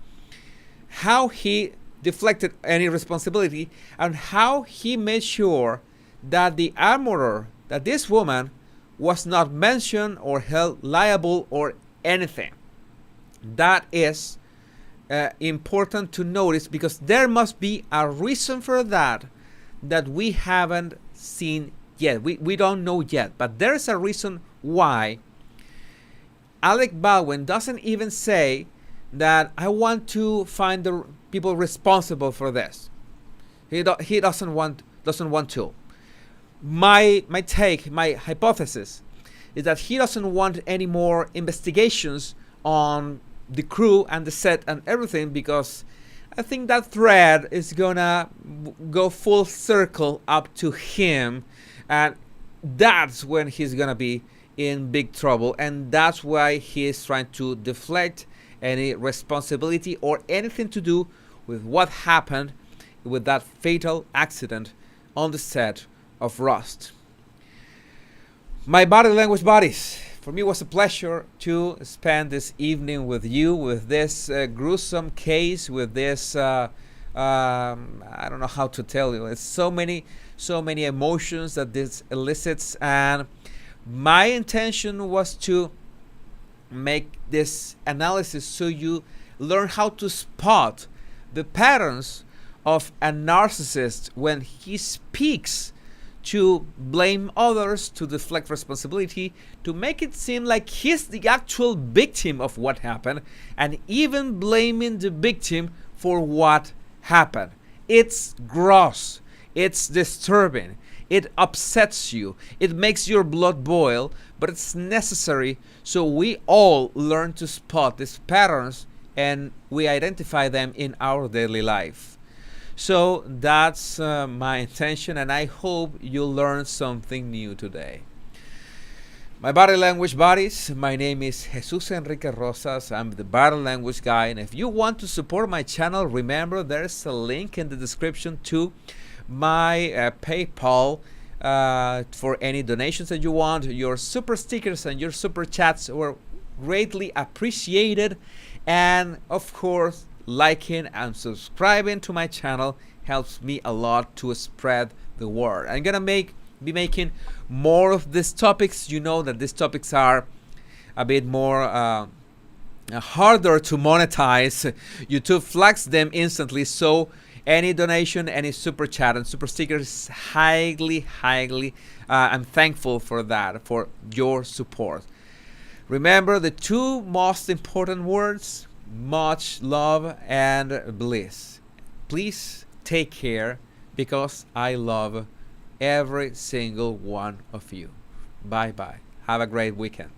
S1: how he deflected any responsibility and how he made sure that the armorer, that this woman, was not mentioned or held liable or anything. That is important to notice, because there must be a reason for that we haven't seen yet. We don't know yet, but there is a reason why Alec Baldwin doesn't even say that I want to find the people responsible for this. He doesn't want to. My take, my hypothesis, is that he doesn't want any more investigations on the crew and the set and everything, because I think that thread is gonna go full circle up to him, and that's when he's gonna be in big trouble, and that's why he is trying to deflect any responsibility or anything to do with what happened with that fatal accident on the set of Rust. My body language buddies, for me it was a pleasure to spend this evening with you, with this gruesome case, with this I don't know how to tell you. It's so many emotions that this elicits, and my intention was to make this analysis so you learn how to spot the patterns of a narcissist when he speaks to blame others, to deflect responsibility, to make it seem like he's the actual victim of what happened, and even blaming the victim for what happened. It's gross. It's disturbing. It upsets you. It makes your blood boil, but it's necessary so we all learn to spot these patterns and we identify them in our daily life. So that's my intention, and I hope you learned something new today. My body language buddies, my name is Jesus Enrique Rosas. I'm the body language guy, and if you want to support my channel, remember there's a link in the description to my PayPal for any donations that you want. Your super stickers and your super chats were greatly appreciated, and of course, liking and subscribing to my channel helps me a lot to spread the word. I'm gonna be making more of these topics. You know that these topics are a bit more harder to monetize. YouTube flags them instantly, so any donation, any super chat and super stickers, highly I'm thankful for that, for your support. Remember the two most important words: much love and bliss. Please take care, because I love every single one of you. Bye bye. Have a great weekend.